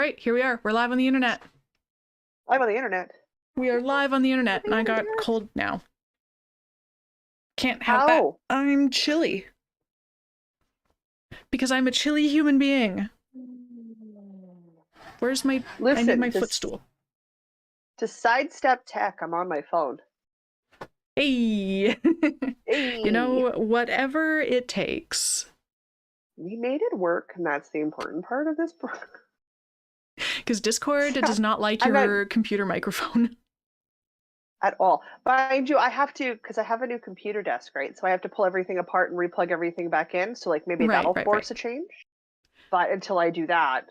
Right, here we are. We're live on the internet. Live on the internet. We are live on the internet, and I got cold now. Can't have that. How? I'm chilly. Because I'm a chilly human being. Where's my... I need my footstool. To sidestep tech, I'm on my phone. Hey! Hey! You know, whatever it takes. We made it work, and that's the important part of this. Because Discord does not like your computer microphone. At all. Mind you, I have to, because I have a new computer desk, right? So I have to pull everything apart and replug everything back in. So like maybe that'll force a change. But until I do that,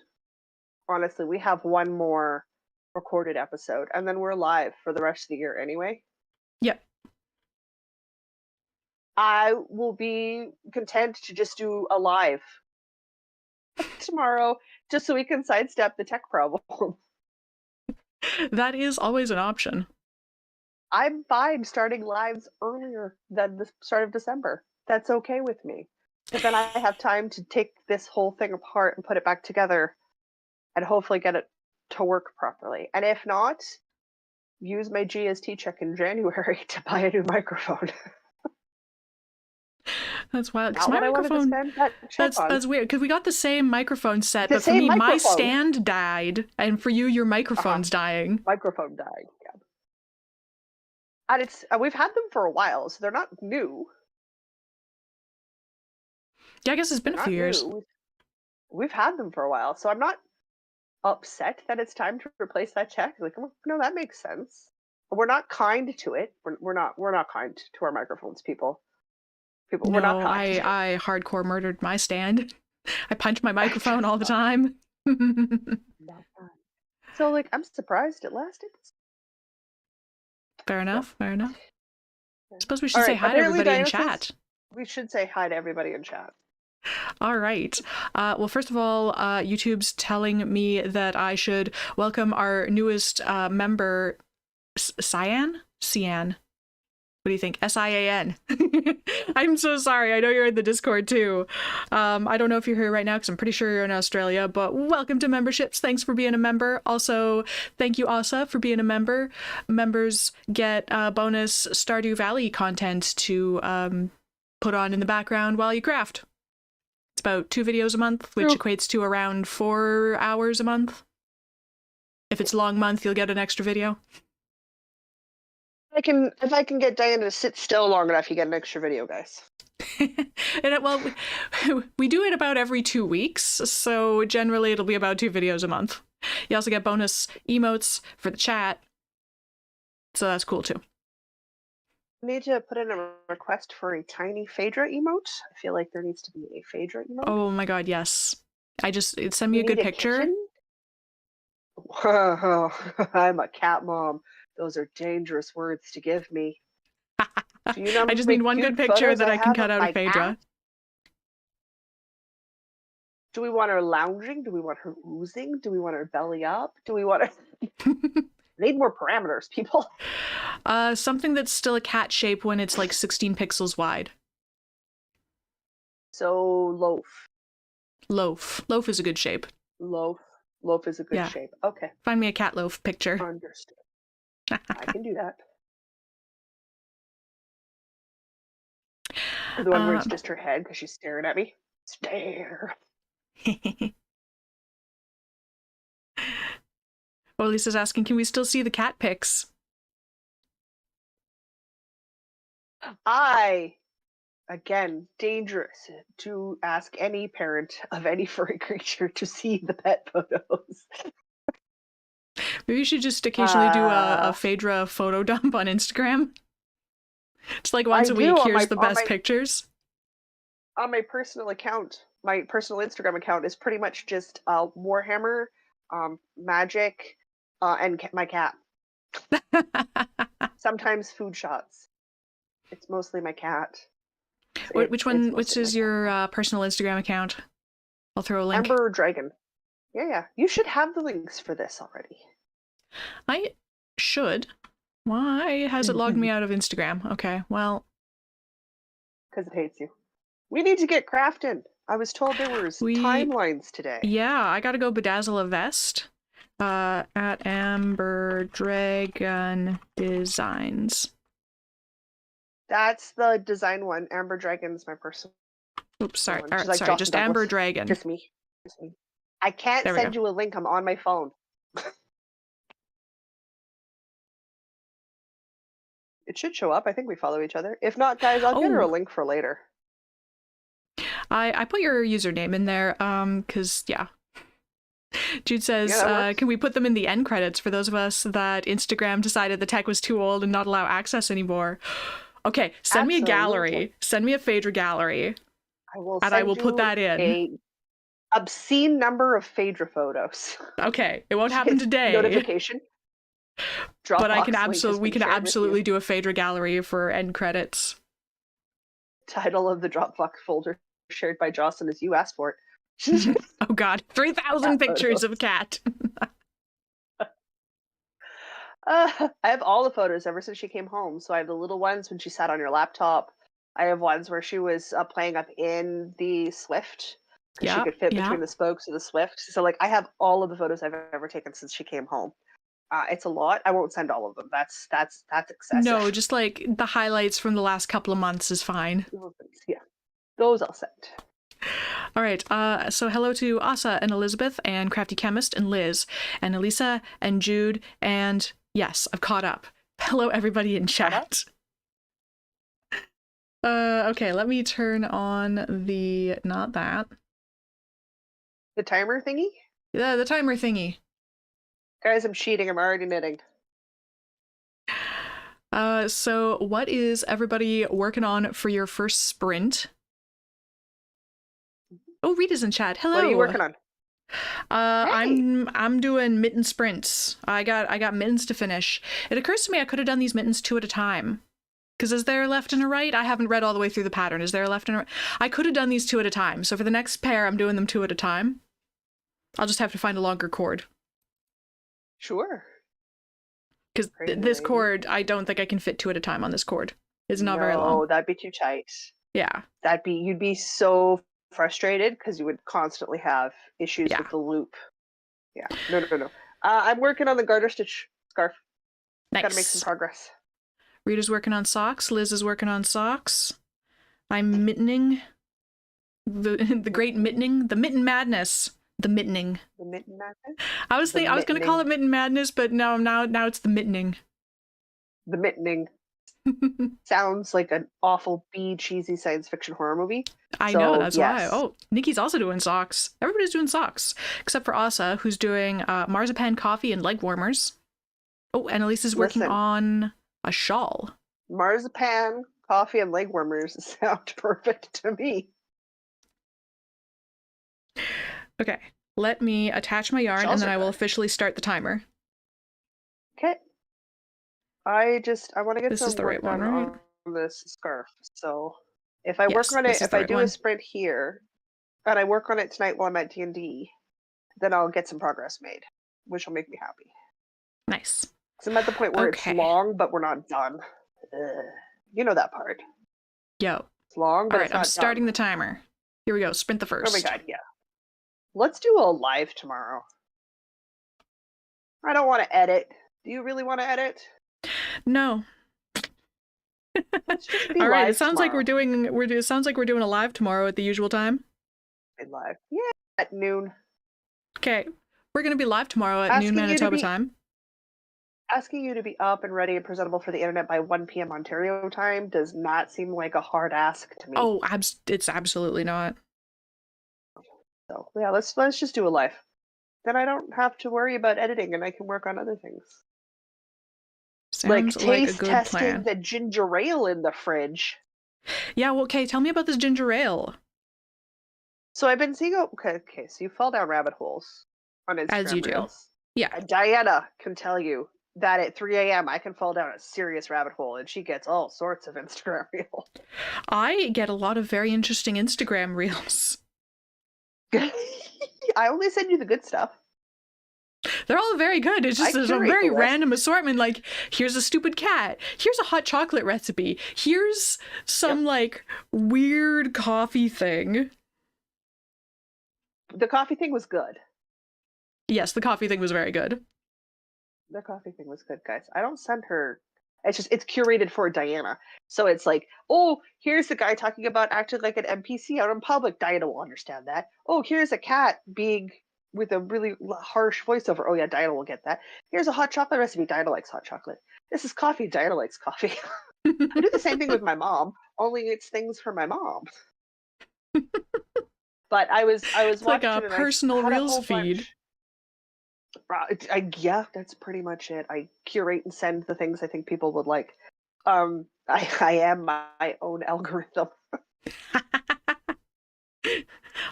honestly, we have one more recorded episode, and then we're live for the rest of the year anyway. Yep. I will be content to just do a live tomorrow, just so we can sidestep the tech problem. That is always an option. I'm fine starting lives earlier than the start of December. That's okay with me. But then I have time to take this whole thing apart and put it back together and hopefully get it to work properly. And if not, use my GST check in January to buy a new microphone. That's wild. Because my microphone, that's weird. Because we got the same microphone set, but for me, my stand died, and for you, your microphone's dying. Microphone died. Yeah. And it's we've had them for a while, so they're not new. Yeah, I guess it's been a few years. We've had them for a while, so I'm not upset that it's time to replace that check. Like, no, that makes sense. We're not kind to it. We're not kind to our microphones, people. No, we're not kind. I hardcore murdered my stand. I punch my microphone all the time. So, like, I'm surprised it lasted. Fair enough. Fair enough. I suppose we should say hi to everybody in chat. We should say hi to everybody in chat. All right. Well, first of all, YouTube's telling me that I should welcome our newest member, Cyan? Cyan. What do you think? S-I-A-N. I'm so sorry. I know you're in the Discord too. I don't know if you're here right now because I'm pretty sure you're in Australia, but welcome to memberships. Thanks for being a member. Also, thank you, Asa, for being a member. Members get bonus Stardew Valley content to put on in the background while you craft. It's about 2 videos a month, which equates to around 4 hours a month. If it's a long month, you'll get an extra video. If I can get Diana to sit still long enough, you get an extra video, guys. Well, we do it about every 2 weeks, so generally it'll be about 2 videos a month. You also get bonus emotes for the chat, so that's cool too. I need to put in a request for a tiny Phaedra emote. I feel like there needs to be a Phaedra emote. Oh my god, yes. Send me a good picture. I'm a cat mom. Those are dangerous words to give me. I just need one good picture that I can cut out of Phaedra. Do we want her lounging? Do we want her oozing? Do we want her belly up? Do we want her... Need more parameters, people. Something that's still a cat shape when it's like 16 pixels wide. So loaf. Loaf is a good shape. Loaf is a good shape. Okay. Find me a cat loaf picture. Understood. I can do that. The one where it's just her head because she's staring at me. Stare. Well, Lisa's asking, can we still see the cat pics? Again, dangerous to ask any parent of any furry creature to see the pet photos. Maybe you should just occasionally do a Phaedra photo dump on Instagram. It's like once a week, here's the best pictures. On my personal account, my personal Instagram account is pretty much just Warhammer, magic, and my cat. Sometimes food shots. It's mostly my cat. Which is your personal Instagram account? I'll throw a link. Ember Dragon. Yeah. You should have the links for this already. I should. Why has it logged me out of Instagram? Okay, well. Because it hates you. We need to get crafting. I was told there was timelines today. Yeah, I gotta go bedazzle a vest. At Amber Dragon Designs. That's the design one. Amber Dragon's my personal. Oops, sorry. One. All right, like sorry. Just Amber Dragon. Just me. I can't send you a link. I'm on my phone. It should show up. I think we follow each other. If not, guys, I'll get her a link for later. I put your username in there, because, yeah. Jude says, can we put them in the end credits for those of us that Instagram decided the tech was too old and not allow access anymore? Okay, send me a gallery. Send me a Phaedra gallery. I will and I will put that in. A obscene number of Phaedra photos. Okay, it won't happen today. Notification. But I can we can absolutely do a Phaedra gallery for end credits. Title of the Dropbox folder shared by Jocelyn as you asked for it. Oh god, 3,000 pictures of a cat. I have all the photos ever since she came home. So I have the little ones when she sat on your laptop. I have ones where she was playing up in the Swift. Because she could fit between the spokes of the Swift. So like I have all of the photos I've ever taken since she came home. It's a lot. I won't send all of them. That's excessive. No, just like the highlights from the last couple of months is fine. Yeah, those I'll send. All right, so hello to Asa and Elizabeth and Crafty Chemist and Liz and Elisa and Jude and yes, I've caught up. Hello everybody in chat. Okay, let me turn on the, not that. The timer thingy? Yeah, the timer thingy. Guys, I'm cheating. I'm already knitting. So what is everybody working on for your first sprint? Oh, Rita's in chat. Hello. What are you working on? Hey. I'm doing mitten sprints. I got mittens to finish. It occurs to me I could have done these mittens 2 at a time. Because is there a left and a right? I haven't read all the way through the pattern. Is there a left and a right? I could have done these 2 at a time. So for the next pair, I'm doing them 2 at a time. I'll just have to find a longer cord. Sure. Because this cord, I don't think I can fit 2 at a time on this cord. It's not very long. Oh, that'd be too tight. Yeah. You'd be so frustrated because you would constantly have issues with the loop. Yeah. No. I'm working on the garter stitch scarf. Nice. Gotta make some progress. Rita's working on socks. Liz is working on socks. I'm mittening. The great mittening. The mitten madness. The mittening. The mitten madness? I was gonna call it mitten madness, but no, now it's the mittening. The mittening. Sounds like an awful cheesy science fiction horror movie. I know, that's why. Oh, Nikki's also doing socks. Everybody's doing socks. Except for Asa, who's doing marzipan coffee and leg warmers. Oh, and Elisa's working on a shawl. Marzipan, coffee, and leg warmers sound perfect to me. Okay, let me attach my yarn and then I will officially start the timer. Okay. I want to get this is the right one, right? On this scarf. So if I work on it, if I do a sprint here, and I work on it tonight while I'm at D&D, then I'll get some progress made, which will make me happy. Nice. So I'm at the point where it's long, but we're not done. You know that part. Yo. It's long, but it's not I'm starting the timer. Here we go. Sprint the first. Oh my god, yeah. Let's do a live tomorrow. I don't want to edit. Do you really want to edit? No. Let's just be all right. live It sounds tomorrow. like it sounds like we're doing a live tomorrow at the usual time. Live, yeah, at noon. Okay, we're gonna be live tomorrow at noon Manitoba time. Asking you to be up and ready and presentable for the internet by 1 p.m. Ontario time does not seem like a hard ask to me. Oh, it's absolutely not. So yeah, let's just do a live. Then I don't have to worry about editing, and I can work on other things. Sounds like a good testing plan. The ginger ale in the fridge. Yeah, well, okay, tell me about this ginger ale. So I've been seeing. Okay, so you fall down rabbit holes on Instagram. As you do. Reels. Yeah. Diana can tell you that at 3 a.m. I can fall down a serious rabbit hole, and she gets all sorts of Instagram reels. I get a lot of very interesting Instagram reels. I only send you the good stuff. They're all very good. It's just I there's a curate very the list. random assortment. Like, here's a stupid cat. Here's a hot chocolate recipe. Here's some Yep. like weird coffee thing. The coffee thing was good. Yes, the coffee thing was very good. The coffee thing was good, guys. I don't send her. It's curated for Diana. So it's like, oh, here's the guy talking about acting like an NPC out in public. Diana will understand that. Oh, here's a cat being with a really harsh voiceover. Oh yeah, Diana will get that. Here's a hot chocolate recipe. Diana likes hot chocolate. This is coffee. Diana likes coffee. I do the same thing with my mom, only it's things for my mom. But I was It's like a watching and I personal had a Reels whole feed. bunch. Yeah, that's pretty much it. I curate and send the things I think people would like. I am my own algorithm.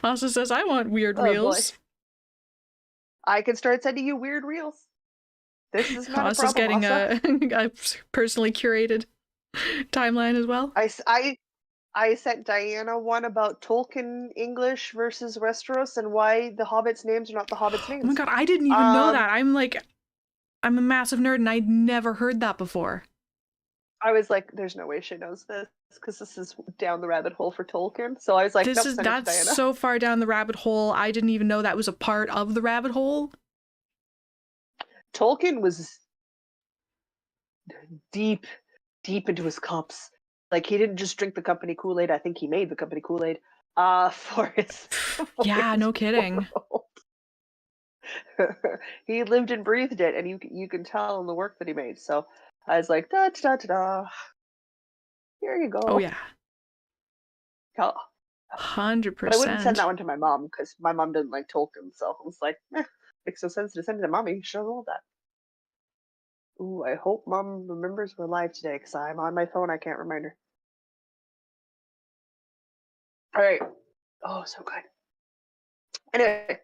Also says, I want weird Oh boy, reels. I can start sending you weird reels. This is not a Asa's problem, getting Asa. a personally curated timeline as well. I sent Diana one about Tolkien English versus Westeros and why the Hobbits' names are not the Hobbits' Oh my names. god, I didn't even know that. I'm a massive nerd and I'd never heard that before. I was like, there's no way she knows this because this is down the rabbit hole for Tolkien. So I was like, nope, send it to That's Diana. so far down the rabbit hole. I didn't even know that was a part of the rabbit hole. Tolkien was deep, deep into his cups. Like he didn't just drink the company Kool-Aid. I think he made the company Kool-Aid for his, Yeah, no kidding. world. He lived and breathed it, and you can tell in the work that he made. So I was like, da da da da. Here you Oh go. yeah. Oh. But I wouldn't send 100%. that one to my mom because my mom didn't like Tolkien. So I was like, makes no sense to send it to mommy. She'll know that. Ooh, I hope mom remembers we're live today because I'm on my phone. I can't remind her. All right. Oh, so good. Anyway,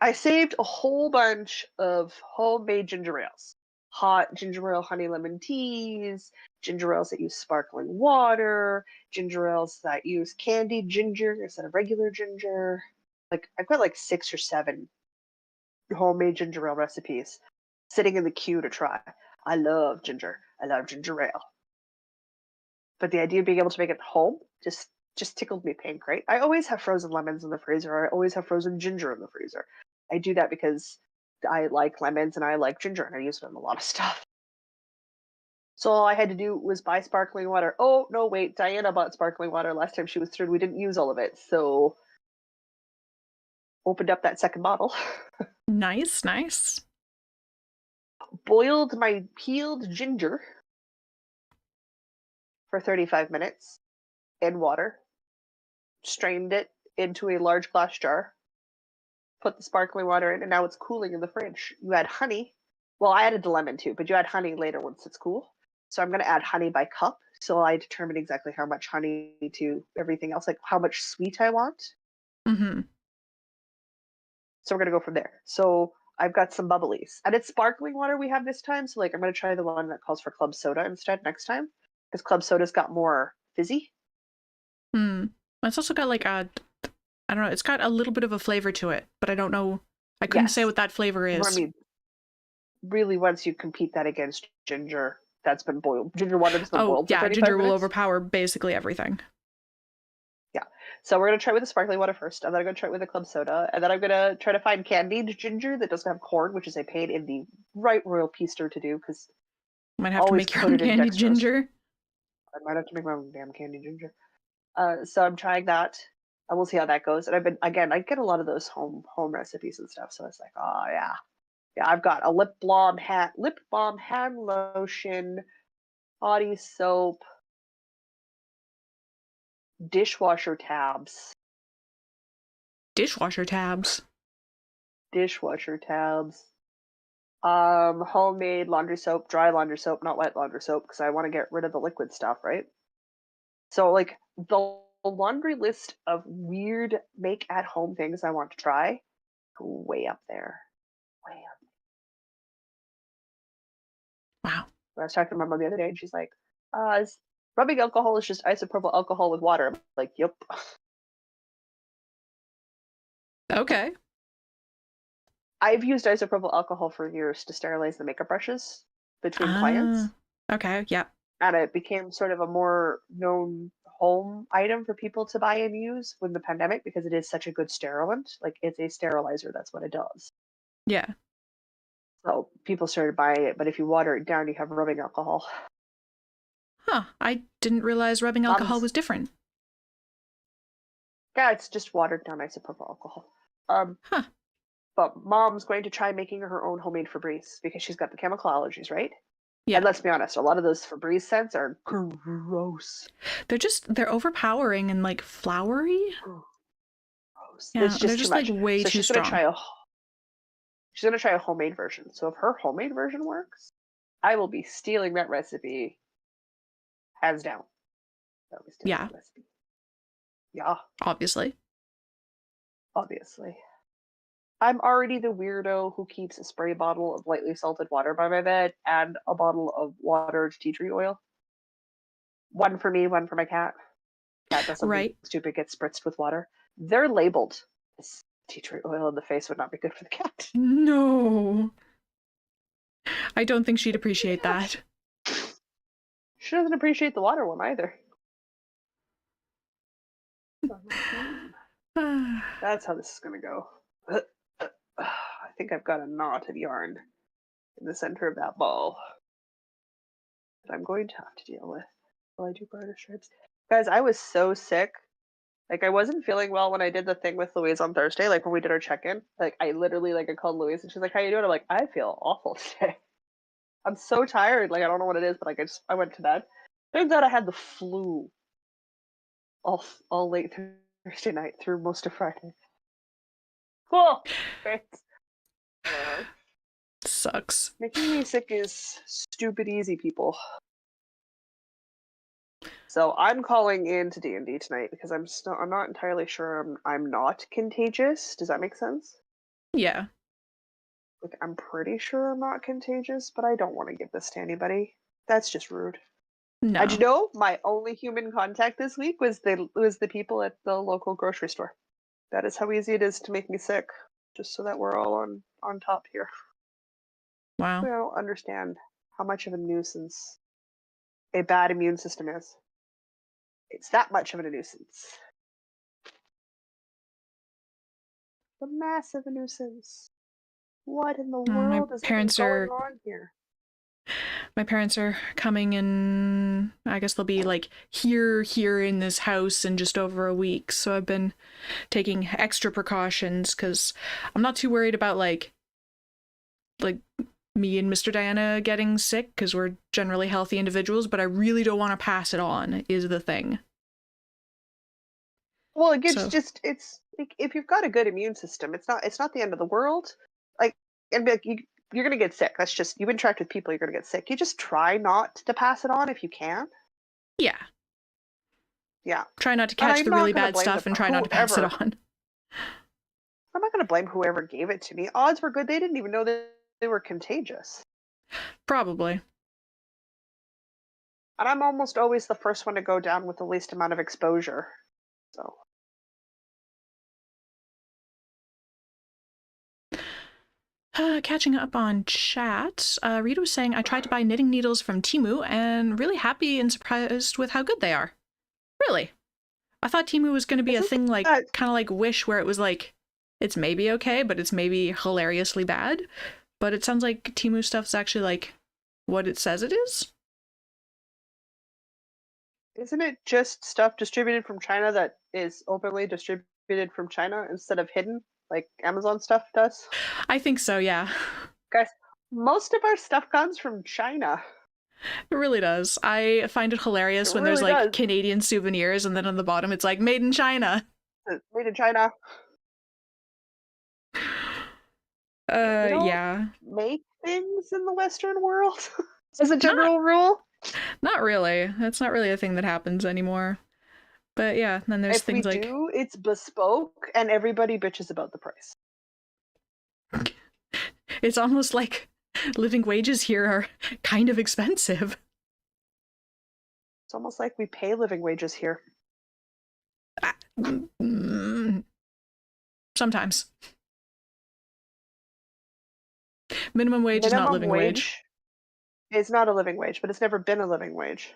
I saved a whole bunch of homemade ginger ales. Hot ginger ale honey lemon teas, ginger ales that use sparkling water, ginger ales that use candied ginger instead of regular ginger. Like I've got like 6 or 7 homemade ginger ale recipes sitting in the queue to try. I love ginger. I love ginger ale. But the idea of being able to make it at home just tickled me pink, right? I always have frozen lemons in the freezer. I always have frozen ginger in the freezer. I do that because I like lemons and I like ginger and I use it in a lot of stuff. So all I had to do was buy sparkling water. Oh, no, wait. Diana bought sparkling water last time she was through. We didn't use all of it. So opened up that second bottle. Nice, nice. Boiled my peeled ginger for 35 minutes in water. Strained it into a large glass jar. Put the sparkling water in, and now it's cooling in the fridge. You add honey. Well, I added the lemon too, but you add honey later once it's cool. So I'm going to add honey by cup. So I determine exactly how much honey to everything else, like how much sweet I want. Mm-hmm. So we're going to go from there. So I've got some bubblies. And it's sparkling water we have this time. So like I'm going to try the one that calls for club soda instead next time. Because club soda's got more fizzy. It's also got like I don't know, it's got a little bit of a flavor to it, but I don't know. I couldn't say what that flavor is. I mean, really, once you compete that against ginger that's been boiled, ginger water that's been boiled for 35 ginger minutes. will overpower basically everything. Yeah. So we're going to try with the sparkling water first, and then I'm going to try it with the club soda, and then I'm going to try to find candied ginger that doesn't have corn, which is a pain in the right royal peaster to do, because Might have to make your own candied ginger. I might have to make my own damn candied ginger. So I'm trying that, and we'll see how that goes. And I've been, again, I get a lot of those home recipes and stuff, so it's like, oh yeah. Yeah, I've got a lip balm hand lotion, body soap, dishwasher tabs. Dishwasher tabs. Homemade laundry soap, dry laundry soap, not wet laundry soap, because I want to get rid of the liquid stuff, right? So like the laundry list of weird make at home things I want to try, way up there. Way up. Wow. I was talking to my mom the other day, and she's like, rubbing alcohol is just isopropyl alcohol with water. I'm like, yep. Okay. I've used isopropyl alcohol for years to sterilize the makeup brushes between clients, Ah, okay, yeah, and it became sort of a more known home item for people to buy and use when the pandemic because it is such a good sterilant. Like it's a sterilizer, that's what it does. yeah. So people started buying it, but if you water it down, you have rubbing alcohol. Huh, I didn't realize rubbing alcohol Mom's, was different. yeah, it's just watered down isopropyl alcohol. Um, Huh, but mom's going to try making her own homemade Febreze because she's got the chemical allergies, right? And yeah. let's be honest, a lot of those Febreze scents are gross. They're overpowering and like flowery. Gross. Yeah, It's they're just too just like much. way So too strong. she's gonna try a homemade version. So if her homemade version works, I will be stealing that recipe hands down. I'll be stealing Yeah, that recipe. Yeah, obviously. obviously. I'm already the weirdo who keeps a spray bottle of lightly salted water by my bed and a bottle of watered tea tree oil. One for me, one for my cat. Cat does something Right. stupid, gets spritzed with water. They're labeled. This tea tree oil in the face would not be good for the cat. No, I don't think she'd appreciate Yeah. that. She doesn't appreciate the water one either. That's how this is gonna go. I think I've got a knot of yarn in the center of that ball that I'm going to have to deal with while I do garter strips. Guys, I was so sick. Like I wasn't feeling well when I did the thing with Louise on Thursday, like when we did our check-in. Like I literally I called Louise and she's like, "How you doing?" I'm like, "I feel awful today. I'm so tired. Like I don't know what it is, but like I went to bed. Turns out I had the flu all late Thursday night through most of Friday. Cool. Great. Sucks. Making me sick is stupid easy, people. So I'm calling in to D&D tonight because I'm not entirely sure I'm not contagious. Does that make sense? Yeah. Like I'm pretty sure I'm not contagious, but I don't want to give this to anybody. That's just rude. And you No. know, my only human contact this week was the people at the local grocery store. That is how easy it is to make me sick. Just so that we're all on top here. We Wow. don't understand how much of a nuisance a bad immune system is. It's that much of a nuisance. A massive nuisance. What in the My world is even parents going are on here? my parents are coming in. I guess they'll be like here in this house in just over a week. So I've been taking extra precautions because I'm not too worried about like me and Mr. Diana getting sick because we're generally healthy individuals, but I really don't want to pass it on is the thing. Well, So it's like if you've got a good immune system, it's not the end of the world. Like and like you're gonna get sick. That's just you interact with people, you're gonna get sick. You just try not to pass it on if you can. yeah, Yeah. try not to And catch I'm the not really gonna bad blame stuff and try not to pass it on. I'm not gonna blame whoever gave it to me. Odds were good they didn't even know that they were contagious. Probably. And I'm almost always the first one to go down with the least amount of exposure. So Catching up on chat, Rita was saying, I tried to buy knitting needles from Temu and really happy and surprised with how good they are. Really? I thought Temu was going to be a isn't thing like, that kind of like Wish, where it was like, it's maybe okay, but it's maybe hilariously bad. But it sounds like Temu stuff's actually like what it says it is. isn't it just stuff distributed from China that is openly distributed from China instead of hidden like Amazon stuff does? I think so, yeah. Guys, most of our stuff comes from China. It really does. I find it It hilarious when there's really like does. Canadian souvenirs and then on the bottom it's like made in China. It's made in China. We don't Yeah. make things in the Western world as a Not general rule. not really. That's not really a thing that happens anymore. But yeah, then there's If we things like do, it's bespoke and everybody bitches about the price. it's almost like living wages here are kind of expensive. It's almost like we pay living wages here. Mm, sometimes. Minimum wage is not Minimum living wage. wage is not a living wage, but it's never been a living wage.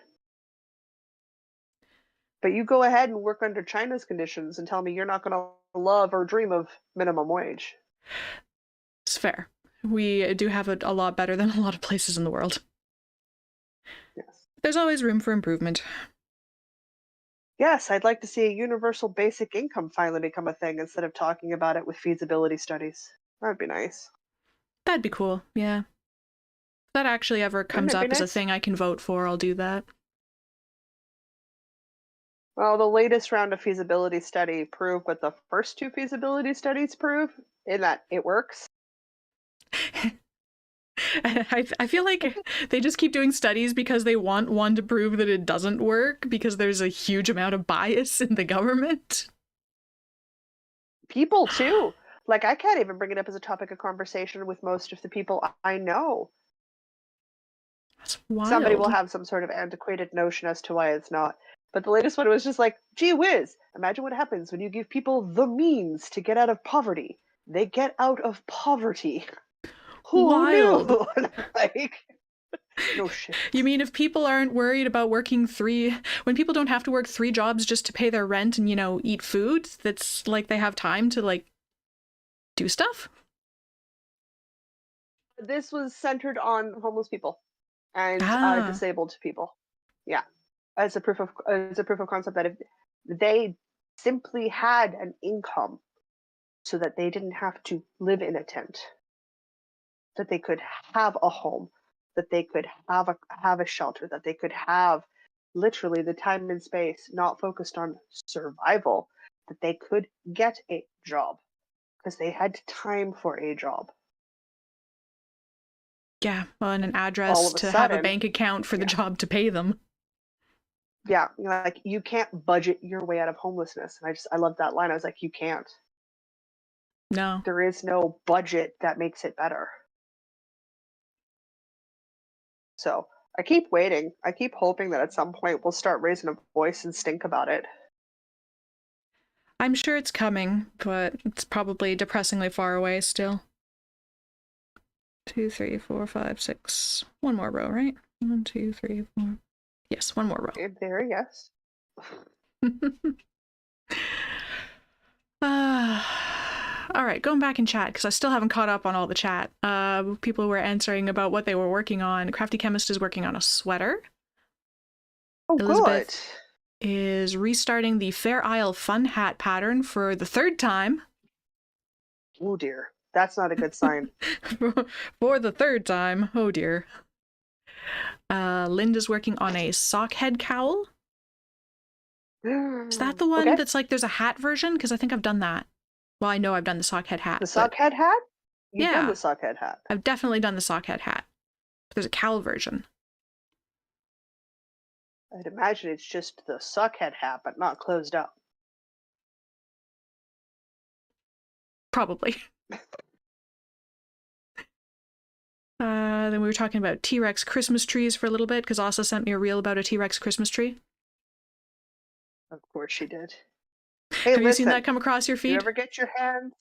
But you go ahead and work under China's conditions and tell me you're not going to love or dream of minimum wage. It's fair. We do have it a lot better than a lot of places in the world. Yes. There's always room for improvement. Yes, I'd like to see a universal basic income finally become a thing instead of talking about it with feasibility studies. That would be nice. That'd be cool, yeah. If that actually ever Wouldn't comes it be up as a nice? thing I can vote for, I'll do that. Well, the latest round of feasibility study proved what the first two feasibility studies prove, in that it works. I feel like they just keep doing studies because they want one to prove that it doesn't work because there's a huge amount of bias in the government. People too. Like I can't even bring it up as a topic of conversation with most of the people I know. That's Somebody will wild. have some sort of antiquated notion as to why it's not. But the latest one was just like, gee whiz, imagine what happens when you give people the means to get out of poverty. They get out of poverty. Who Wild. knew? Like, no shit. You mean if people aren't worried about working when people don't have to work 3 jobs just to pay their rent and, eat food, that's like they have time to, like, do stuff? This was centered on homeless people and Ah, disabled people. Yeah, as a proof of concept that if they simply had an income, so that they didn't have to live in a tent, that they could have a home, that they could have a shelter, that they could have literally the time and space not focused on survival, that they could get a job because they had time for a job. yeah. Well, and an All address of a to have a sudden, bank account for the yeah, job to pay them. yeah, like you can't budget your way out of homelessness. And I love that line. I was like, you can't. No. There is no budget that makes it better. So I keep waiting. I keep hoping that at some point we'll start raising a voice and stink about it. I'm sure it's coming, but it's probably depressingly far away still. 2, 3, 4, 5, 6. One more row, right? 1, 2, 3, 4. Yes, one more There, yes. row. All right, going back in chat because I still haven't caught up on all the chat. People were answering about what they were working on. Crafty Chemist is working on a sweater. Oh, good. Elizabeth is restarting the Fair Isle fun hat pattern for the 3rd time. Oh dear, that's not a good sign. For the 3rd time. Oh dear. Linda's working on a sock head cowl. Is that the one Okay, that's like there's a hat version? Because I think I've done that. Well, I know I've done the sock head hat, the but sockhead hat. You've done yeah, the sockhead hat. I've definitely done the sock head hat. But there's a cowl version. I'd imagine it's just the sockhead hat, but not closed up. Probably. Then we were talking about T-Rex Christmas trees for a little bit because Asa sent me a reel about a T-Rex Christmas tree. Of course she did. Hey, Have you seen listen. that come across your If you feed? ever get your hands,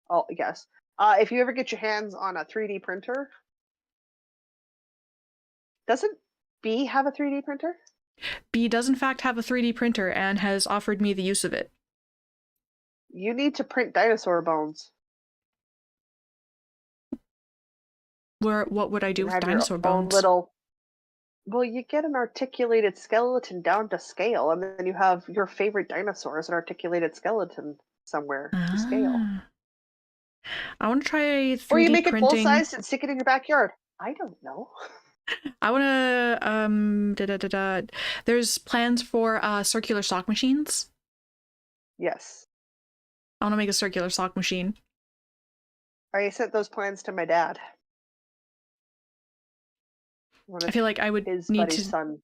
oh yes. If you ever get your hands on a 3D printer, doesn't B have a 3D printer? B does in fact have a 3D printer and has offered me the use of it. You need to print dinosaur bones What would I do and with have your dinosaur own bones? little. Well, you get an articulated skeleton down to scale, and then you have your favorite dinosaur as an articulated skeleton somewhere to scale. Ah. I want to try Or you 3D make it full printing. size and stick it in your backyard. I don't know. I want to There's plans for circular sock machines. Yes. I want to make a circular sock machine. I sent those plans to my dad. One I of feel like I would his need buddy's son.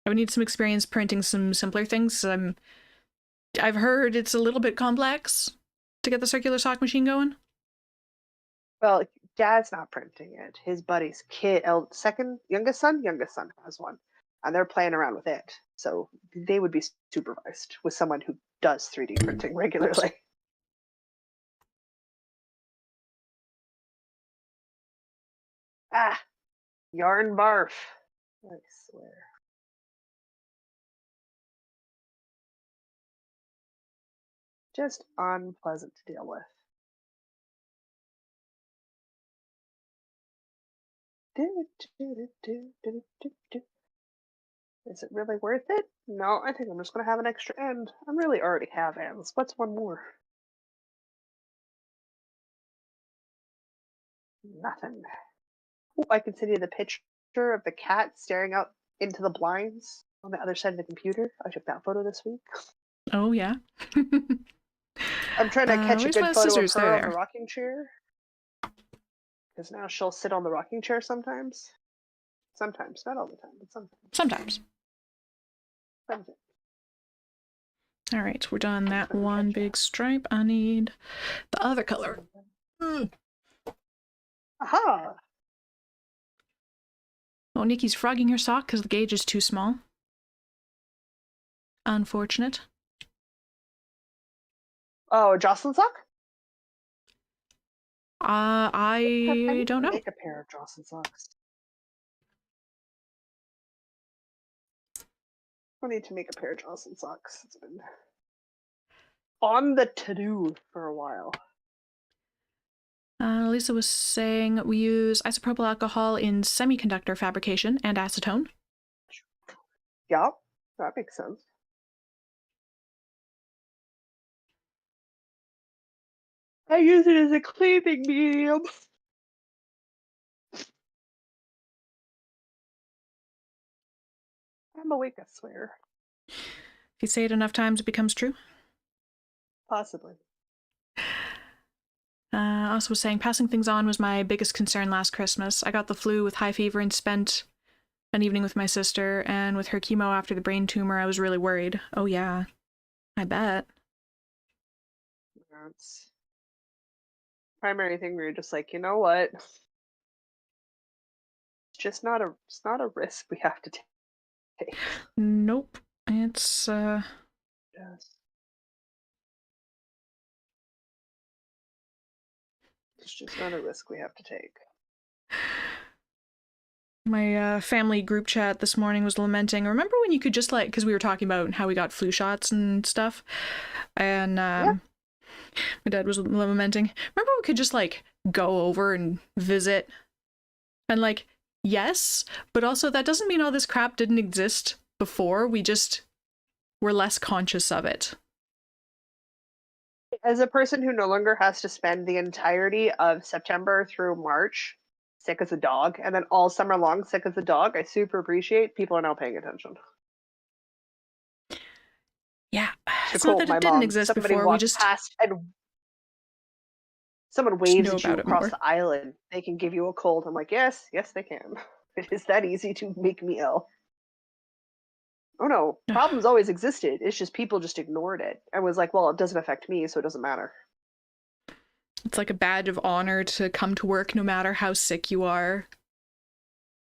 some experience printing some simpler things. I've heard it's a little bit complex to get the circular sock machine going. Well, dad's not printing it. His buddy's second youngest son has one, and they're playing around with it. So they would be supervised with someone who does 3D printing regularly. Ah, yarn barf. I swear. Just unpleasant to deal with. Do, do, do, do, do, do, do. Is it really worth it? No, I think I'm just going to have an extra end. I really already have ends. What's one more? Nothing. Ooh, I can send you the picture of the cat staring out into the blinds on the other side of the computer. I took that photo this week. Oh, yeah. I'm trying to catch a Where's good my photo of scissors? her There on they the are. rocking chair. Because now she'll sit on the rocking chair sometimes. Sometimes, not all the time, but sometimes. Sometimes. Sometimes. All right, we're done that Let me one catch big up. stripe. I need the other color. Aha! Oh, Nikki's frogging her sock because the gauge is too small. Unfortunate. Oh, Jocelyn sock? I I need don't to know. make a pair of Jocelyn socks. I need to make a pair of Jocelyn socks. It's been on the to-do for a while. Lisa was saying we use isopropyl alcohol in semiconductor fabrication and acetone. Yeah, that makes sense. I use it as a cleaving medium. I'm awake, I swear. If you say it enough times, it becomes true. Possibly. Also was saying passing things on was my biggest concern last Christmas. I got the flu with high fever and spent an evening with my sister, and with her chemo after the brain tumor, I was really worried. Oh yeah, I bet. That's primary thing where you're just like, you know what? It's just not a risk we have to take. Nope. It's Yes. It's just not a risk we have to take. my family group chat this morning was lamenting. Remember when you could just like, because we were talking about how we got flu shots and stuff, and Yeah. my dad was lamenting. Remember we could just like go over and visit, and like yes, but also that doesn't mean all this crap didn't exist before. We just were less conscious of it. As a person who no longer has to spend the entirety of September through March sick as a dog, and then all summer long sick as a dog, I super appreciate people are now paying attention. Yeah, To it's not quote that it my didn't mom, exist somebody before. We walks just past and someone just waves know at you about it across more. the island, they can give you a cold. I'm like, yes, yes, they can. It is that easy to make me ill. Oh no, problems always existed. It's just people just ignored it and was like, well, it doesn't affect me, so it doesn't matter. It's like a badge of honor to come to work no matter how sick you are.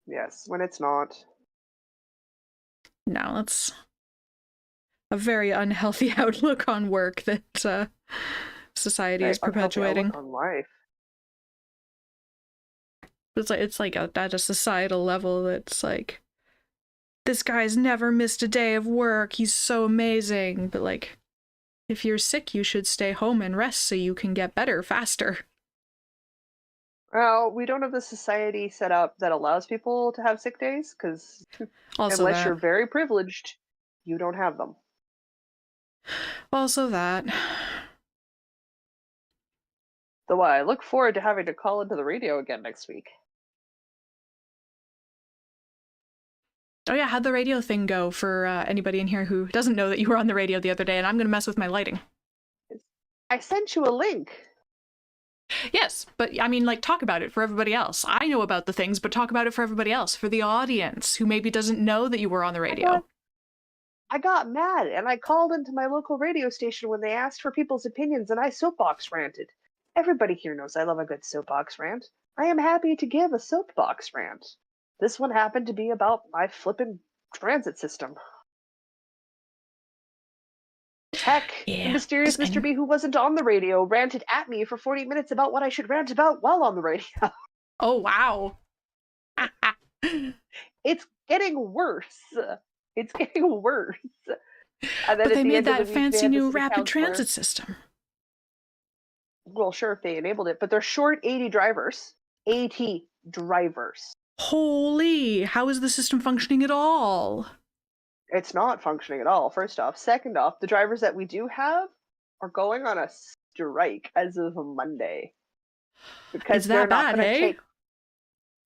Yes, when it's not. No, that's a very unhealthy outlook on work that society Very is unhealthy perpetuating. outlook on life. It's like at a societal level that's like, this guy's never missed a day of work. He's so amazing. But like, if you're sick, you should stay home and rest so you can get better faster. Well, we don't have the society set up that allows people to have sick days because Also unless that. you're very privileged, you don't have them. Also that. So I look forward to having to call into the radio again next week. Oh yeah, how'd the radio thing go for anybody in here who doesn't know that you were on the radio the other day? And I'm gonna mess with my lighting. I sent you a link. Yes, but I mean, like, talk about it for everybody else. I know about the things, but talk about it for everybody else, for the audience who maybe doesn't know that you were on the radio. I got mad and I called into my local radio station when they asked for people's opinions and I soapbox ranted. Everybody here knows I love a good soapbox rant. I am happy to give a soapbox rant. This one happened to be about my flippin' transit system. Heck, the Yeah. mysterious Mr. B who wasn't on the radio ranted at me for 40 minutes about what I should rant about while on the radio. Oh, wow. It's getting worse. It's getting worse. And then But at they the made end of the that week, they fancy had the new city rapid councilor. transit system. Well, sure, if they enabled it, but they're short 80 drivers. 80 drivers. Holy, how is the system functioning at all? It's not functioning at all, first off. Second off, the drivers that we do have are going on a strike as of Monday It's because that bad, hey?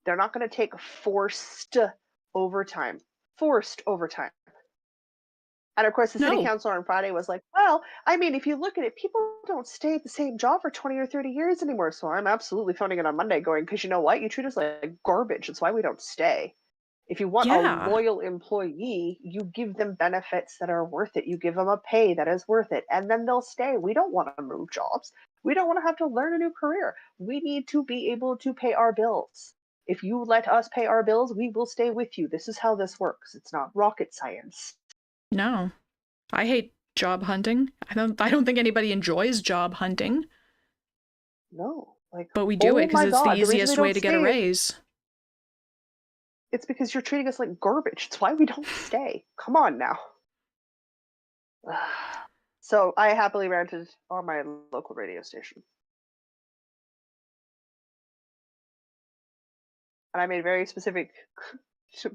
they're not going to take forced overtime. Forced overtime. And of course, the city No. council on Friday was like, well, I mean, if you look at it, people don't stay at the same job for 20 or 30 years anymore. So I'm absolutely phoning it on Monday going, because you know what? You treat us like garbage. That's why we don't stay. If you want a Yeah. loyal employee, you give them benefits that are worth it. You give them a pay that is worth it, and then they'll stay. We don't want to move jobs. We don't want to have to learn a new career. We need to be able to pay our bills. If you let us pay our bills, we will stay with you. This is how this works. It's not rocket science. No. I hate job hunting. I don't think anybody enjoys job hunting, No, like, but we do it oh because my it's the God, the reason they easiest way don't to get a stay is raise. it's because you're treating us like garbage. It's why we don't stay. Come on now. So I happily ranted on my local radio station. And I made very specific to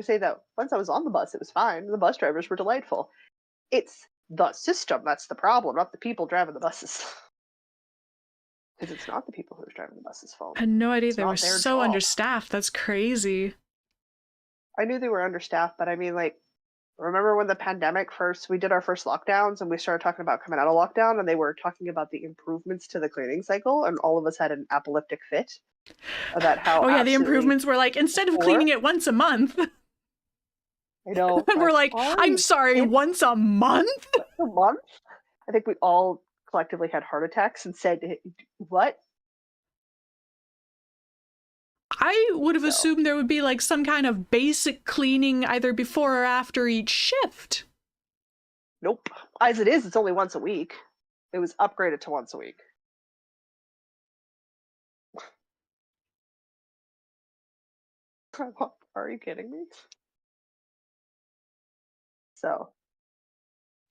say that once I was on the bus, it was fine. The bus drivers were delightful. It's the system that's the problem, not the people driving the buses. Because it's not the people who are driving the buses' fault. I had no idea It's they were not their so job. understaffed. That's crazy. I knew they were understaffed, but I mean, like, remember when the pandemic first, we did our first lockdowns and we started talking about coming out of lockdown and they were talking about the improvements to the cleaning cycle and all of us had an apoplectic fit about how Oh yeah, the absolutely improvements were like, instead of poor. cleaning it once a month, I know, we're like, like, I'm fine, sorry, it's once a month? a month. I think we all collectively had heart attacks and said, what? I would have So, assumed there would be like some kind of basic cleaning either before or after each shift. nope. As it is, it's only once a week. It was upgraded to once a week. Are you kidding me? So,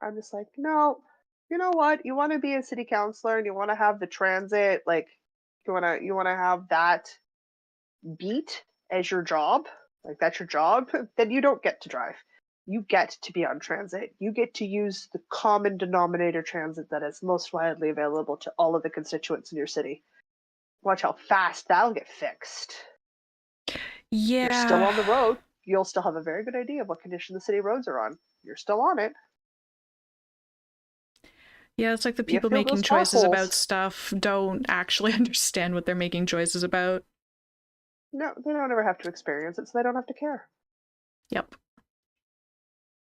I'm just like, no, you know what? You want to be a city councilor and you want to have the transit, like, you want to have that beat as your job, like that's your job, then you don't get to drive. You get to be on transit. You get to use the common denominator transit that is most widely available to all of the constituents in your city. Watch how fast that'll get fixed. You're still Yeah. on the road. You'll still have a very good idea of what condition the city roads are on. You're still on it. Yeah, it's like the You people feel making those choices potholes. about stuff don't actually understand what they're making choices about. No, they don't ever have to experience it, so they don't have to care. Yep.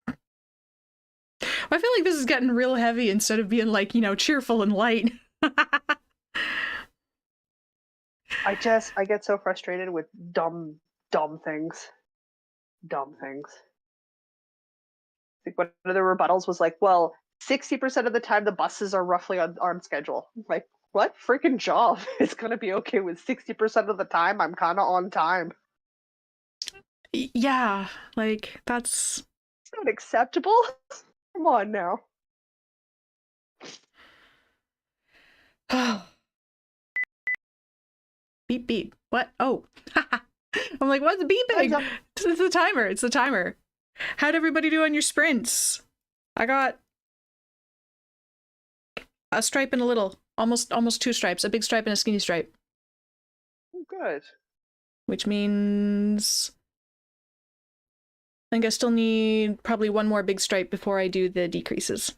I feel like this is getting real heavy instead of being like, cheerful and light. I get so frustrated with dumb things. Dumb things. Like one of the rebuttals was like, well, 60% of the time the buses are roughly on schedule. Like, what freaking job is gonna be okay with 60% of the time I'm kinda on time? Yeah, like that's It's not acceptable. Come on now. beep beep. What? Oh. I'm like, what's Time's beeping? up. It's the timer. It's the timer. How'd everybody do on your sprints? I got a stripe and a little, almost two stripes, a big stripe and a skinny stripe, Good. which means I think I still need probably one more big stripe before I do the decreases.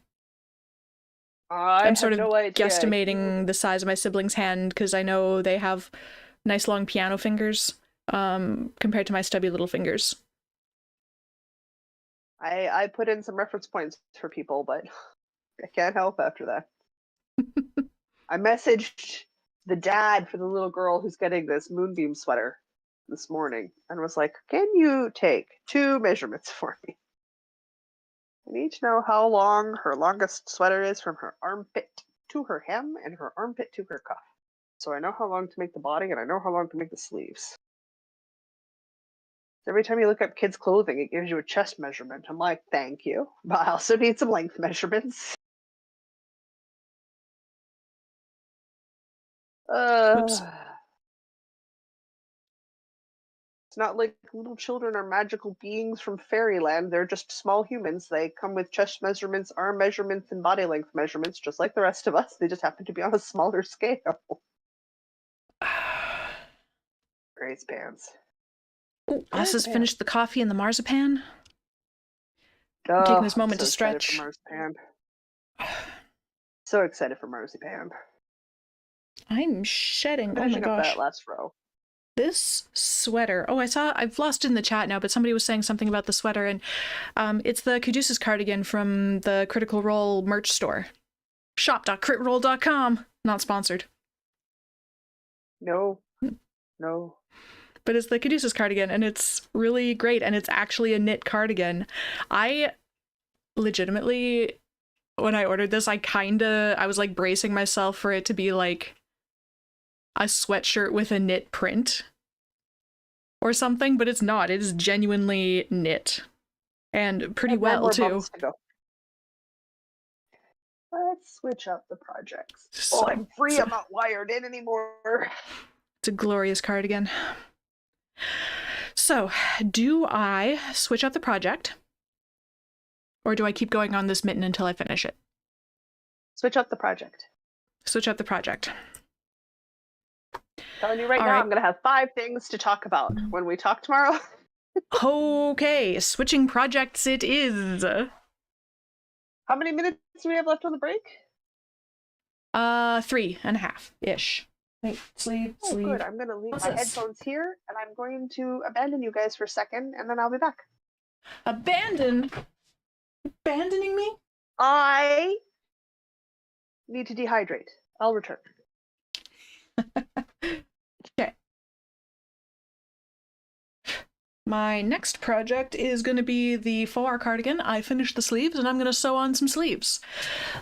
I I'm have sort of no idea. guesstimating the size of my sibling's hand because I know they have nice long piano fingers compared to my stubby little fingers. I put in some reference points for people, but I can't help after that. I messaged the dad for the little girl who's getting this moonbeam sweater this morning and was like, can you take 2 measurements for me? I need to know how long her longest sweater is from her armpit to her hem and her armpit to her cuff. So I know how long to make the body and I know how long to make the sleeves. Every time you look up kids' clothing, it gives you a chest measurement. I'm like, thank you. But I also need some length measurements. Whoops. It's not like little children are magical beings from fairyland. They're just small humans. They come with chest measurements, arm measurements, and body length measurements, just like the rest of us. They just happen to be on a smaller scale. Grace pants. Oh, us has finished the coffee and the marzipan. Oh, I'm taking this moment I'm so to stretch. Excited for marzipan. So excited for marzipan. I'm shedding. Finishing oh my up gosh. that last row. This sweater. Oh, I've lost it in the chat now, but somebody was saying something about the sweater, and it's the Caduceus cardigan from the Critical Role merch store. Shop.critroll.com. Not sponsored. No. No. But it's the Caduceus cardigan, and it's really great, and it's actually a knit cardigan. I legitimately, when I ordered this, I was like bracing myself for it to be like a sweatshirt with a knit print or something, but it's not. It is genuinely knit, and pretty well too. Let's switch up the projects. I'm free. I'm not wired in anymore. It's a glorious cardigan. So, do I switch up the project? Or do I keep going on this mitten until I finish it? Switch up the project. Switch up the project. Telling you right now, I'm going to have 5 things to talk about when we talk tomorrow. Okay, switching projects it is. How many minutes do we have left on the break? 3.5-ish. Wait, sleeve. Good. I'm going to leave my headphones here, and I'm going to abandon you guys for a second, and then I'll be back. Abandoning me? I need to dehydrate. I'll return. Okay. My next project is going to be the faux R cardigan. I finished the sleeves, and I'm going to sew on some sleeves.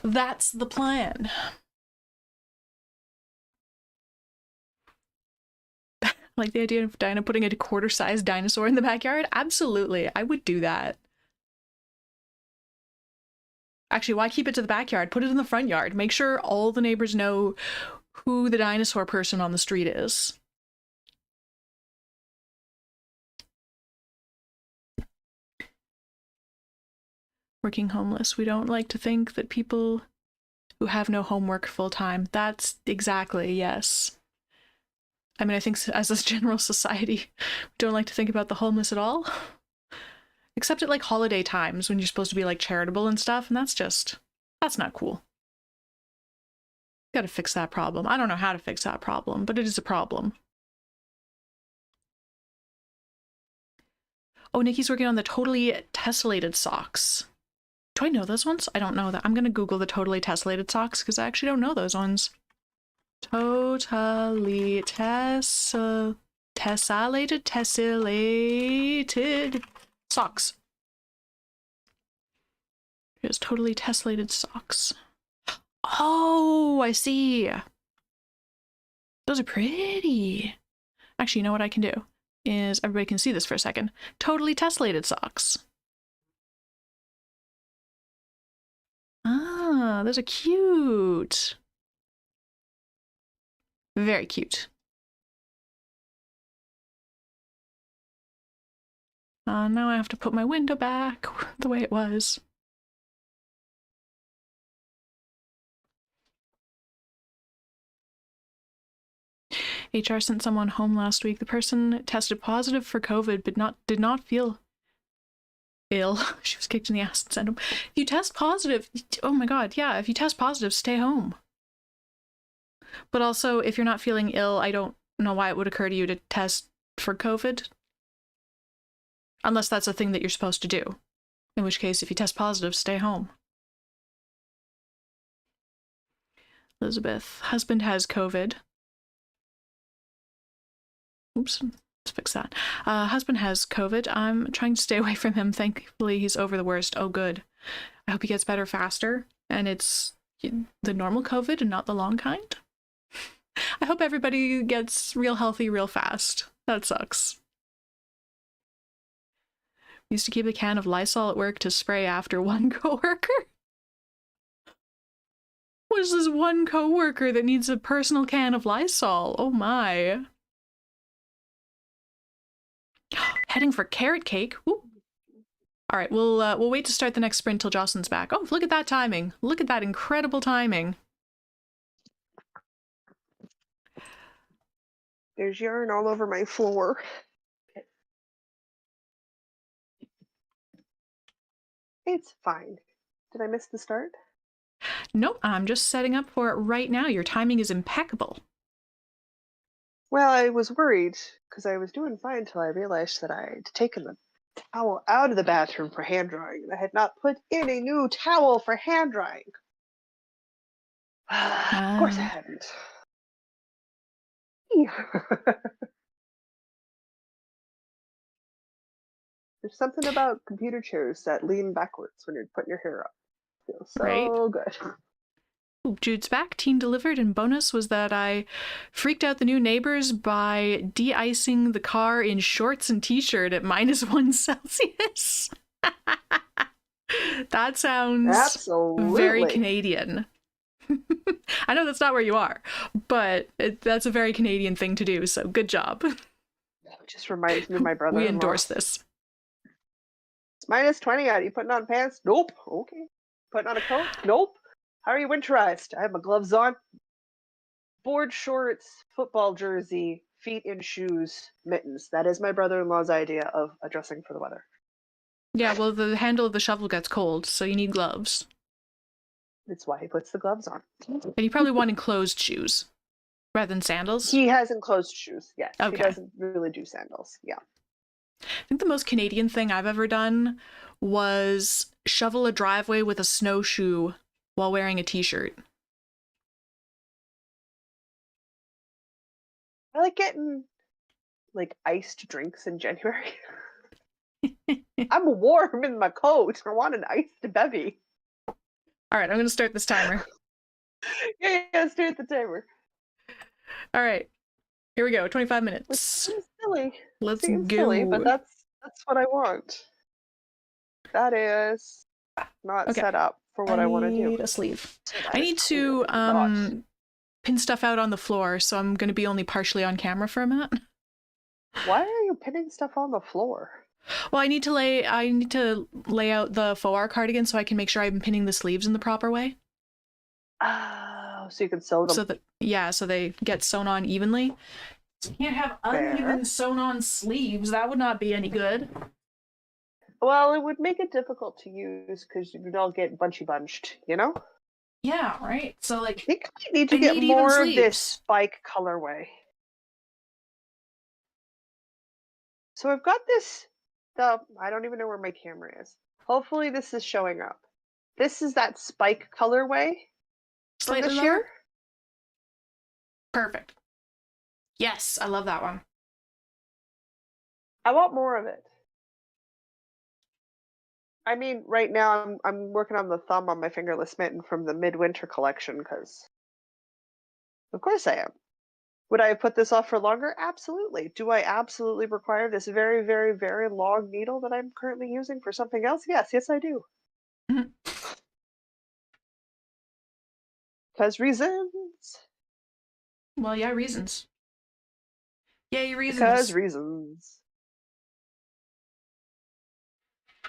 That's the plan. Like the idea of Dinah putting a quarter-sized dinosaur in the backyard? Absolutely, I would do that. Actually, why keep it to the backyard? Put it in the front yard. Make sure all the neighbors know who the dinosaur person on the street is. Working homeless. We don't like to think that people who have no homework full-time. That's exactly, yes. I mean, I think as a general society, we don't like to think about the homeless at all. Except at like holiday times when you're supposed to be like charitable and stuff, and that's not cool. Gotta fix that problem. I don't know how to fix that problem, but it is a problem. Oh, Nikki's working on the totally tessellated socks. Do I know those ones? I don't know that. I'm gonna Google the totally tessellated socks because I actually don't know those ones. Totally tessellated socks. Here's totally tessellated socks. Oh, I see. Those are pretty. Actually, you know what I can do? Is everybody can see this for a second. Totally tessellated socks. Ah, those are cute. Very cute. Now I have to put my window back the way it was. HR sent someone home last week. The person tested positive for COVID, but did not feel ill. She was kicked in the ass and sent home. If you test positive, oh my god, yeah, if you test positive, stay home. But also, if you're not feeling ill, I don't know why it would occur to you to test for COVID. Unless that's a thing that you're supposed to do. In which case, if you test positive, stay home. Elizabeth, husband has COVID. Oops, let's fix that. Husband has COVID. I'm trying to stay away from him. Thankfully, he's over the worst. Oh, good. I hope he gets better faster. And it's the normal COVID and not the long kind. I hope everybody gets real healthy real fast. That sucks. Used to keep a can of Lysol at work to spray after one coworker. What is this one coworker that needs a personal can of Lysol? Oh my. Heading for carrot cake. Ooh. All right, we'll wait to start the next sprint till Jocelyn's back. Oh, look at that timing. Look at that incredible timing. There's yarn all over my floor. It's fine. Did I miss the start? Nope, I'm just setting up for it right now. Your timing is impeccable. Well, I was worried because I was doing fine until I realized that I had taken the towel out of the bathroom for hand drying, and I had not put in a new towel for hand drying. Of course I hadn't. There's something about computer chairs that lean backwards when you're putting your hair up. Feels so Right? good. Ooh, Jude's back. Teen delivered, and bonus was that I freaked out the new neighbors by de-icing the car in shorts and t-shirt at -1 Celsius. That sounds Absolutely very Canadian. I know that's not where you are, but that's a very Canadian thing to do, so good job. It just reminds me of my brother. We endorse this. It's -20 out. Are you putting on pants? Nope. Okay. Putting on a coat? Nope. How are you winterized? I have my gloves on. Board shorts, football jersey, feet in shoes, mittens. That is my brother-in-law's idea of dressing for the weather. Yeah, well, the handle of the shovel gets cold, so you need gloves. That's why he puts the gloves on. And you probably want enclosed shoes rather than sandals. He has enclosed shoes, yes. Okay. He doesn't really do sandals, yeah. I think the most Canadian thing I've ever done was shovel a driveway with a snowshoe while wearing a t-shirt. I like getting, like, iced drinks in January. I'm warm in my coat. I want an iced bevy. All right, I'm going to start this timer. Yeah, start the timer. All right, here we go. 25 minutes. Which seems silly. Let's Seems go. silly, but that's what I want. That is not Okay. set up for what I want to do. I need a sleeve. I need to pin stuff out on the floor, so I'm going to be only partially on camera for a minute. Why are you pinning stuff on the floor? Well, I need to lay out the faux art cardigan so I can make sure I'm pinning the sleeves in the proper way. Oh, so you can sew them. So they get sewn on evenly. You can't have uneven sewn on sleeves. That would not be any good. Well, it would make it difficult to use because you'd all get bunchy bunched, you know? Yeah, right? So, like, I think I need to get more of this spike colorway. So I've got this, I don't even know where my camera is. Hopefully this is showing up. This is that spike colorway from this year. Perfect. Yes, I love that one. I want more of it. I mean, right now I'm working on the thumb on my fingerless mitten from the midwinter collection because, of course I am. Would I have put this off for longer? Absolutely. Do I absolutely require this very, very, very long needle that I'm currently using for something else? Yes, I do. Because reasons. Well, yeah, reasons. Yay, reasons. Because reasons.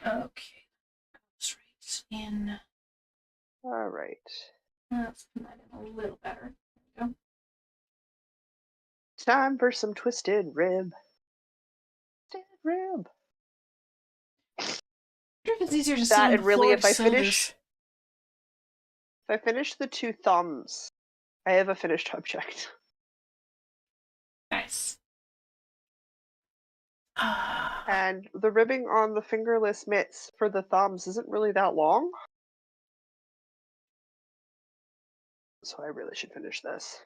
Okay. That's right. In. All right. Let's put that in a little better. There we go. Time for some twisted rib. Twisted rib. I wonder if it's easier to that sit on and the really, floor if I finish the two thumbs, I have a finished object. Nice. And the ribbing on the fingerless mitts for the thumbs isn't really that long. So I really should finish this.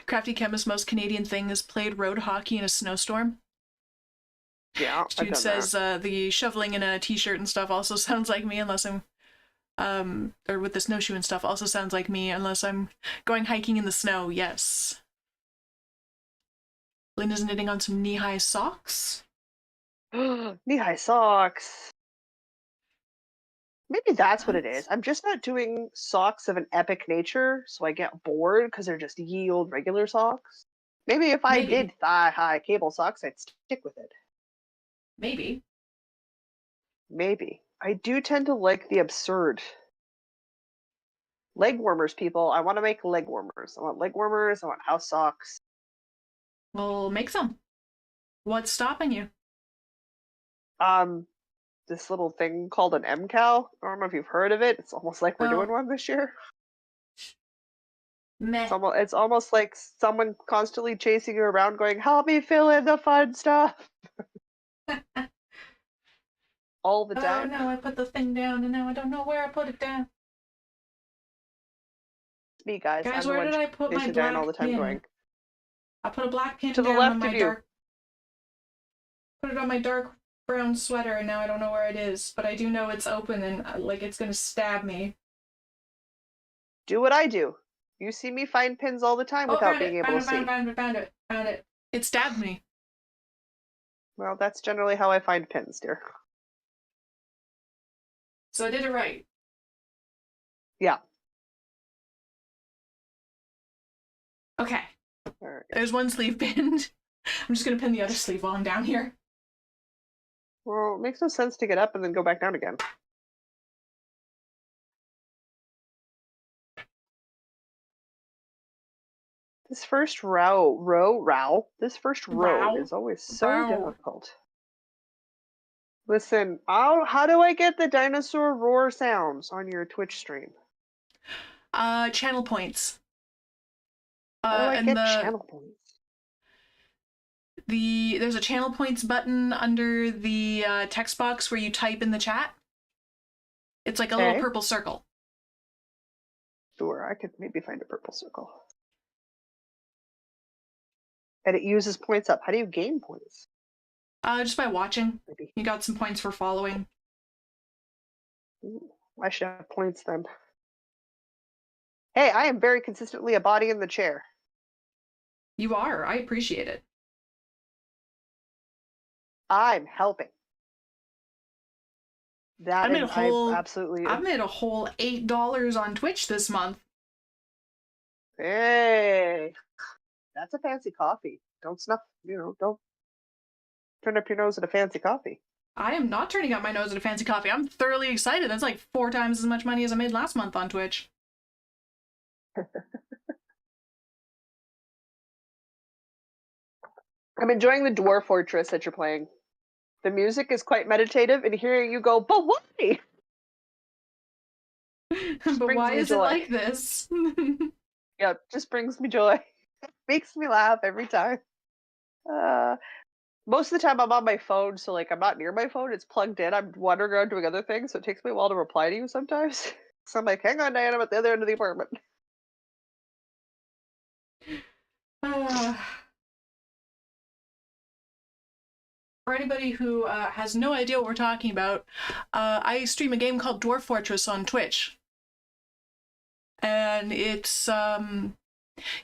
Crafty Chemist's most Canadian thing is played road hockey in a snowstorm. Yeah, Jude says the shoveling in a t-shirt and stuff also sounds like me unless I'm or with the snowshoe and stuff also sounds like me unless I'm going hiking in the snow. Yes. Linda's knitting on some knee-high socks. Knee-high socks. Maybe that's what it is. That's I'm just not doing socks of an epic nature, so I get bored because they're just ye old regular socks. Maybe if I maybe, did thigh-high cable socks, I'd stick with it. maybe. Maybe. I do tend to like the absurd. Leg warmers, people. I want to make leg warmers. I want leg warmers. I want house socks. We'll make some. What's stopping you? Um, this little thing called an MCal. I don't know if you've heard of it. It's almost like we're doing Oh, one this year. meh. It's almost like someone constantly chasing you around, going, "Help me fill in the fun stuff," all the Oh time. no, I put the thing down and now I don't know where I put it down. It's me, guys. Guys, I'm the where one did I put my chasing down all the black time, pin? going I put a black to pin the down on left my of you. put it on my dark brown sweater and now I don't know where it is, but I do know it's open and like it's gonna stab me. Do what I do. You see me find pins all the time Oh, without found being it, able found to it, found it, see. found it, found it, found it. It stabbed me. Well, that's generally how I find pins, dear. So I did it right. Yeah. Okay. All right. There's one sleeve pinned. I'm just gonna pin the other sleeve while I'm down here. Well, it makes no sense to get up and then go back down again. This first this first row Wow. is always so Wow. difficult. Listen, how do I get the dinosaur roar sounds on your Twitch stream? Channel points. How do I And get channel points? there's a channel points button under the text box where you type in the chat. It's like a little Okay, purple circle. sure, I could maybe find a purple circle. And it uses points up. How do you gain points? Just by watching. Maybe. You got some points for following. Ooh, I should have points then. Hey, I am very consistently a body in the chair. You are. I appreciate it. I'm helping. I That made a is, I whole absolutely. I made a whole $8 on Twitch this month. Hey, that's a fancy coffee. Don't snuff, don't turn up your nose at a fancy coffee. I am not turning up my nose at a fancy coffee. I'm thoroughly excited. That's like 4 times as much money as I made last month on Twitch. I'm enjoying the Dwarf Fortress that you're playing. The music is quite meditative, and hearing you go, but why? Just But brings why me is it joy. like this? Yeah, just brings me joy. Makes me laugh every time. Most of the time I'm on my phone, so like I'm not near my phone. It's plugged in. I'm wandering around doing other things, so it takes me a while to reply to you sometimes. So I'm like, hang on, Diane, I'm at the other end of the apartment. For anybody who has no idea what we're talking about, I stream a game called Dwarf Fortress on Twitch. And it's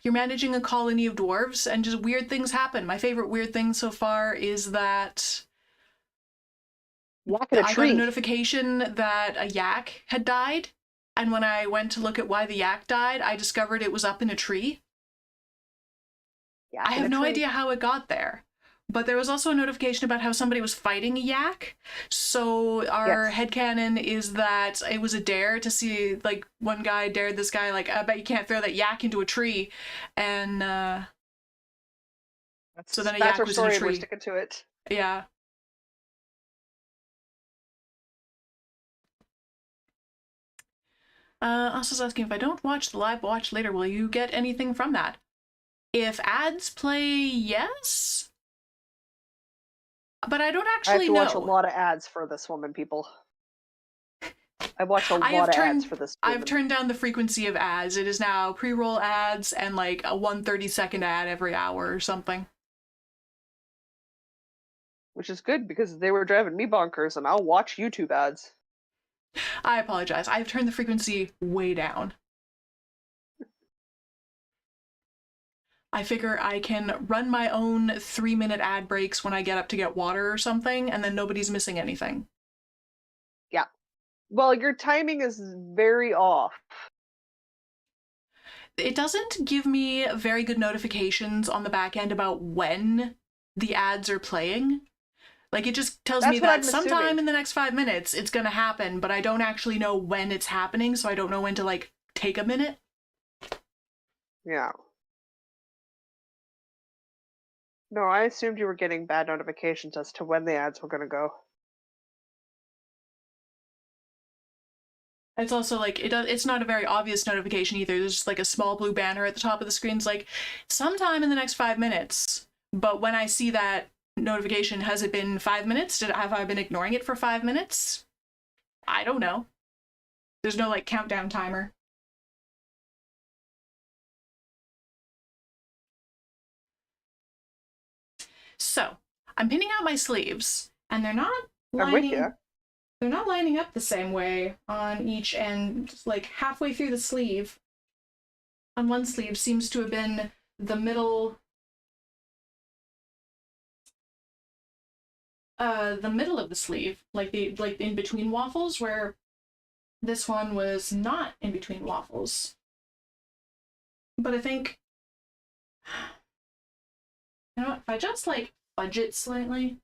you're managing a colony of dwarves and just weird things happen. My favorite weird thing so far is that Yak in a I got a tree. notification that a yak had died, and when I went to look at why the yak died, I discovered it was up in a tree. Yak I in have a no tree. idea how it got there. But there was also a notification about how somebody was fighting a yak. So our Yes. headcanon is that it was a dare to see, like, one guy dared this guy, like, I bet you can't throw that yak into a tree. And so then a That's yak our was in a story, and we're tree. sticking to it. Yeah. Also asking, if I don't watch the live watch later, will you get anything from that? If ads play, yes. But I don't I have actually to watch a know. lot of ads for this woman, people. I watch a I lot have of turned ads for this I've woman. turned down the frequency of ads. It is now pre-roll ads and like a 1 30-second ad every hour or something. Which is good because they were driving me bonkers, and I'll watch YouTube ads. I apologize. I've turned the frequency way down. I figure I can run my own 3-minute ad breaks when I get up to get water or something, and then nobody's missing anything. Yeah. Well, your timing is very off. It doesn't give me very good notifications on the back end about when the ads are playing. Like, it just tells me that sometime in the next 5 minutes it's gonna happen, but I don't actually know when it's happening, so I don't know when to, like, take a minute. Yeah. No, I assumed you were getting bad notifications as to when the ads were going to go. It's also like it's not a very obvious notification either. There's just like a small blue banner at the top of the screen. It's like sometime in the next 5 minutes. But when I see that notification, has it been 5 minutes? Have I been ignoring it for 5 minutes? I don't know. There's no like countdown timer. So I'm pinning out my sleeves, and they're not I'm with lining. you. They're not lining up the same way on each end. Just like halfway through the sleeve, on one sleeve seems to have been the middle of the sleeve, like in between waffles, where this one was not in between waffles. But I think, you know what, if I just like fudge it slightly.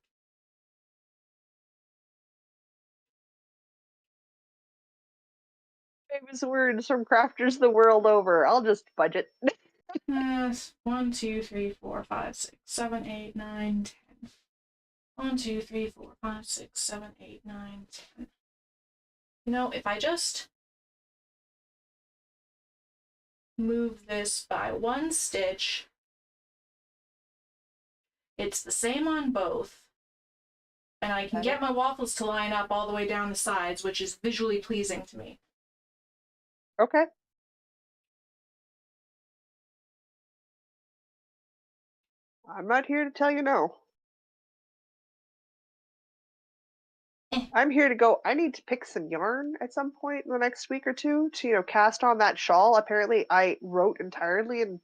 Famous words from crafters the world over. I'll just fudge it. 1, 2, 3, 4, 5, 6, 7, 8, 9, 10. 1, 2, 3, 4, 5, 6, 7, 8, 9, 10. You know, if I just move this by 1 stitch, it's the same on both. And I can get my waffles to line up all the way down the sides, which is visually pleasing to me. Okay. I'm not here to tell you no. I'm here to go. I need to pick some yarn at some point in the next week or two to, cast on that shawl. Apparently, I wrote entirely in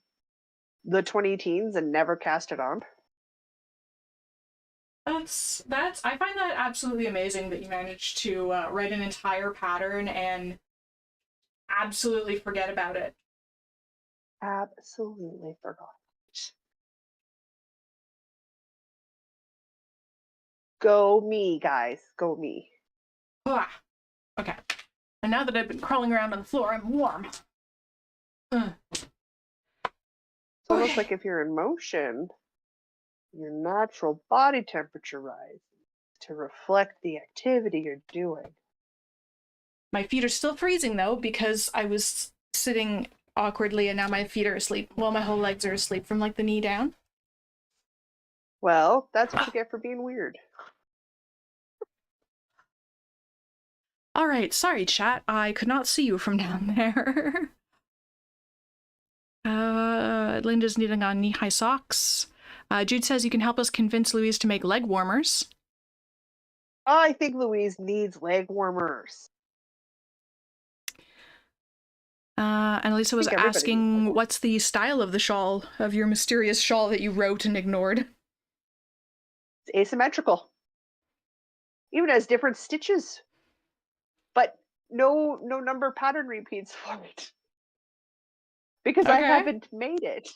the 20 teens and never cast it on. I find that absolutely amazing that you managed to write an entire pattern and absolutely forget about it. Absolutely forgot. Go me, guys. Go me. Ah, okay. And now that I've been crawling around on the floor, I'm warm. It's almost like if you're in motion, your natural body temperature rises to reflect the activity you're doing. My feet are still freezing, though, because I was sitting awkwardly and now my feet are asleep. Well, my whole legs are asleep from, like, the knee down. Well, that's what you get for being weird. All right, sorry, chat. I could not see you from down there. Linda's knitting on knee-high socks. Jude says you can help us convince Louise to make leg warmers. I think Louise needs leg warmers. And Lisa was asking, what's the style of the shawl, of your mysterious shawl that you wrote and ignored? It's asymmetrical. Even has different stitches. But no number pattern repeats for it. Because I haven't made it.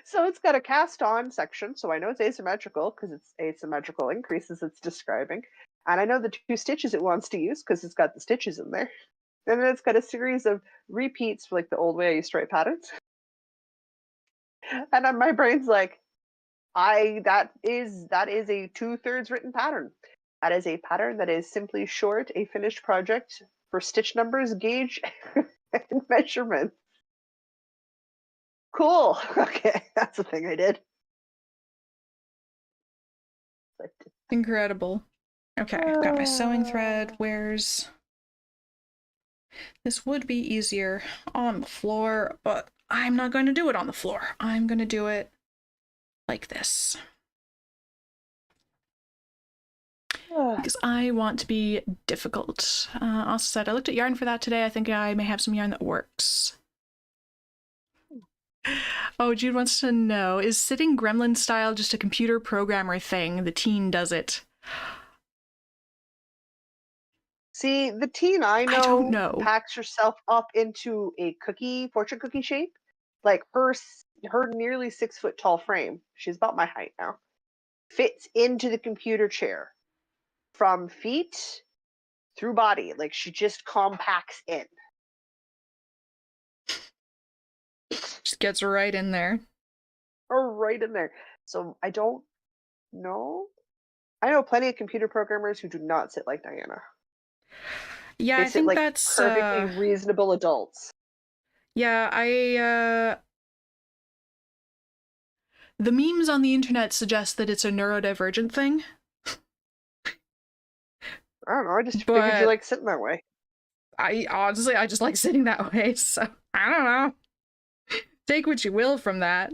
So it's got a cast on section, so I know it's asymmetrical because it's asymmetrical increases it's describing. And I know the 2 stitches it wants to use because it's got the stitches in there. And then it's got a series of repeats for like the old way I used to write patterns. And my brain's like, that is a 2/3 written pattern. That is a pattern that is simply short a finished project for stitch numbers, gauge, and measurement. Cool. Okay, that's the thing I did. Incredible. Okay, I've got my sewing thread. Where's... This would be easier on the floor, but I'm not going to do it on the floor. I'm going to do it like this. Because I want to be difficult. Also said, I looked at yarn for that today. I think I may have some yarn that works. Oh, Jude wants to know, is sitting gremlin style just a computer programmer thing? The teen does it. See, the teen I I don't know know. packs herself up into a fortune cookie shape. Like her nearly 6 foot tall frame, she's about my height now, fits into the computer chair from feet through body. Like she just compacts in. Just gets right in there. Or right in there. So I don't know. I know plenty of computer programmers who do not sit like Diana. Yeah, They I sit think like that's perfectly reasonable adults. yeah, the memes on the internet suggest that it's a neurodivergent thing, I don't know. I just figured you but like sitting that way. I honestly I just like sitting that way, so I don't know. Take what you will from that.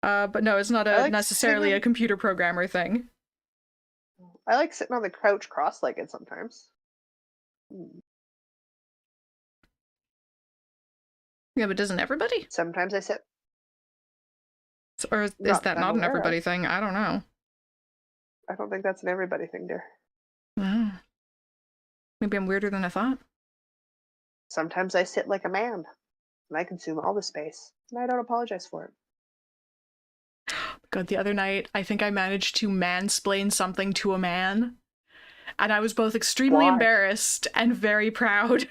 But no, it's not I a like sitting necessarily a on. computer programmer thing. I like sitting on the couch cross-legged sometimes. Yeah, but doesn't everybody? Sometimes I sit. Or is Not that that I'm not an aware of. everybody thing? I don't know. I don't think that's an everybody thing, dear. Oh, maybe I'm weirder than I thought. Sometimes I sit like a man, and I consume all the space, and I don't apologize for it. God, the other night, I think I managed to mansplain something to a man, and I was both extremely Why? embarrassed and very proud,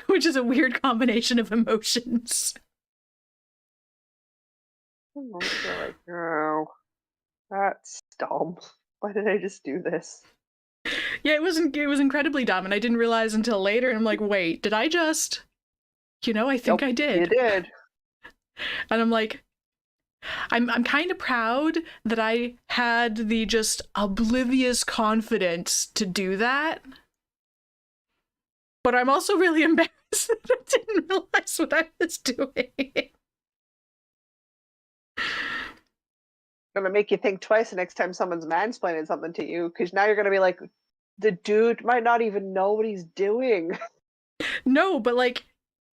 which is a weird combination of emotions. You're like, oh, that's dumb. Why did I just do this? Yeah, it was incredibly dumb, and I didn't realize until later, and I'm like, wait, did I just, I think Nope, I you did. did. And I'm like, I'm kind of proud that I had the just oblivious confidence to do that. But I'm also really embarrassed that I didn't realize what I was doing. Gonna make you think twice the next time someone's mansplaining something to you, because now you're gonna be like, the dude might not even know what he's doing. No, but like,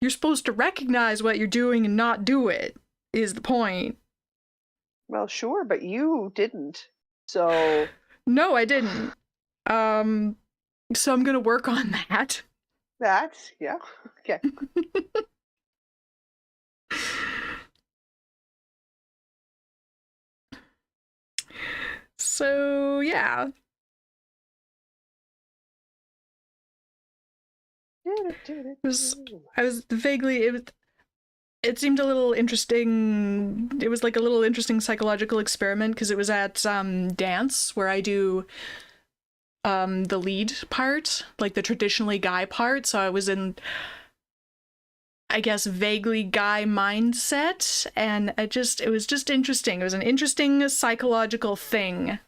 you're supposed to recognize what you're doing and not do it, is the point. Well, sure, but you didn't. So No, I didn't. Um, so I'm gonna work on that. that's yeah. Okay. So yeah, I was vaguely it seemed a little interesting. It was like a little interesting psychological experiment because it was at dance where I do the lead part, like the traditionally guy part. So I was in, I guess, vaguely guy mindset, and it was just interesting. It was an interesting psychological thing.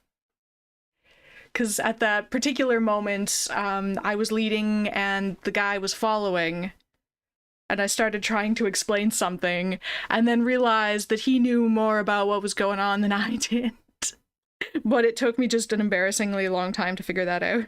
Because at that particular moment, I was leading and the guy was following, and I started trying to explain something, and then realized that he knew more about what was going on than I did. But it took me just an embarrassingly long time to figure that out.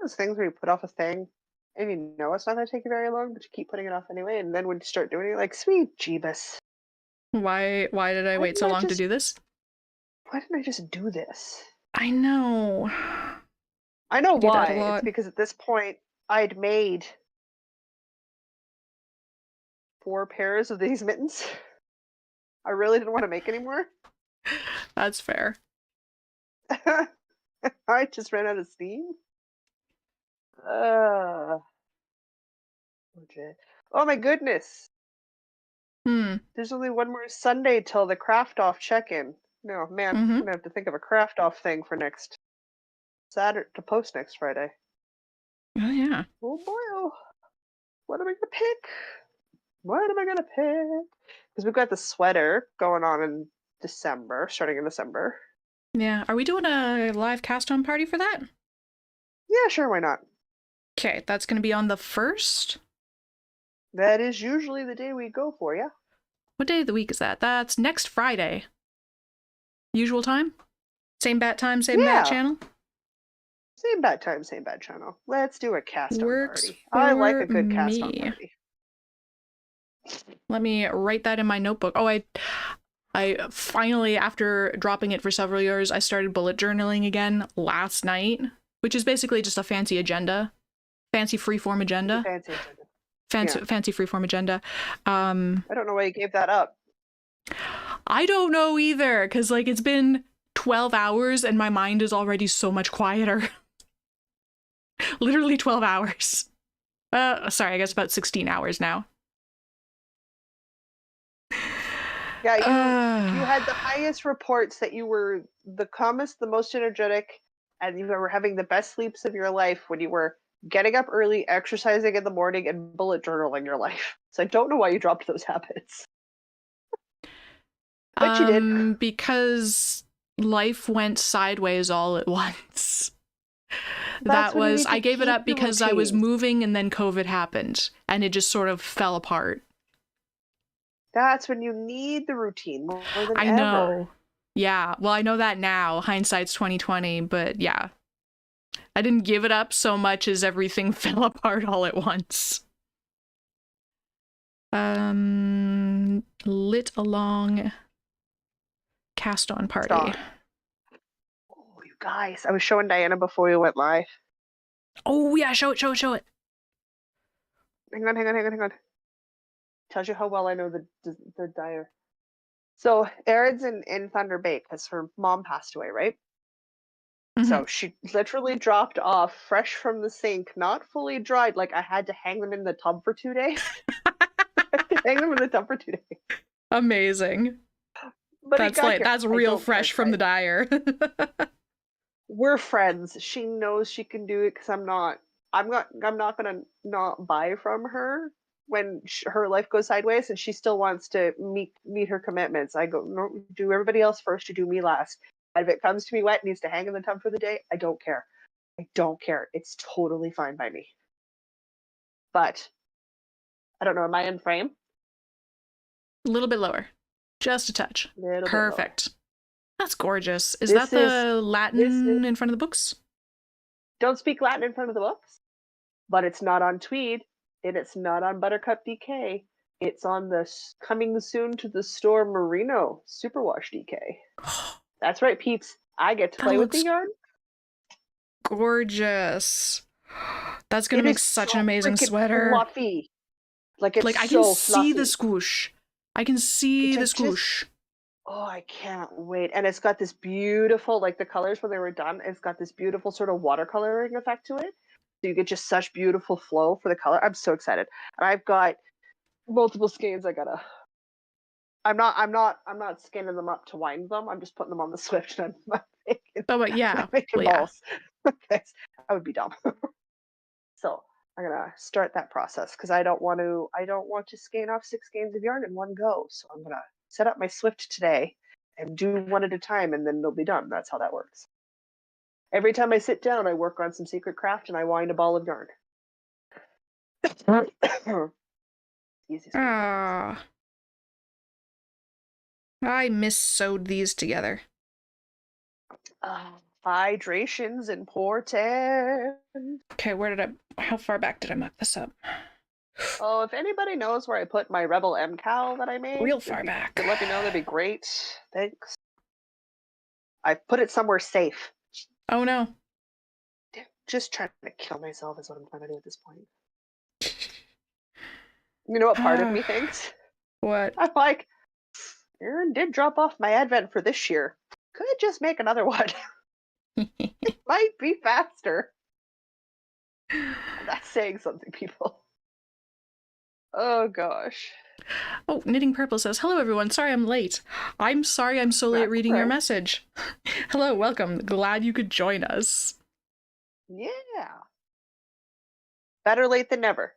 Those things where you put off a thing and you know it's not going to take you very long, but you keep putting it off anyway. And then when you start doing it, you're like, sweet Jeebus. Why did I Why wait didn't so I long to just do this? why didn't I just do this? I know. I know I do that a why. It's lot. because at this point I'd made 4 pairs of these mittens. I really didn't want to make any more. That's fair. I just ran out of steam. Uh, okay. Oh my goodness. Hmm. There's only one more Sunday till the craft off check-in. No, man, I'm Mm-hmm. gonna have to think of a craft off thing for next Saturday to post next Friday. Oh yeah. Oh boy, oh. What am I gonna pick? What am I gonna pick? Because we've got the sweater going on in December, starting in December. Yeah. Are we doing a live cast home party for that? Yeah, sure, why not? Okay, that's gonna be on the 1st. That is usually the day we go for, yeah. What day of the week is that? That's next Friday. Usual time? Same bat time, same bat Yeah. channel? Same bad time, same bad channel. Let's do a cast-on Works party. I like for a good cast-on me. party. Let me write that in my notebook. Oh, I finally, after dropping it for several years, I started bullet journaling again last night, which is basically just a fancy agenda. Fancy freeform agenda. Fancy agenda. Fancy freeform agenda. I don't know why you gave that up. I don't know either, because like it's been 12 hours and my mind is already so much quieter. Literally 12 hours. Sorry, I guess about 16 hours now. Yeah, you had the highest reports that you were the calmest, the most energetic, and you were having the best sleeps of your life when you were getting up early, exercising in the morning, and bullet journaling your life. So I don't know why you dropped those habits. But you did. Because life went sideways all at once. That's That was, I gave it keep up the because I was routine. moving and then COVID happened and it just sort of fell apart. That's when you need the routine more than I ever. know. Yeah. Well, I know that now. Hindsight's 2020, but yeah. I didn't give it up so much as everything fell apart all at once. Lit along cast on party. Stop. Oh, you guys. I was showing Diana before we went live. Oh yeah, show it. Hang on. Tells you how well I know the dyer. So Erin's in Thunder Bay because her mom passed away, right? So she literally dropped off fresh from the sink, not fully dried. Like I had to hang them in the tub for 2 days. Amazing. But that's real fresh from the dyer. We're friends. She knows she can do it because I'm not gonna not buy from her when her life goes sideways, and she still wants to meet her commitments. I go, no, do everybody else first. You do me last. And if it comes to me wet, needs to hang in the tub for the day, I don't care. It's totally fine by me. But I don't know. Am I in frame? A little bit lower, just a touch. Perfect. That's gorgeous. Is that the Latin in front of the books? Don't speak Latin in front of the books, but it's not on Tweed, and it's not on Buttercup DK. It's on the coming soon to the store Merino Superwash DK. That's right, peeps. I get to play with the yarn. Gorgeous. That's gonna make such an amazing sweater. Fluffy. Like it's I can see the swoosh. I can see the swoosh. Oh, I can't wait. And it's got this beautiful, like the colors when they were done, it's got this beautiful sort of watercoloring effect to it. So you get just such beautiful flow for the color. I'm so excited. And I've got multiple skeins. I'm not skinning them up to wind them. I'm just putting them on the Swift and I'm making, balls. That would be dumb. So I'm gonna start that process because I don't want to skein off 6 skeins of yarn in one go. So I'm gonna set up my Swift today and do one at a time, and then they'll be done. That's how that works. Every time I sit down, I work on some secret craft and I wind a ball of yarn. I mis-sewed these together. Hydration's important. Okay, how far back did I muck this up? Oh, if anybody knows where I put my Rebel M cowl that I made, real far back. Let me know, that'd be great. Thanks. I put it somewhere safe. Oh no. Just trying to kill myself is what I'm trying to do at this point. You know what part of me thinks? What? I'm like, Erin did drop off my advent for this year. Could just make another one. It might be faster. That's saying something, people. Oh gosh. Oh, Knitting Purple says, hello everyone, sorry I'm late. I'm sorry I'm so late reading your message. Hello, welcome. Glad you could join us. Yeah. Better late than never.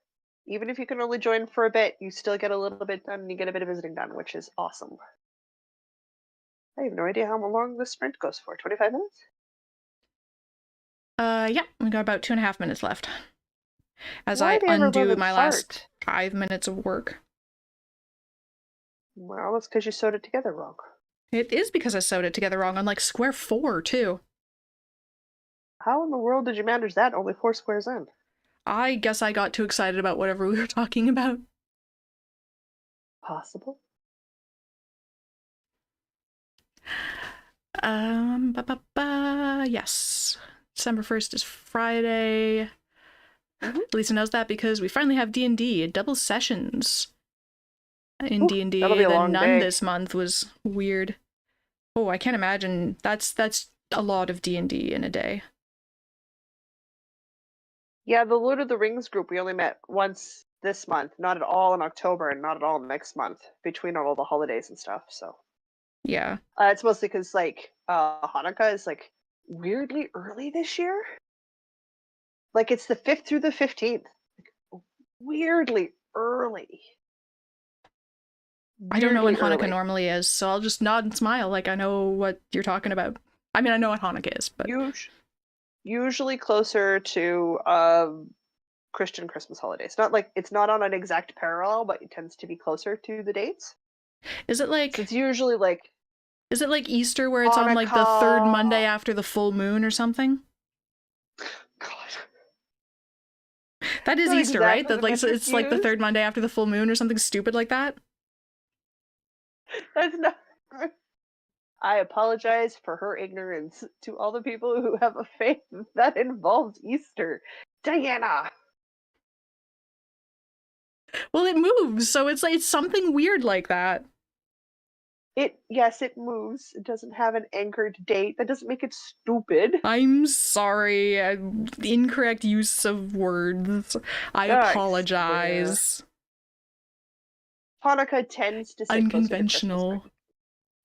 Even if you can only join for a bit, you still get a little bit done and you get a bit of visiting done, which is awesome. I have no idea how long this sprint goes for. 25 minutes? Yeah, we got about 2.5 minutes left. As I undo my last 5 minutes of work. Well, that's because you sewed it together wrong. It is because I sewed it together wrong on like square 4 too. How in the world did you manage that only 4 squares in? I guess I got too excited about whatever we were talking about. Possible. Yes. December 1st is Friday. Mm-hmm. Lisa knows that because we finally have D&D, double sessions in D&D. That'll be a The long none day. this month was weird. Oh, I can't imagine. That's a lot of D&D in a day. Yeah, the Lord of the Rings group, we only met once this month, not at all in October and not at all next month, between all the holidays and stuff, so. Yeah. It's mostly because, like, Hanukkah is, like, weirdly early this year. Like, it's the 5th through the 15th. Weirdly early. I don't know when Weirdly Hanukkah early. normally is, so I'll just nod and smile like I know what you're talking about. I mean, I know what Hanukkah is, but Usually closer to Christian Christmas holidays. Not like it's not on an exact parallel, but it tends to be closer to the dates. is it like So it's usually like Easter where it's on like the third Monday Hanukkah. after the full moon or something? God, That is not Easter, right? exactly That the like so metric it's like the used. third Monday after the full moon or something stupid like that. That's not. I apologize for her ignorance to all the people who have a faith that involves Easter. Diana. Well, it moves, so it's like it's something weird like that. Yes, it moves. It doesn't have an anchored date. That doesn't make it stupid. I'm sorry. Incorrect use of words. I I swear. apologize. Hanukkah tends to sit closer to Christmas. Unconventional.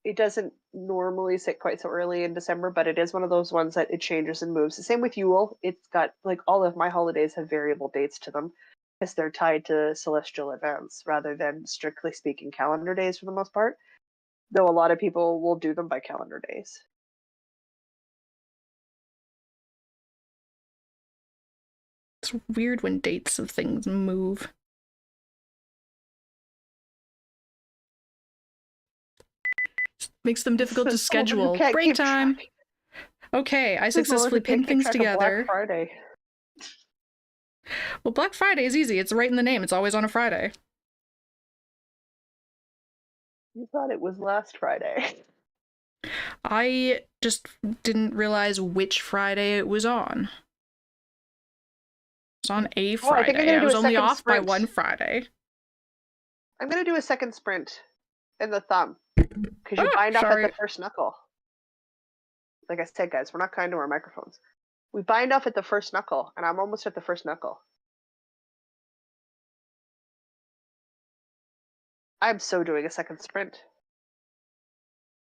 It doesn't normally sit quite so early in December, but it is one of those ones that it changes and moves. The same with Yule. It's got, like, all of my holidays have variable dates to them because they're tied to celestial events rather than, strictly speaking, calendar days for the most part. Though a lot of people will do them by calendar days. It's weird when dates of things move. Makes them difficult to Says the woman who schedule. can't Break keep time. track. Okay, I Says the woman successfully who can't pinned keep things track of Black together. Friday. Well, Black Friday is easy. It's right in the name. It's always on a Friday. You thought it was last Friday. I just didn't realize which Friday it was on. It was on a Oh, I think I'm Friday. gonna I do was a only second off by sprint. one Friday. I'm gonna do a second sprint in the thumb because you bind off at sorry. the first knuckle. Like I said, guys, we're not kind to our microphones. We bind off at the first knuckle, and I'm almost at the first knuckle. I'm so doing a second sprint.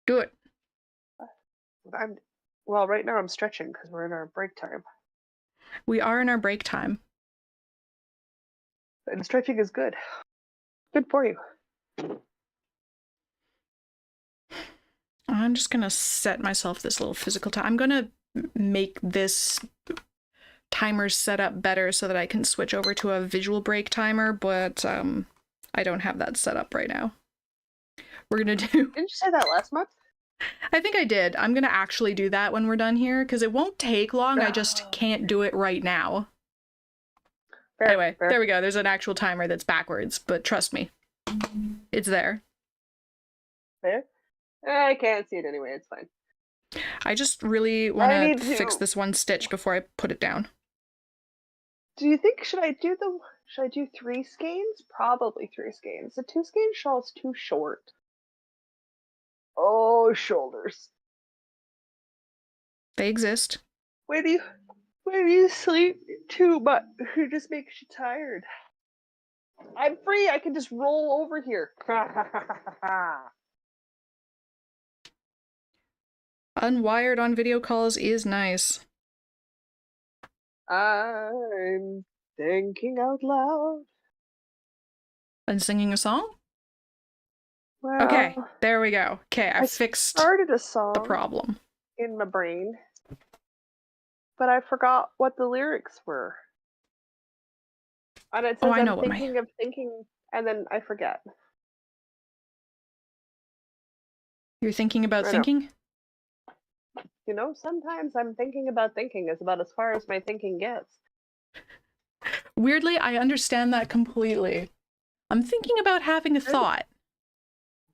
Do it. Well, right now I'm stretching because we're in our break time. We are in our break time. And stretching is good. Good for you. I'm just gonna set myself this little physical time. I'm gonna make this timer set up better so that I can switch over to a visual break timer, but I don't have that set up right now. We're gonna do... Didn't you say that last month? I think I did. I'm gonna actually do that when we're done here, because it won't take long, I just can't do it right now. Fair, anyway, fair. There we go. There's an actual timer that's backwards, but trust me, it's there. Fair? I can't see it anyway, it's fine. I just really want to fix this one stitch before I put it down. Do you think, should I do 3 skeins? Probably 3 skeins. The 2 skein shawl is too short. Oh, shoulders. They exist. When you sleep too much, it just makes you tired. I'm free, I can just roll over here. Unwired on video calls is nice. I'm thinking out loud. And singing a song? Well, okay, there we go. Okay, I fixed started a song the problem in my brain, but I forgot what the lyrics were. And it says I know I'm thinking of thinking, and then I forget. You're thinking about I know. thinking? You know, sometimes I'm thinking about thinking is about as far as my thinking gets. Weirdly, I understand that completely. I'm thinking about having a thought.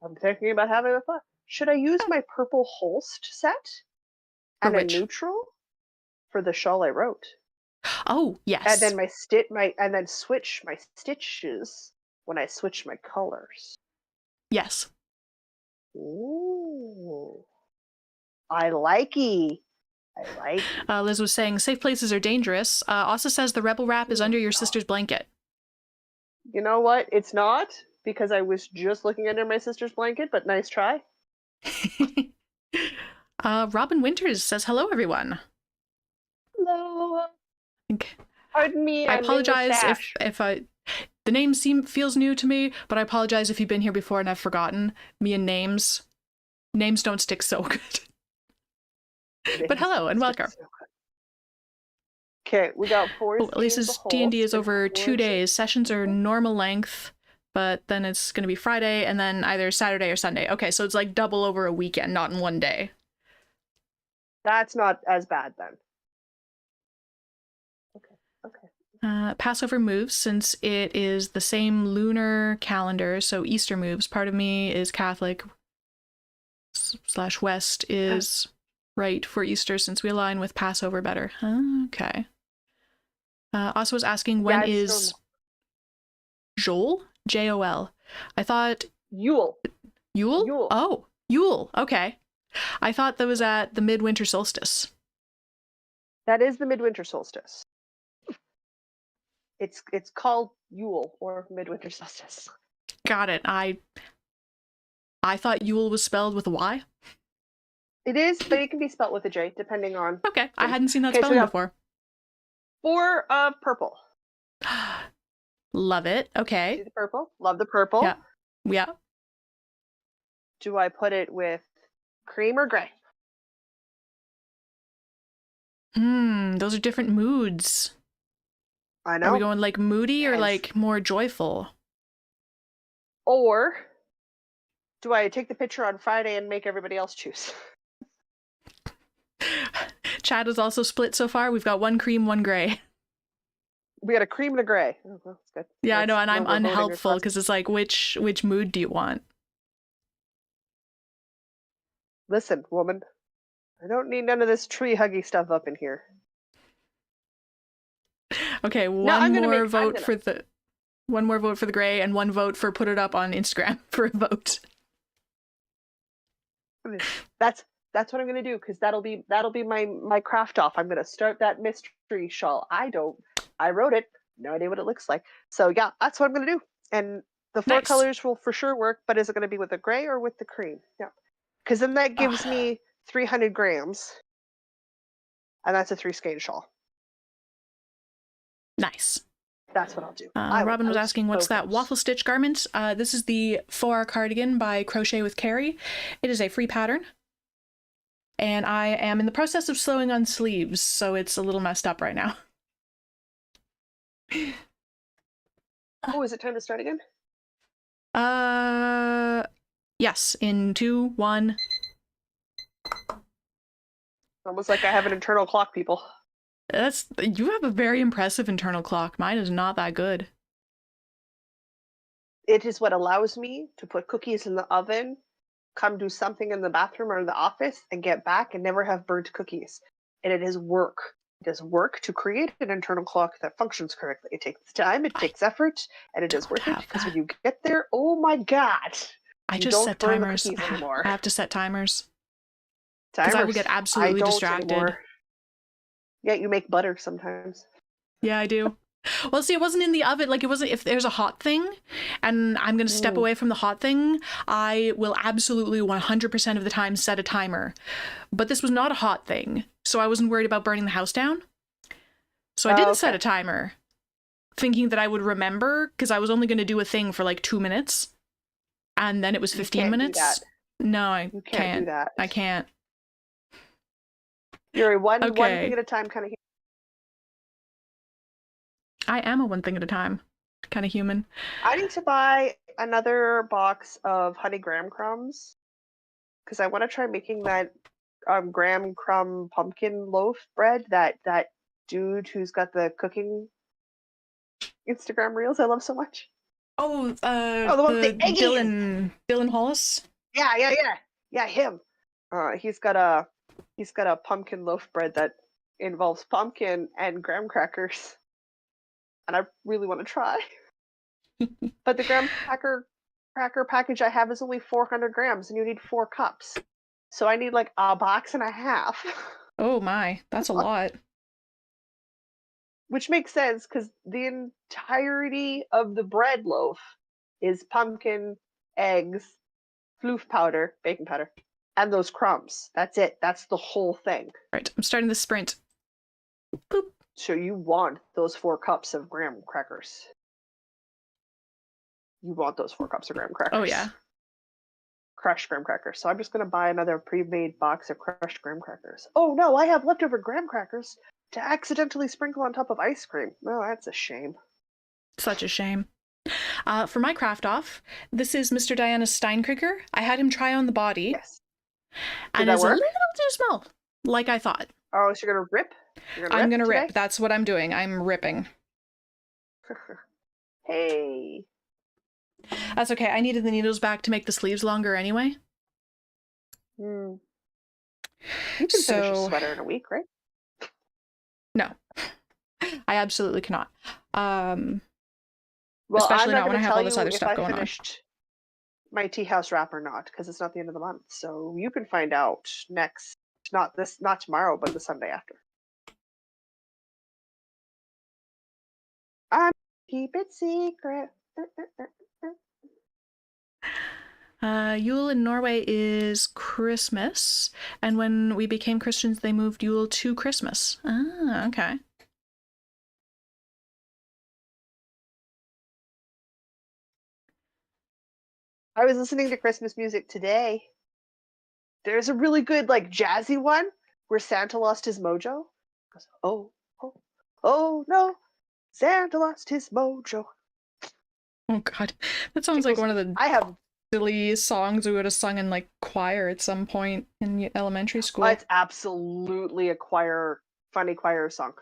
I'm thinking about having a thought. Should I use my purple Holst set For and a which? neutral for the shawl I wrote? Oh, And then yes. and then switch my stitches when I switch my colors. Yes. Ooh. I likey. I like. Liz was saying safe places are dangerous. Asa says the rebel wrap is under your sister's blanket. You know what? It's not, because I was just looking under my sister's blanket, but nice try. Robin Winters says hello, everyone. Hello. Pardon me, I I'm in the apologize stash. if the name feels new to me, but I apologize if you've been here before and I've forgotten. Me and names don't stick so good. But hello and welcome. Okay, we got 4 At least skeins his of D&D is Holst and over 2 4 days. Sessions are normal length, but then it's going to be Friday and then either Saturday or Sunday. Okay, so it's like double over a weekend, not in one day. That's not as bad then. Okay. Passover moves since it is the same lunar calendar, so Easter moves. Part of me is Catholic / West is right for Easter since we align with Passover better. Okay. Also was asking when is Joel? Jol. I thought Yule. Yule? Oh, Yule. Okay. I thought that was at the midwinter solstice. That is the midwinter solstice. It's called Yule or midwinter solstice. Got it. I thought Yule was spelled with a Y. It is, but it can be spelled with a J depending on. Okay, I hadn't seen that spelling before. 4 of purple. Love it. Okay. See the purple? Love the purple. Yeah. Yeah. Do I put it with cream or gray? Those are different moods. I know. Are we going like moody or like more joyful? Or do I take the picture on Friday and make everybody else choose? Chat is also split so far. We've got 1 cream, 1 gray. We got a cream and a gray. Oh, that's good. Yeah, I know, and I'm unhelpful because it's like, which mood do you want? Listen, woman, I don't need none of this tree huggy stuff up in here. Okay, one more vote for the gray and 1 vote for put it up on Instagram for a vote. That's what I'm gonna do, because that'll be my craft off. I'm gonna start that mystery shawl. I wrote it, no idea what it looks like. So yeah, that's what I'm gonna do. And the 4 colors will for sure work, but is it gonna be with the gray or with the cream? Yeah. Because then that gives me 300 grams. And that's a 3 skein shawl. Nice. That's what I'll do. Robin was asking, what's that waffle stitch garment? This is the 4 cardigan by Crochet with Carrie. It is a free pattern. And I am in the process of sewing on sleeves, so it's a little messed up right now. Oh, is it time to start again? Yes, in 2, 1. Almost like I have an internal clock, people. You have a very impressive internal clock. Mine is not that good. It is what allows me to put cookies in the oven, come do something in the bathroom or in the office, and get back and never have burnt cookies. And it is work. It does work to create an internal clock that functions correctly. It takes time, it takes effort, and it is worth it, because when you get there, oh my god! I just set timers. I have to set timers. Because I will get absolutely distracted. Anymore. Yeah, you make butter sometimes. Yeah, I do. Well, see, it wasn't in the oven. Like, it wasn't, if there's a hot thing and I'm going to step away from the hot thing, I will absolutely 100% of the time set a timer. But this was not a hot thing, so I wasn't worried about burning the house down. So I didn't set a timer, thinking that I would remember, because I was only going to do a thing for like 2 minutes. And then it was 15 minutes. No, I can't. Do that. I can't. You're a one thing at a time kind of human. I am a one thing at a time kind of human. I need to buy another box of honey graham crumbs, because I want to try making that graham crumb pumpkin loaf bread that dude who's got the cooking Instagram reels I love so much. Oh, Oh, the one with the the eggies. Dylan Hollis. Yeah, him. He's got a pumpkin loaf bread that involves pumpkin and graham crackers, and I really want to try. But the graham cracker package I have is only 400 grams, and you need 4 cups. So I need like a box and a half. Oh my, that's a lot. Which makes sense because the entirety of the bread loaf is pumpkin, eggs, floof powder, baking powder, and those crumbs. That's it. That's the whole thing. Right, I'm starting the sprint. Boop. So you want those 4 cups of graham crackers. You want those 4 cups of graham crackers. Oh yeah. Crushed graham crackers. So I'm just going to buy another pre-made box of crushed graham crackers. Oh no, I have leftover graham crackers to accidentally sprinkle on top of ice cream. Oh, that's a shame. Such a shame. For my craft off, this is Mr. Diana Steinkrieger. I had him try on the body. Yes. And it's a little too small, like I thought. Oh, so you're going to rip? I'm going to rip. That's what I'm doing. I'm ripping. Hey. That's okay. I needed the needles back to make the sleeves longer anyway. You can finish a sweater in a week, right? No. I absolutely cannot. Well, especially I'm not when I have all this other stuff going on. Finished my tea house wrap or not, because it's not the end of the month. So you can find out not tomorrow, but the Sunday after. Keep it secret. Yule in Norway is Christmas, and when we became Christians, they moved Yule to Christmas. Ah, okay. I was listening to Christmas music today. There's a really good, like, jazzy one where Santa lost his mojo. It goes, oh no, Santa lost his mojo. Oh god, that sounds like one of the silly songs we would have sung in like choir at some point in elementary school. It's absolutely a funny choir song.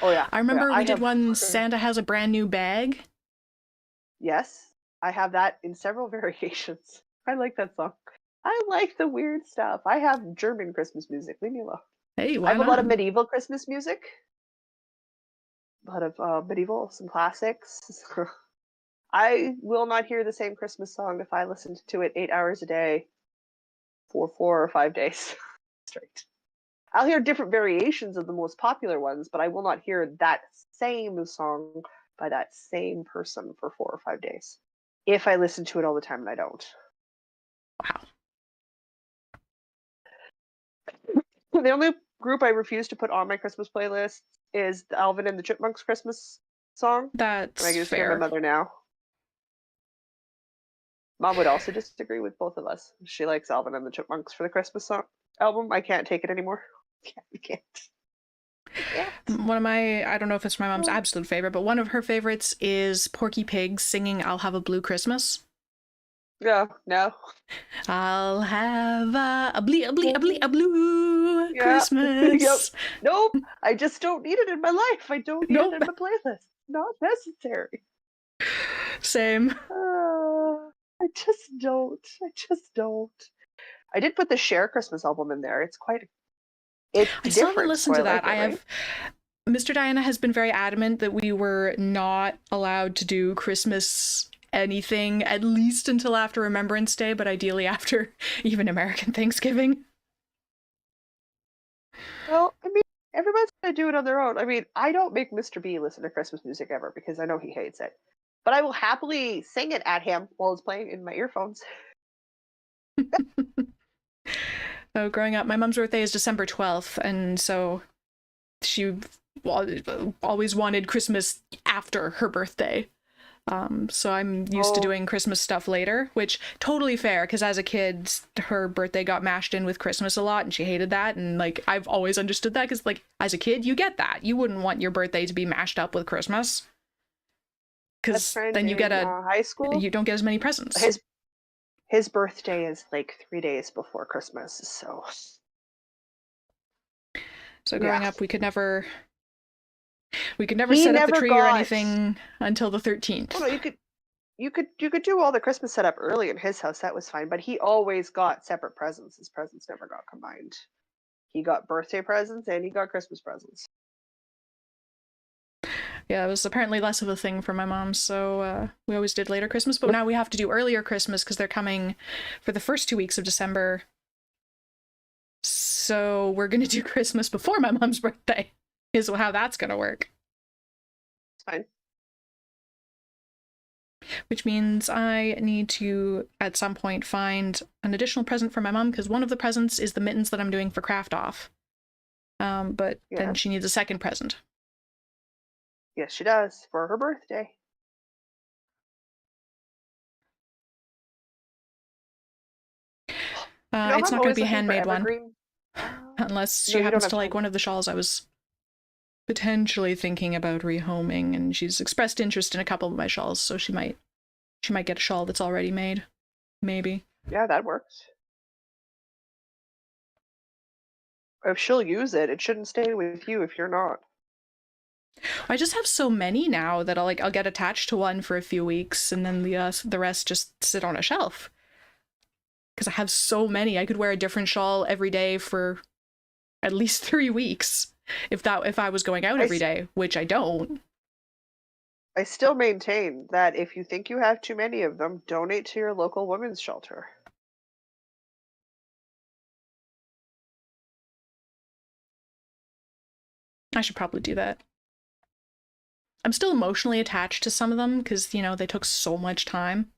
Oh yeah. I remember we did one, Santa has a brand new bag. Yes, I have that in several variations. I like that song. I like the weird stuff. I have German Christmas music. Leave me alone. Hey, why I have not? a lot of medieval Christmas music. A lot of medieval, some classics. I will not hear the same Christmas song if I listened to it 8 hours a day for 4 or 5 days straight. I'll hear different variations of the most popular ones, but I will not hear that same song by that same person for 4 or 5 days. If I listen to it all the time, and I don't. Wow. The only group I refuse to put on my Christmas playlist is the Alvin and the Chipmunks Christmas song. That's I can just fair. hear my mother now. Mom would also disagree with both of us. She likes Alvin and the Chipmunks for the Christmas song album. I can't take it anymore. I can't. One of my, I don't know if it's my mom's absolute favorite, but one of her favorites is Porky Pig singing I'll Have a Blue Christmas. No. I'll have a blue Christmas. Yep. Nope. I just don't need it in my life. I don't need it in my playlist. Not necessary. Same. I just don't. I did put the Cher Christmas album in there. It's I still haven't listened to that. Mr. Diana has been very adamant that we were not allowed to do Christmas anything, at least until after Remembrance Day, but ideally after even American Thanksgiving. Well, I mean, everyone's gonna do it on their own. I mean, I don't make Mr. B listen to Christmas music ever because I know he hates it. But I will happily sing it at him while it's playing in my earphones. So growing up, my mom's birthday is December 12th, and so she always wanted Christmas after her birthday. So I'm used to doing Christmas stuff later, which totally fair, because as a kid, her birthday got mashed in with Christmas a lot, and she hated that, and like I've always understood that, because like as a kid, you get that. You wouldn't want your birthday to be mashed up with Christmas, because then you get high school. You don't get as many presents. His birthday is like 3 days before Christmas, so So yeah. growing up, we could never He set up the never tree or got. anything until the Oh 13th. no, you could do all the Christmas setup early in his house. That was fine, but he always got separate presents. His presents never got combined. He got birthday presents and he got Christmas presents. Yeah, it was apparently less of a thing for my mom, so we always did later Christmas, but now we have to do earlier Christmas because they're coming for the first 2 weeks of December. So we're gonna do Christmas before my mom's birthday, is how that's gonna work. It's fine. Which means I need to, at some point, find an additional present for my mom, because one of the presents is the mittens that I'm doing for Craft Off. But then she needs a second present. Yes, she does, for her birthday. It's not going to be a handmade one. evergreen. Unless she No, you don't happens have to like time. one of the shawls I was potentially thinking about rehoming, and she's expressed interest in a couple of my shawls, so she might get a shawl that's already made. Maybe. Yeah, that works. If she'll use it, it shouldn't stay with you if you're not. I just have so many now that I'll get attached to one for a few weeks, and then the rest just sit on a shelf. Because I have so many, I could wear a different shawl every day for at least 3 weeks if I was going out every day, which I don't. I still maintain that if you think you have too many of them, donate to your local women's shelter. I should probably do that. I'm still emotionally attached to some of them because, they took so much time.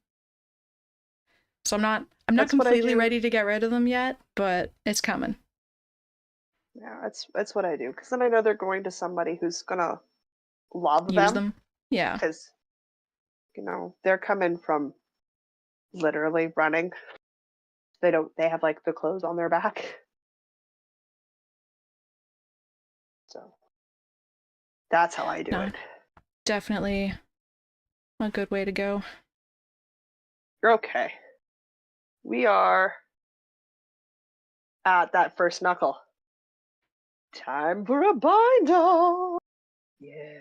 So I'm not completely ready to get rid of them yet, but it's coming. Yeah, that's what I do, because then I know they're going to somebody who's gonna love Use them. Yeah. Because they're coming from literally running. They have like the clothes on their back. So that's how I do it. Definitely a good way to go. You're okay. We are at that first knuckle. Time for a bind off. Yeah.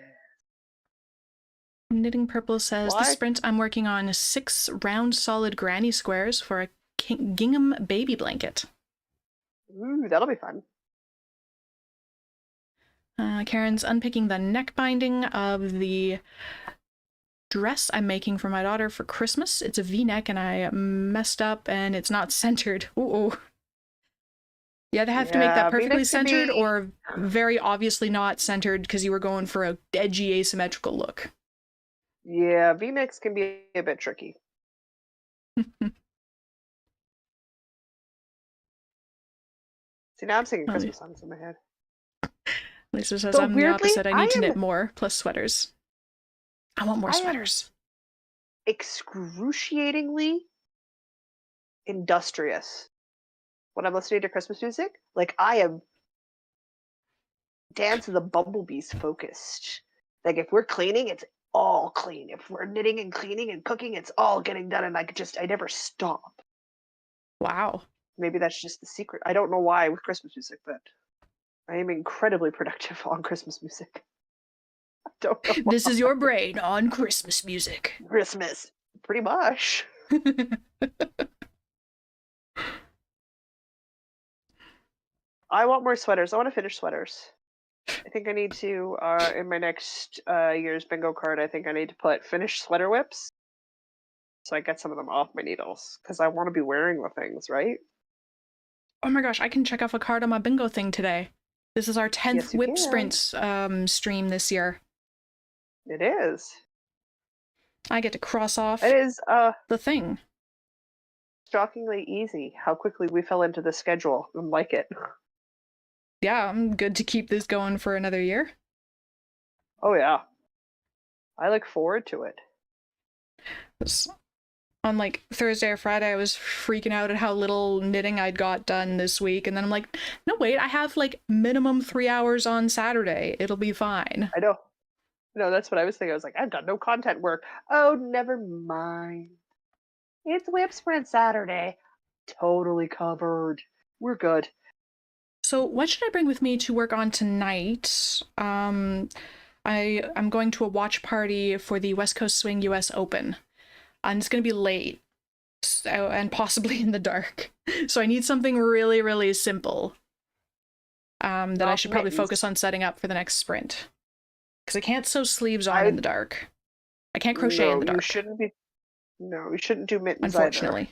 Knitting Purple says, this sprint I'm working on 6 round solid granny squares for a gingham baby blanket. Ooh, that'll be fun. Karen's unpicking the neck binding of the dress I'm making for my daughter for Christmas. It's a V-neck and I messed up and it's not centered. Ooh. Yeah, they have to make that perfectly centered or very obviously not centered because you were going for a edgy asymmetrical look. Yeah, V-necks can be a bit tricky. See, now I'm singing Christmas songs in my head. Lisa says, I'm the opposite. I need to knit more, plus sweaters. I want more sweaters. Excruciatingly industrious when I'm listening to Christmas music. Like, I am Dance of the Bumblebees focused. Like, if we're cleaning, it's all clean. If we're knitting and cleaning and cooking, it's all getting done, and I never stop. Wow. Maybe that's just the secret. I don't know why with Christmas music, but I am incredibly productive on Christmas music. I don't know why. This is your brain on Christmas music. Christmas. Pretty much. I want more sweaters. I want to finish sweaters. I think I need to, in my next year's bingo card, I think I need to put finished sweater whips. So I get some of them off my needles. Because I want to be wearing the things, right? Oh my gosh, I can check off a card on my bingo thing today. This is our 10th WIP Sprints stream this year. It is. I get to cross off the thing. Shockingly easy how quickly we fell into the schedule and like it. Yeah, I'm good to keep this going for another year. Oh yeah. I look forward to it. On like Thursday or Friday, I was freaking out at how little knitting I'd got done this week. And then I'm like, no, wait, I have like minimum 3 hours on Saturday. It'll be fine. I know. No, that's what I was thinking. I was like, I've got no content work. Oh, never mind. It's WIP Sprint Saturday. Totally covered. We're good. So what should I bring with me to work on tonight? I'm going to a watch party for the West Coast Swing US Open. And it's going to be late. So, and possibly in the dark. So I need something really, really simple. That I should probably focus on setting up for the next sprint. Because I can't sew sleeves on in the dark. I can't crochet in the dark. You shouldn't do mittens unfortunately. either.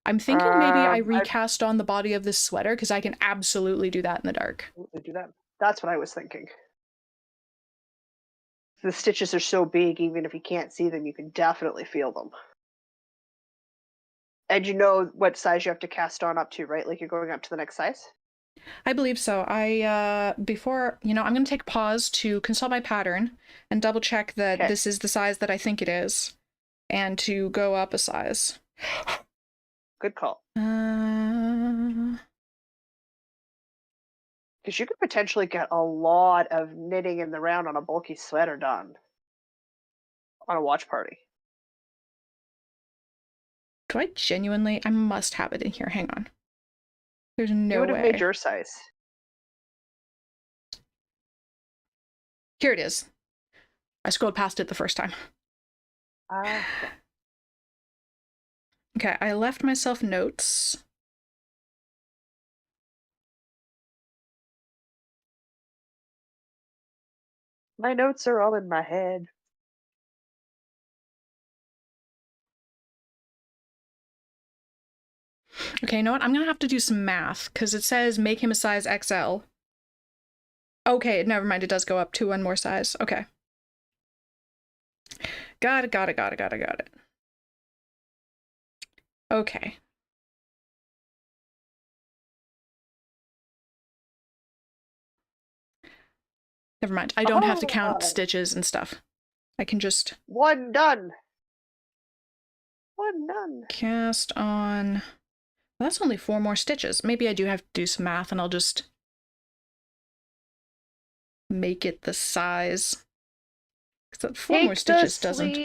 I'm thinking maybe I recast on the body of this sweater because I can absolutely do that in the dark. Do that. That's what I was thinking. The stitches are so big, even if you can't see them, you can definitely feel them. And you know what size you have to cast on up to, right? Like you're going up to the next size? I believe so. Before, I'm going to take a pause to consult my pattern and double check that this is the size that I think it is, and to go up a size. Good call. Because you could potentially get a lot of knitting in the round on a bulky sweater done on a watch party. Do I genuinely? I must have it in here. Hang on. There's no way. You would have made your size. Here it is. I scrolled past it the first time. Okay, I left myself notes. My notes are all in my head. Okay, you know what? I'm gonna have to do some math because it says make him a size XL. Okay, never mind. It does go up to one more size. Okay. Got it. Okay. Never mind. I don't have to count stitches and stuff. I can just... One done. Cast on... Well, that's only 4 more stitches. Maybe I do have to do some math and I'll just... make it the size. Because 4 more stitches doesn't...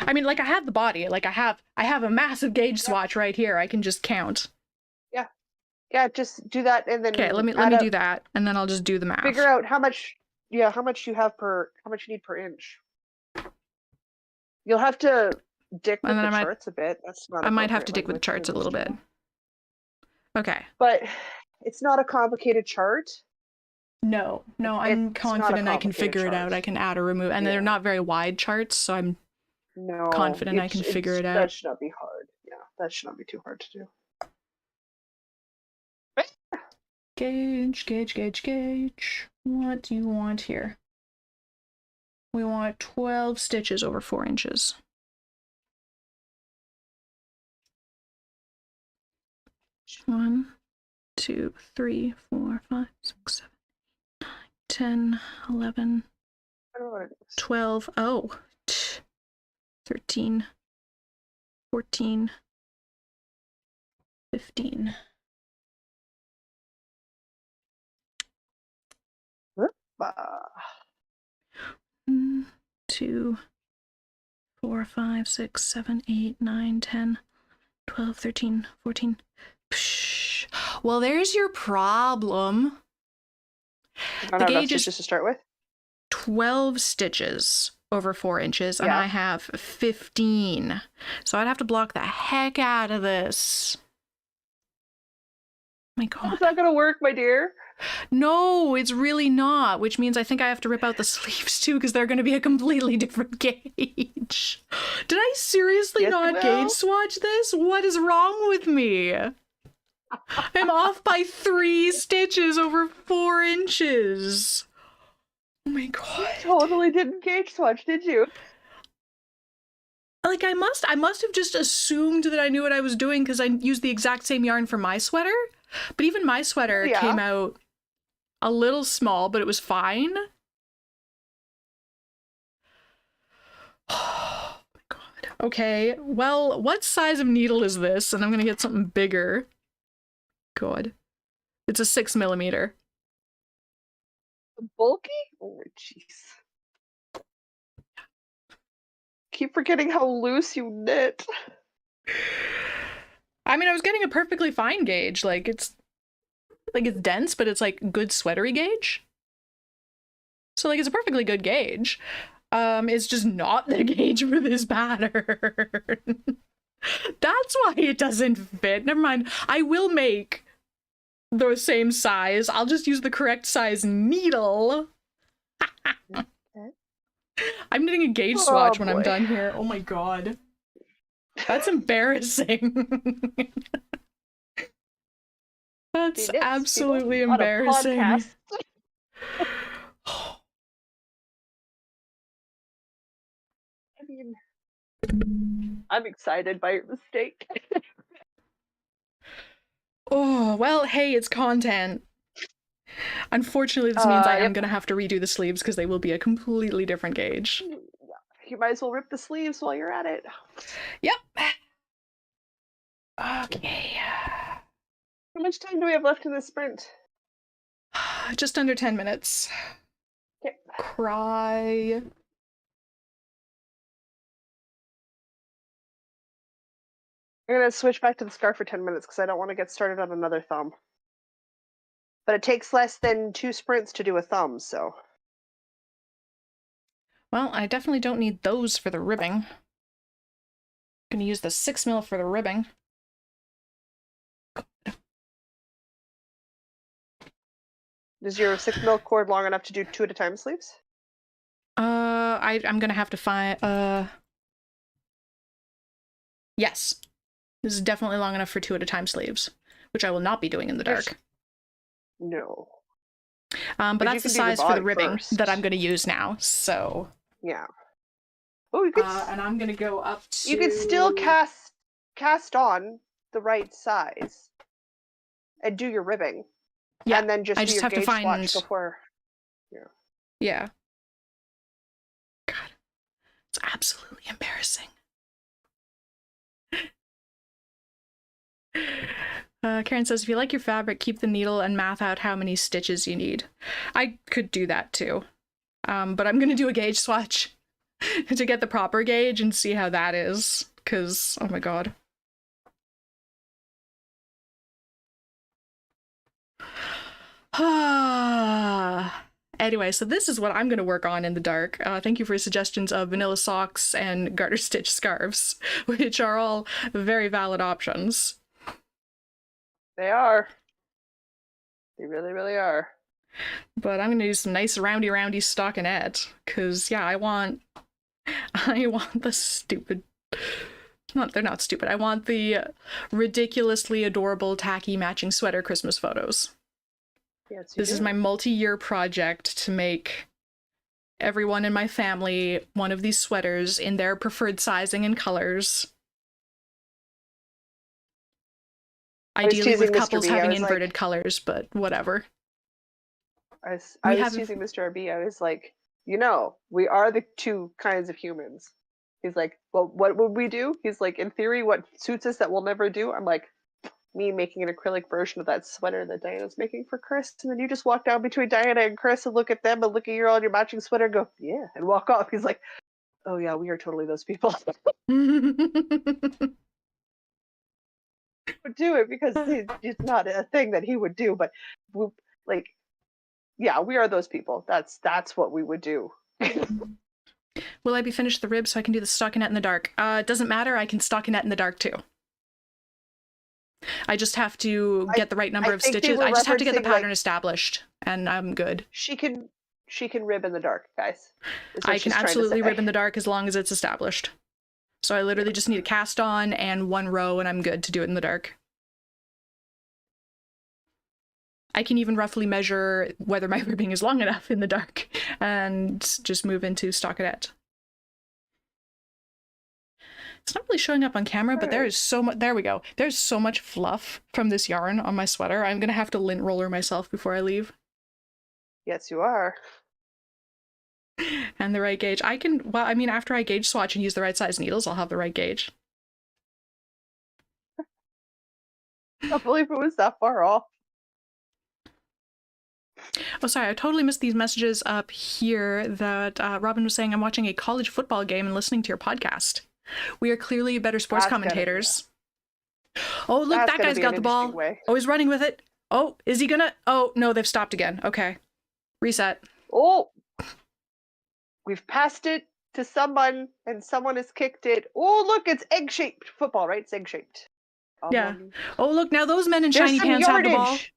I mean, like, I have the body. Like, I have a massive gauge swatch right here. I can just count. Yeah, just do that and then... Okay, let me do that, and then I'll just do the math. Figure out how much you need per inch. You'll have to dick with the charts a bit. That's not. I might have to dick with the charts a little bit. Okay. But it's not a complicated chart. No, I'm confident I can figure it out. I can add or remove, and they're not very wide charts, so I'm confident I can figure it out. That should not be hard. Yeah, that should not be too hard to do. Gauge. What do you want here? We want 12 stitches over 4 inches. One, 2, 3, 4, 5, 6, 7, 9, 10, 11, 12, 13, 14, 15. 1, 2, 4, 5, 6, 7, 8, 9, 10, 12, 13, 14. Psh. Well, there's your problem. The gauge is just to start with 12 stitches over 4 inches, and I have 15. So I'd have to block the heck out of this. My God. It's not gonna work, my dear. No, it's really not, which means I think I have to rip out the sleeves too because they're going to be a completely different gauge. Did I seriously not gauge swatch this? What is wrong with me? I'm off by 3 stitches over 4 inches. Oh my God. You totally didn't gauge swatch, did you? Like, I must have just assumed that I knew what I was doing because I used the exact same yarn for my sweater. But even my sweater came out a little small, but it was fine. Oh my God. Okay, well, what size of needle is this? And I'm gonna get something bigger. God. It's a 6mm. Bulky? Oh, jeez. keep forgetting how loose you knit. I mean, I was getting a perfectly fine gauge. Like it's dense, but it's like good sweatery gauge. So like it's a perfectly good gauge. It's just not the gauge for this pattern. That's why it doesn't fit. Never mind. I will make the same size. I'll just use the correct size needle. Okay. I'm knitting a gauge swatch when I'm boy. done here. Oh my god. That's embarrassing. That's She knits, absolutely people, on a embarrassing. podcast. I mean, I'm excited by your mistake. Oh, well, hey, it's content. Unfortunately, this means I am gonna have to redo the sleeves because they will be a completely different gauge. You might as well rip the sleeves while you're at it. Yep. Okay. How much time do we have left in this sprint? Just under 10 minutes. Okay. Cry. I'm gonna switch back to the scarf for 10 minutes because I don't want to get started on another thumb. But it takes less than 2 sprints to do a thumb, so. Well, I definitely don't need those for the ribbing. I'm gonna use the 6mm for the ribbing. Is your 6mm cord long enough to do 2 at a time sleeves? I'm gonna have to find, yes. This is definitely long enough for 2 at a time sleeves, which I will not be doing in the dark. No. But that's the size for the ribbing that I'm gonna use now, so. Yeah. Oh, you could. And I'm gonna go up to. You could still cast on the right size and do your ribbing. Yeah. And then just I do just your have to gauge find. swatch before. Yeah. Yeah. God, it's absolutely embarrassing. Karen says, if you like your fabric, keep the needle and math out how many stitches you need. I could do that too. But I'm gonna do a gauge swatch to get the proper gauge and see how that is. Cause, oh my god. Anyway, so this is what I'm gonna work on in the dark. Thank you for suggestions of vanilla socks and garter stitch scarves, which are all very valid options. They are. They really, really are. But I'm gonna use some nice roundy stockinette, cause yeah, I want the stupid. They're not stupid. I want the ridiculously adorable tacky matching sweater Christmas photos. Yes, this is my multi-year project to make everyone in my family one of these sweaters in their preferred sizing and colors. Ideally with couples having inverted colors, but whatever. I was teasing Mr. RB. I was like, you know, we are the 2 kinds of humans. He's like, well, what would we do? He's like, in theory, what suits us that we'll never do? I'm like, me making an acrylic version of that sweater that Diana's making for Chris, and then you just walk down between Diana and Chris and look at them and look at your matching sweater and go, yeah, and walk off. He's like, oh yeah, we are totally those people. Would do it because it's not a thing that he would do, but like, yeah, we are those people. That's what we would do. Will I be finished the rib so I can do the stockinette in the dark? It doesn't matter. I can stockinette in the dark too. I just have to get the right number of stitches. I just have to get the pattern established, and I'm good. She can rib in the dark, guys. I can absolutely rib in the dark as long as it's established. So I literally just need a cast on and 1 row, and I'm good to do it in the dark. I can even roughly measure whether my ribbing is long enough in the dark and just move into stockinette. It's not really showing up on camera, but there is so much. There we go. There's so much fluff from this yarn on my sweater. I'm gonna have to lint roller myself before I leave. Yes, you are. And the right gauge. I can, well, I mean, after I gauge swatch and use the right size needles, I'll have the right gauge. I can't believe it was that far off. Oh, sorry, I totally missed these messages up here that Robin was saying, I'm watching a college football game and listening to your podcast. We are clearly better sports That's gonna be commentators. Oh, look, that's that gonna guy's be an got the interesting ball. way. Oh, he's running with it. Oh, is he gonna? Oh, no, they've stopped again. Okay. Reset. Oh, we've passed it to someone, and someone has kicked it. Oh, look, it's egg-shaped football, right? It's egg-shaped. Yeah. Oh, look, now those men in There's shiny some pants have the ball. yardage.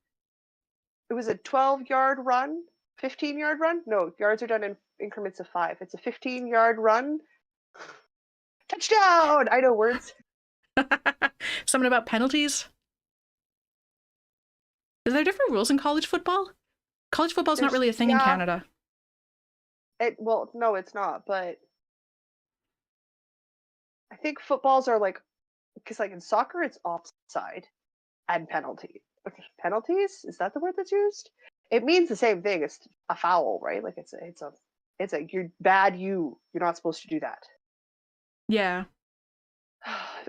It was a 12-yard run, 15-yard run. No, yards are done in increments of 5. It's a 15-yard run. Touchdown! I know words. Something about penalties? Is there different rules in college football? College football's not really a thing in Canada. Well, no, it's not, but I think footballs are like, because like in soccer, it's offside and penalty. Penalties? Is that the word that's used? It means the same thing. It's a foul, right? Like it's a you're bad. You're not supposed to do that. Yeah.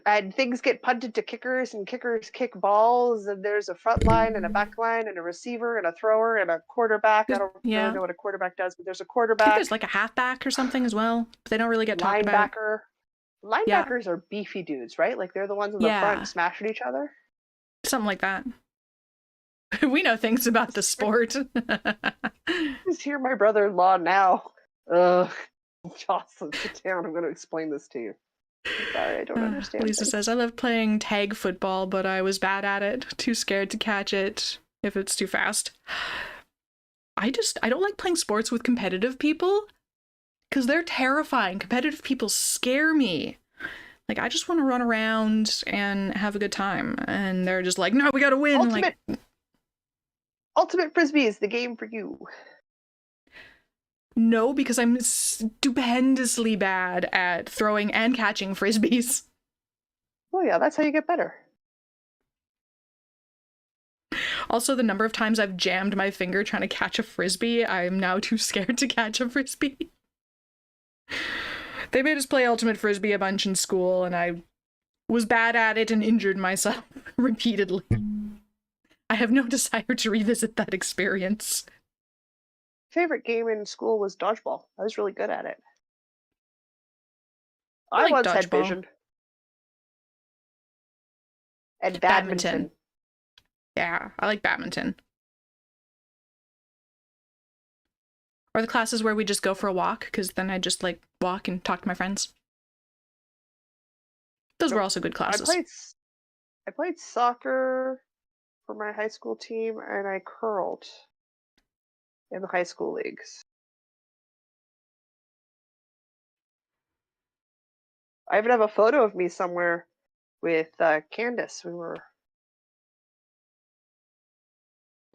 And things get punted to kickers, and kickers kick balls, and there's a front line and a back line and a receiver and a thrower and a quarterback. I don't really know what a quarterback does, but there's a quarterback. I think there's like a halfback or something as well, but they don't really get talked about. Linebackers are beefy dudes, right? Like they're the ones in the front smashing each other. Something like that. We know things about the sport. Just hear my brother-in-law now. Ugh. Jocelyn, sit down. I'm going to explain this to you. Sorry, I don't understand. Lisa says, I love playing tag football, but I was bad at it. Too scared to catch it if it's too fast. I don't like playing sports with competitive people because they're terrifying. Competitive people scare me. Like, I just want to run around and have a good time. And they're just like, no, we got to win. Ultimate Frisbee is the game for you. No, because I'm stupendously bad at throwing and catching frisbees. Oh yeah, that's how you get better. Also, the number of times I've jammed my finger trying to catch a frisbee, I'm now too scared to catch a frisbee. They made us play Ultimate Frisbee a bunch in school, and I was bad at it and injured myself repeatedly. I have no desire to revisit that experience. Favorite game in school was dodgeball. I was really good at it. I like once dodgeball. had vision. And badminton. Yeah, I like badminton. Or the classes where we just go for a walk, because then I just like walk and talk to my friends. Those were also good classes. I played soccer for my high school team, and I curled in the high school leagues. I even have a photo of me somewhere with Candace. We were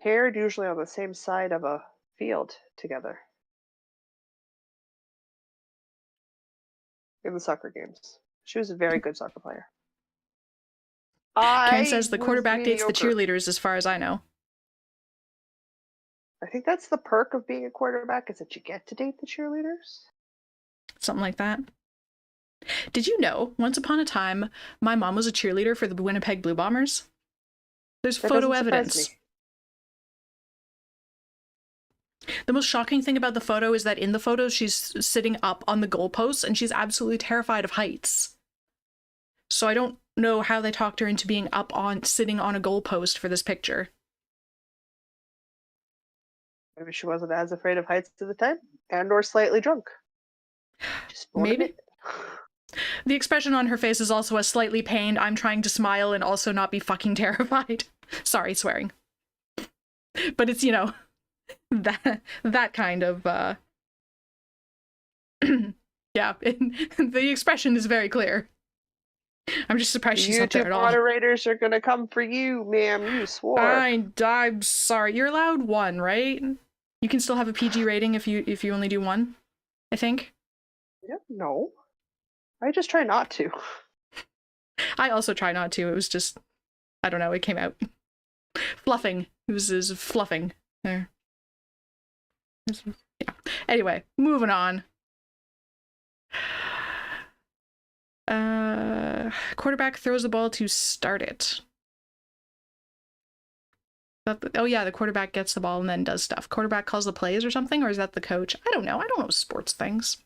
paired usually on the same side of a field together in the soccer games. She was a very good soccer player. Ken says the quarterback dates the cheerleaders, as far as I know. I think that's the perk of being a quarterback, is that you get to date the cheerleaders. Something like that. Did you know, once upon a time, my mom was a cheerleader for the Winnipeg Blue Bombers? There's photo evidence. The most shocking thing about the photo is that in the photo, she's sitting up on the goalposts and she's absolutely terrified of heights. So I don't know how they talked her into being sitting on a goalpost for this picture. Maybe she wasn't as afraid of heights at the time, or slightly drunk. Maybe. The expression on her face is also a slightly pained, I'm trying to smile and also not be fucking terrified. Sorry, swearing. But it's, you know, that kind of, yeah, the expression is very clear. I'm just surprised she's not there at all. YouTube moderators are gonna come for you, ma'am. You swore. I'm sorry. You're allowed one, right? You can still have a PG rating if you only do one, I think. Yeah, no. I just try not to. I also try not to. It was just, I don't know, it came out. Fluffing. It was fluffing. There. Yeah. Anyway, moving on. Quarterback throws the ball to start it. Oh yeah, the quarterback gets the ball and then does stuff. Quarterback calls the plays or something, or is that the coach? I don't know. I don't know sports things.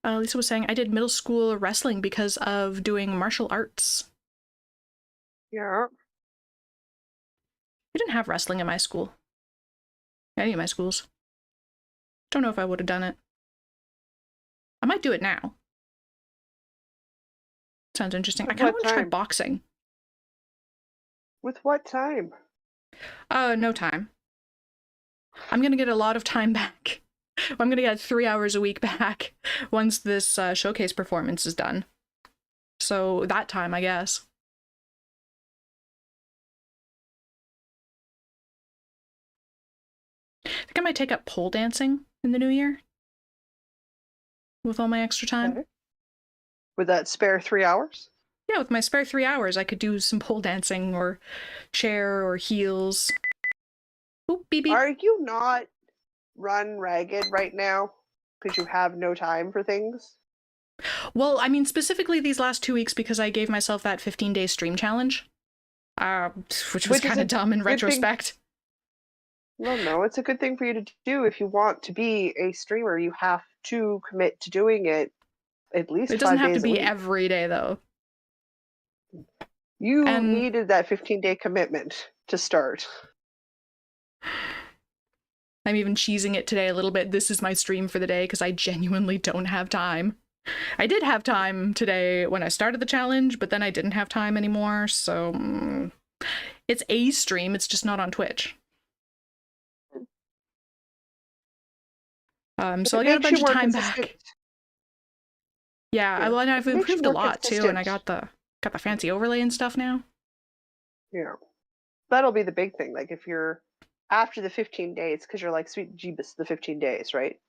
Lisa was saying I did middle school wrestling because of doing martial arts. Yeah. We didn't have wrestling in my school. Any of my schools. Don't know if I would have done it. I might do it now. Sounds interesting. I kind of want to try boxing. With what time? No time. I'm going to get a lot of time back. I'm going to get 3 hours a week back once this showcase performance is done. So that time, I guess. I think I might take up pole dancing in the new year. With all my extra time. Okay. With that spare 3 hours? Yeah, with my spare 3 hours, I could do some pole dancing or chair or heels. Oop, beep, beep. Are you not run ragged right now because you have no time for things? Well, I mean, specifically these last 2 weeks because I gave myself that 15-day stream challenge, which was kind of dumb in retrospect. Well, no, it's a good thing for you to do. If you want to be a streamer, you have to commit to doing it at least 5 days a week. It doesn't have to be every day, though. You needed that 15-day commitment to start. I'm even cheesing it today a little bit. This is my stream for the day because I genuinely don't have time. I did have time today when I started the challenge, but then I didn't have time anymore, so it's a stream, it's just not on Twitch. So I'll get a bunch of time back. Yeah, well, and I've improved a lot too, and I got the fancy overlay and stuff now. Yeah, that'll be the big thing. Like if you're after the 15 days, because you're like sweet Jeebus, the 15 days, right?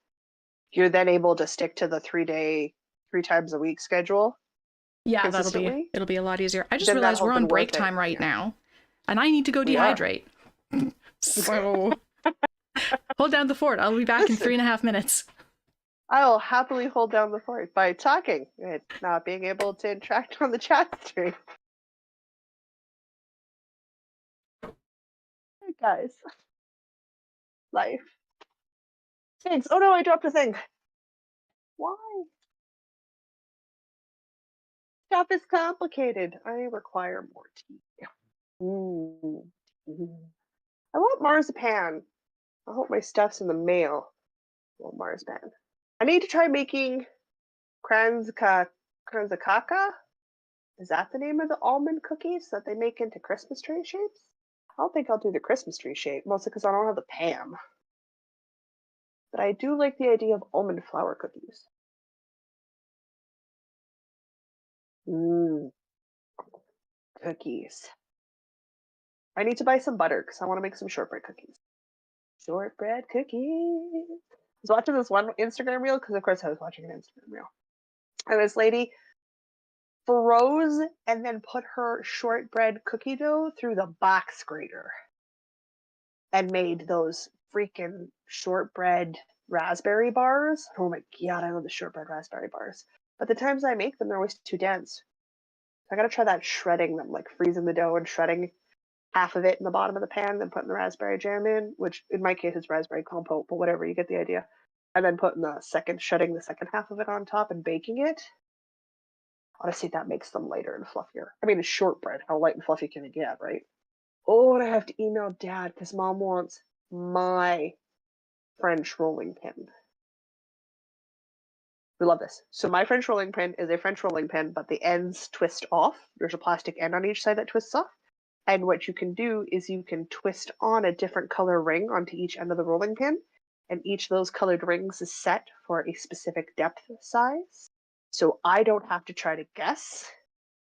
You're then able to stick to the 3 times a week schedule. Yeah, it'll be a lot easier. I just realized we're on break time right now, and I need to go dehydrate. So hold down the fort. I'll be back in 3.5 minutes. I will happily hold down the fort by talking and not being able to interact on the chat stream. Hey guys. Life. Thanks. Oh no, I dropped a thing. Why? Stuff is complicated. I require more tea. I want marzipan. I hope my stuff's in the mail. I want marzipan. I need to try making kranzakaka. Is that the name of the almond cookies that they make into Christmas tree shapes? I don't think I'll do the Christmas tree shape, mostly because I don't have the Pam. But I do like the idea of almond flour cookies. Cookies. I need to buy some butter because I want to make some shortbread cookies. Shortbread cookies. I was watching this one Instagram reel because, of course, I was watching an Instagram reel. And this lady froze and then put her shortbread cookie dough through the box grater and made those freaking shortbread raspberry bars. Oh my god, I love the shortbread raspberry bars. But the times I make them, they're always too dense. So I gotta try that shredding them, like freezing the dough and shredding half of it in the bottom of the pan, then putting the raspberry jam in, which in my case is raspberry compote, but whatever, you get the idea. And then shredding the second half of it on top and baking it. Honestly, that makes them lighter and fluffier. I mean, it's shortbread. How light and fluffy can it get, right? Oh, and I have to email Dad because Mom wants my French rolling pin. We love this. So my French rolling pin is a French rolling pin, but the ends twist off. There's a plastic end on each side that twists off. And what you can do is you can twist on a different color ring onto each end of the rolling pin. And each of those colored rings is set for a specific depth size. So I don't have to try to guess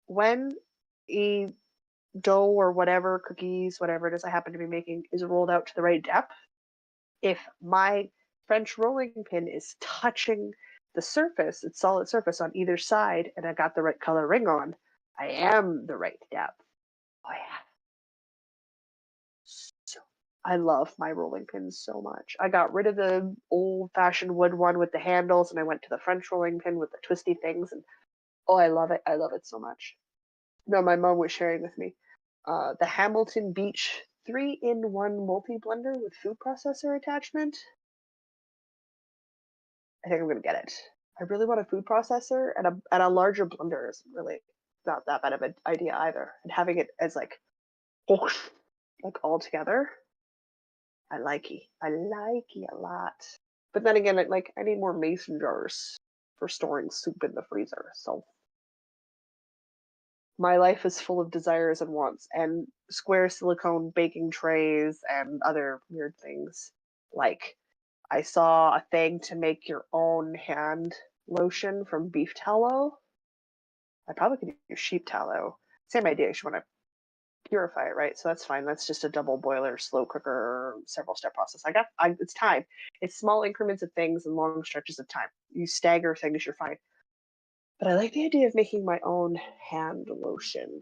when a dough or whatever, cookies, whatever it is I happen to be making, is rolled out to the right depth. If my French rolling pin is touching the surface, its solid surface on either side, and I got the right color ring on, I am the right depth. Oh yeah. So I love my rolling pins so much. I got rid of the old-fashioned wood one with the handles, and I went to the French rolling pin with the twisty things, and oh, I love it. I love it so much. No, my mom was sharing with me. The Hamilton Beach 3-in-1 multi-blender with food processor attachment. I think I'm gonna get it. I really want a food processor, and a larger blender is really not that bad of an idea either. And having it as like whoosh, like all together, I likey. I likey a lot. But then again, I need more mason jars for storing soup in the freezer. So my life is full of desires and wants, and square silicone baking trays and other weird things. Like I saw a thing to make your own hand lotion from beef tallow. I probably could use sheep tallow. Same idea. You should want to purify it, right? So that's fine. That's just a double boiler, slow cooker, several step process. It's time. It's small increments of things and long stretches of time. You stagger things, you're fine. But I like the idea of making my own hand lotion,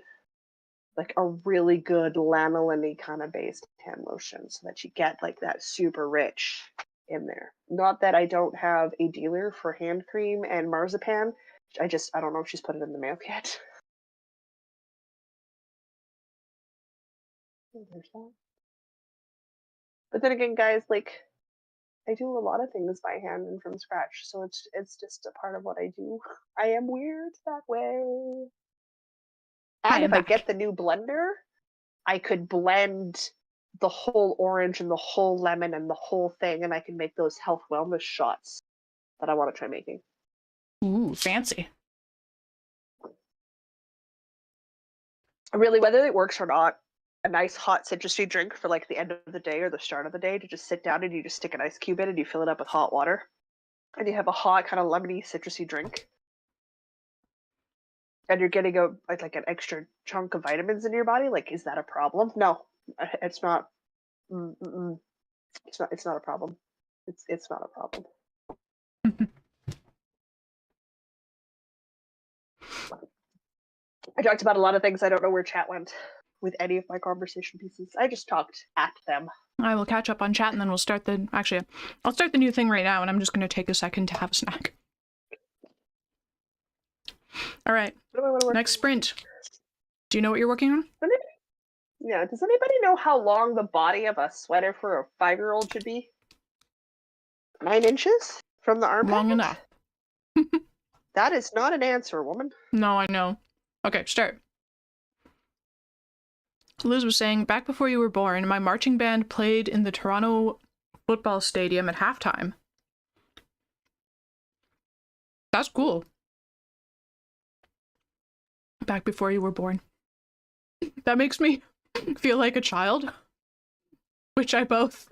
like a really good lanolin kind of based hand lotion, so that you get like that super rich in there. Not that I don't have a dealer for hand cream and marzipan. I don't know if she's put it in the mail yet. Oh, there's that. But then again, guys, like I do a lot of things by hand and from scratch, so it's just a part of what I do. I am weird that way. I And am if I back. get the new blender, I could blend the whole orange and the whole lemon and the whole thing, and I can make those health wellness shots that I want to try making. Ooh, fancy. Really, whether it works or not, a nice hot citrusy drink for like the end of the day or the start of the day, to just sit down and you just stick an ice cube in and you fill it up with hot water, and you have a hot kind of lemony citrusy drink, and you're getting like an extra chunk of vitamins in your body. Like, is that a problem? No, it's not. Mm-mm. It's not. It's not a problem. It's not a problem. I talked about a lot of things. I don't know where chat went with any of my conversation pieces. I just talked at them. I will catch up on chat and then we'll start the. Actually, I'll start the new thing right now, and I'm just going to take a second to have a snack. All right. What do I want to work Next sprint. Do you know what you're working on? Yeah. Does anybody know how long the body of a sweater for a 5-year-old should be? 9 inches from the armpit? Long enough. That is not an answer, woman. No, I know. Okay, start. Liz was saying, back before you were born, my marching band played in the Toronto football stadium at halftime. That's cool. Back before you were born. That makes me feel like a child, which I both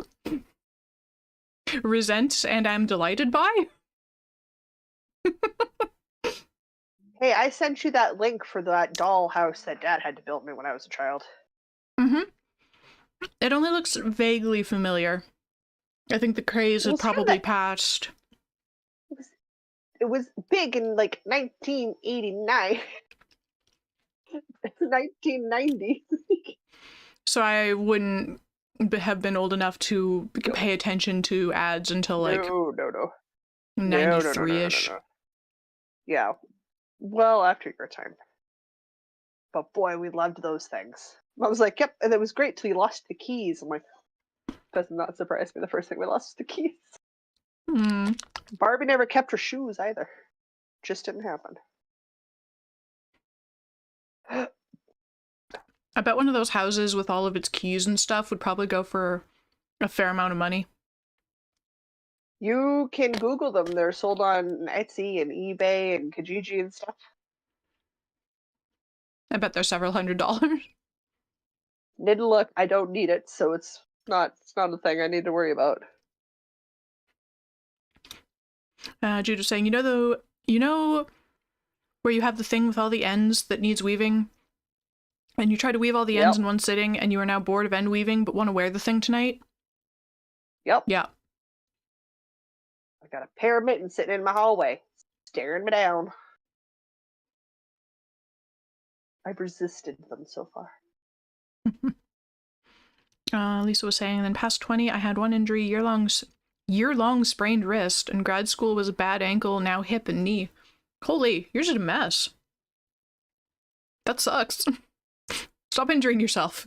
resent and am delighted by. Hey, I sent you that link for that doll house that Dad had to build me when I was a child. Mm-hmm. It only looks vaguely familiar. I think the craze had probably passed. It was big in like 1989. 1990. So I wouldn't have been old enough to pay attention to ads until like No. 93-ish. No. Yeah. Well, after your time. But boy, we loved those things. I was like, yep, and it was great till you lost the keys. I'm like, does not surprise me. The first thing we lost was the keys. Mm. Barbie never kept her shoes either. Just didn't happen. I bet one of those houses with all of its keys and stuff would probably go for a fair amount of money. You can Google them. They're sold on Etsy and eBay and Kijiji and stuff. I bet they're several $100s. Didn't look. I don't need it, so it's not a thing I need to worry about. Judah's saying, you know where you have the thing with all the ends that needs weaving? And you try to weave all the ends in one sitting, and you are now bored of end weaving, but want to wear the thing tonight? Yep. Yeah. I got a pair of mittens sitting in my hallway, staring me down. I've resisted them so far. Lisa was saying, then past 20, I had one injury, year-long sprained wrist, and grad school was a bad ankle, now hip and knee. Holy, you're just a mess. That sucks. Stop injuring yourself.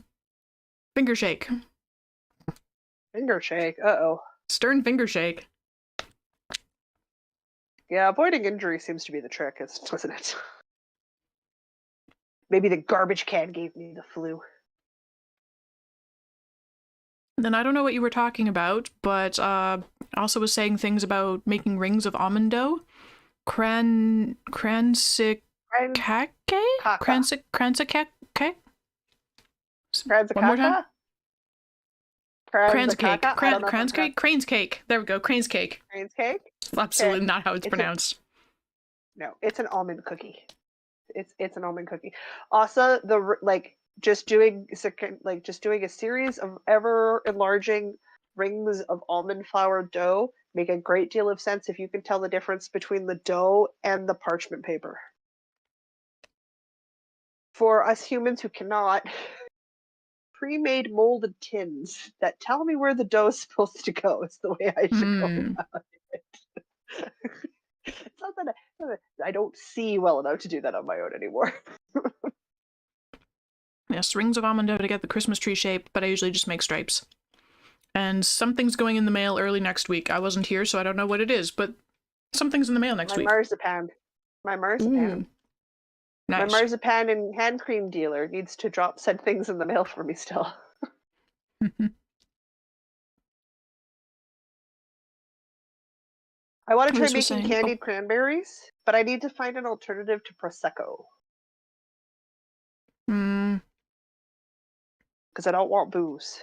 Finger shake. Finger shake. Uh-oh. Stern finger shake. Yeah, avoiding injury seems to be the trick, isn't it? Maybe the garbage can gave me the flu. Then I don't know what you were talking about, but also was saying things about making rings of almond dough. Cransicake? Cransicake? One more time? Crane's cake. Crane's cake? Crane's cake. There we go. Crane's cake. Crane's cake? It's absolutely not how it's pronounced. No, it's an almond cookie. It's an almond cookie. Also, just doing a series of ever enlarging rings of almond flour dough make a great deal of sense if you can tell the difference between the dough and the parchment paper. For us humans who cannot, pre-made molded tins that tell me where the dough is supposed to go is the way I should go about it. It's not that I don't see well enough to do that on my own anymore. Yes, rings of almond dough to get the Christmas tree shape, but I usually just make stripes. And something's going in the mail early next week. I wasn't here, so I don't know what it is, but something's in the mail next week. My marzipan. Nice. My marzipan and hand cream dealer needs to send things in the mail for me still. I want to try making candied cranberries, but I need to find an alternative to Prosecco. Because I don't want booze.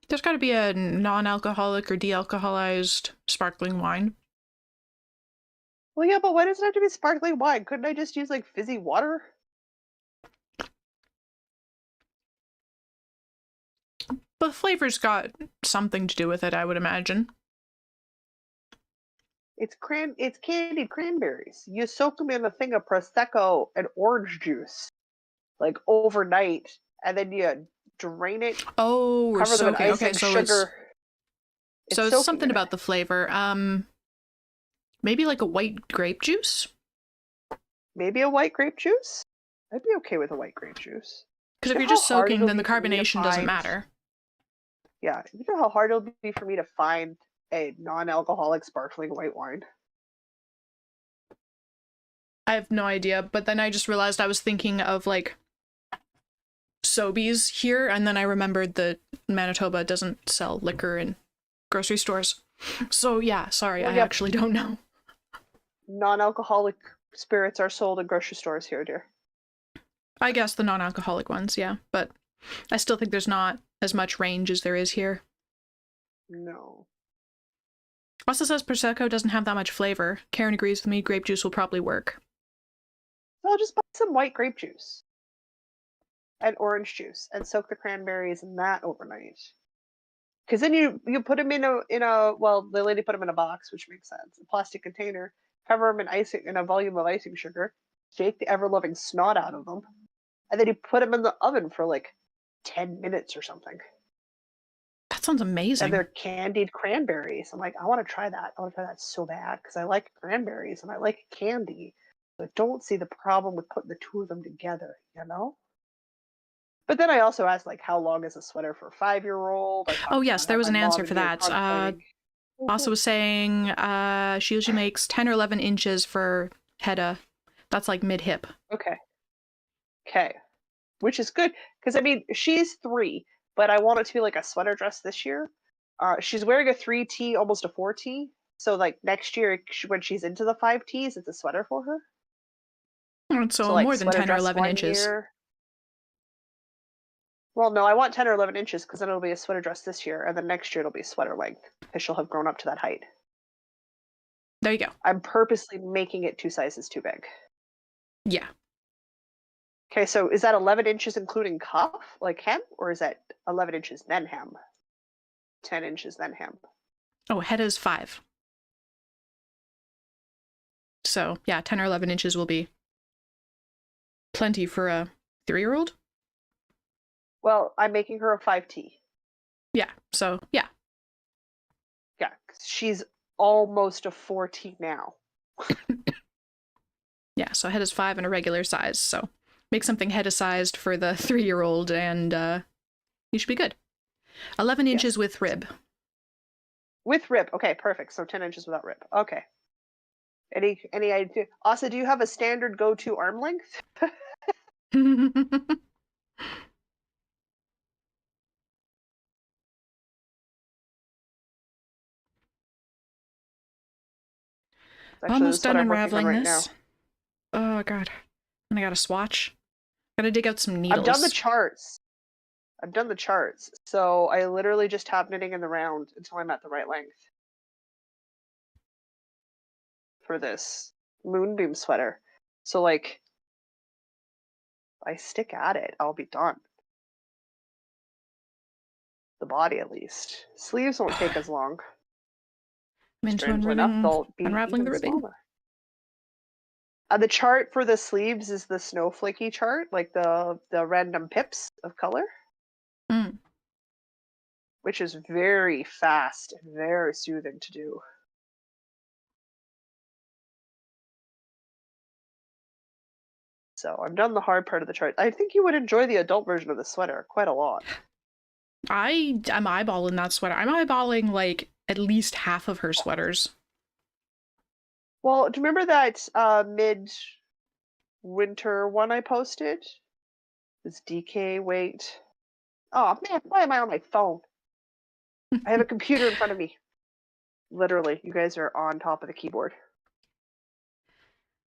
There's got to be a non-alcoholic or de-alcoholized sparkling wine. Well, yeah, but why does it have to be sparkling wine? Couldn't I just use, like, fizzy water? But the flavor's got something to do with it, I would imagine. It's candied cranberries. You soak them in a thing of Prosecco and orange juice, like, overnight, and then you drain it. Oh, we're soaking. Okay, so sugar. It's something about the flavor. Maybe like a white grape juice? Maybe a white grape juice? I'd be okay with a white grape juice. Because if you're just soaking, then the carbonation doesn't matter. Yeah, you know how hard it'll be for me to find a non-alcoholic sparkling white wine? I have no idea, but then I just realized I was thinking of, like, Sobeys here, and then I remembered that Manitoba doesn't sell liquor in grocery stores. So, yeah, sorry, I actually don't know. Non-alcoholic spirits are sold in grocery stores here, dear. I guess the non-alcoholic ones, yeah, but I still think there's not as much range as there is here. No. Also says Prosecco doesn't have that much flavor. Karen agrees with me, grape juice will probably work. So I'll just buy some white grape juice and orange juice and soak the cranberries in that overnight. Because then you put them in a well, the lady put them in a box, which makes sense, a plastic container, cover them in a volume of icing sugar, shake the ever-loving snot out of them, and then you put them in the oven for like 10 minutes or something. That sounds amazing. And they're candied cranberries. I'm like, I want to try that. I want to try that so bad because I like cranberries and I like candy. So I don't see the problem with putting the two of them together, you know? But then I also asked, like, how long is a sweater for a 5-year-old? Oh, yes, there was an answer for that. Also was saying she usually makes 10 or 11 inches for Hedda. That's like mid-hip. Okay. Which is good. Because, I mean, she's 3, but I want it to be like a sweater dress this year. She's wearing a 3T, almost a 4T. So, like, next year, when she's into the 5Ts, it's a sweater for her. So like, more than 10 or 11 inches. Year. Well, no, I want 10 or 11 inches because then it'll be a sweater dress this year, and then next year it'll be sweater length because she'll have grown up to that height. There you go. I'm purposely making it 2 sizes too big. Yeah. Okay, so is that 11 inches including cuff, like hem, or is that 11 inches then hem? 10 inches then hem? Oh, Hedda's 5. So, yeah, 10 or 11 inches will be plenty for a 3-year-old. Well, I'm making her a 5T. Yeah, so, yeah. Yeah, she's almost a 4T now. Yeah, so Hedda's 5 and a regular size, so Make something head-sized for the 3-year-old, and you should be good. 11 inches with rib. With rib. Okay, perfect. So 10 inches without rib. Okay. Any idea? Asa, do you have a standard go-to arm length? Almost done unraveling this. Oh god. And I got a swatch. Gotta dig out some needles. I've done the charts. So I literally just have knitting in the round until I'm at the right length for this moonbeam sweater. So like, I stick at it, I'll be done. The body, at least. Sleeves won't take as long. I'm into unraveling the ribbing. Smaller. The chart for the sleeves is the snowflakey chart, like the random pips of color, which is very fast and very soothing to do. So I've done the hard part of the chart. I think you would enjoy the adult version of the sweater quite a lot. I'm eyeballing that sweater. I'm eyeballing like at least half of her sweaters. Well, do you remember that mid-winter one I posted? This DK weight. Oh man, why am I on my phone? I have a computer in front of me. Literally, you guys are on top of the keyboard.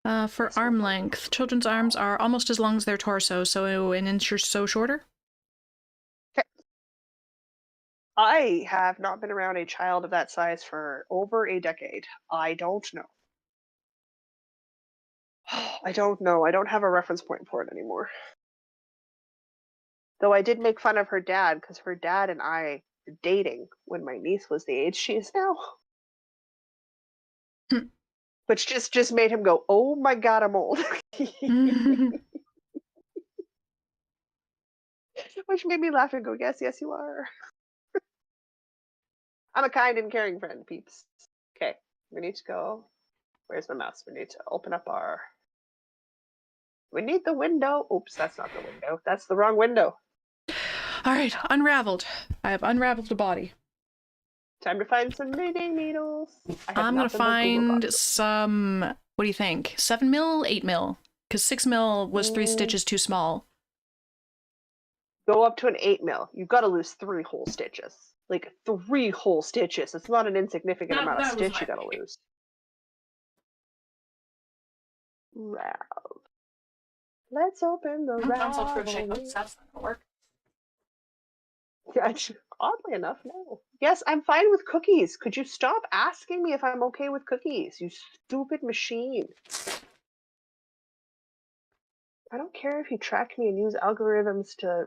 For arm length, children's arms are almost as long as their torso, so an inch or so shorter. Okay. I have not been around a child of that size for over a decade. I don't know. I don't know. I don't have a reference point for it anymore. Though I did make fun of her dad because her dad and I were dating when my niece was the age she is now. Which just made him go, oh my god, I'm old. Which made me laugh and go, yes, you are. I'm a kind and caring friend, peeps. Okay, we need to go. Where's my mouse? We need to open up our... We need the window. Oops, that's not the window. That's the wrong window. All right, unraveled. I have unraveled the body. Time to find some knitting needles. I'm gonna find some, what do you think? 7 mil, 8 mil? Because 6 mil was 3 stitches too small. Go up to an 8 mil. You've got to lose 3 whole stitches. Like 3 whole stitches. It's not an insignificant amount of stitch you gotta lose. Rav. Let's open the ravel. Crochet. Oh, that's not gonna work. Yeah, oddly enough, no. Yes, I'm fine with cookies. Could you stop asking me if I'm okay with cookies, you stupid machine? I don't care if you track me and use algorithms to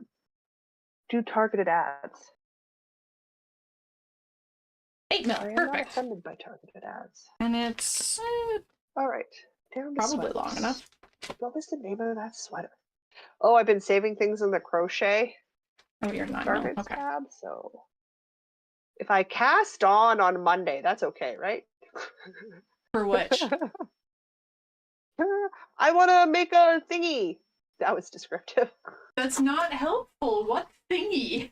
do targeted ads. 8 mil, perfect. I'm not offended by targeted ads. And it's all right. Down to probably long enough. What was the name of that sweater? Oh, I've been saving things in the crochet. Oh, you're 9 mil. Okay. Tab, so if I cast on Monday, that's okay, right? For which? I want to make a thingy. That was descriptive. That's not helpful. What thingy?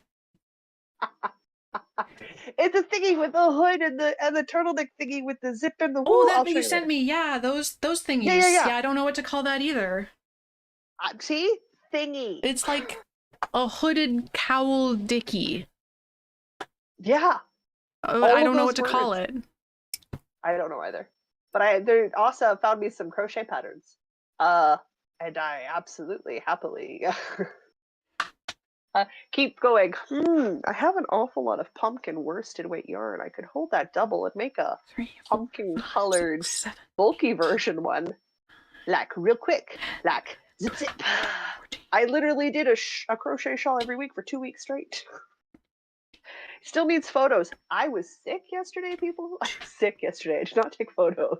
It's a thingy with the hood and the turtleneck thingy with the zip and the wool. Oh, that you sent me. Yeah, those thingies. Yeah, I don't know what to call that either. See? Thingy. It's like a hooded cowl dicky. Yeah. I don't know what to call it. I don't know either. But they also found me some crochet patterns. And I absolutely happily keep going. I have an awful lot of pumpkin worsted weight yarn. I could hold that double and make a pumpkin colored bulky version one. Like real quick. Like zip zip. I literally did a crochet shawl every week for 2 weeks straight. Still needs photos. I was sick yesterday, people. I was sick yesterday. I did not take photos.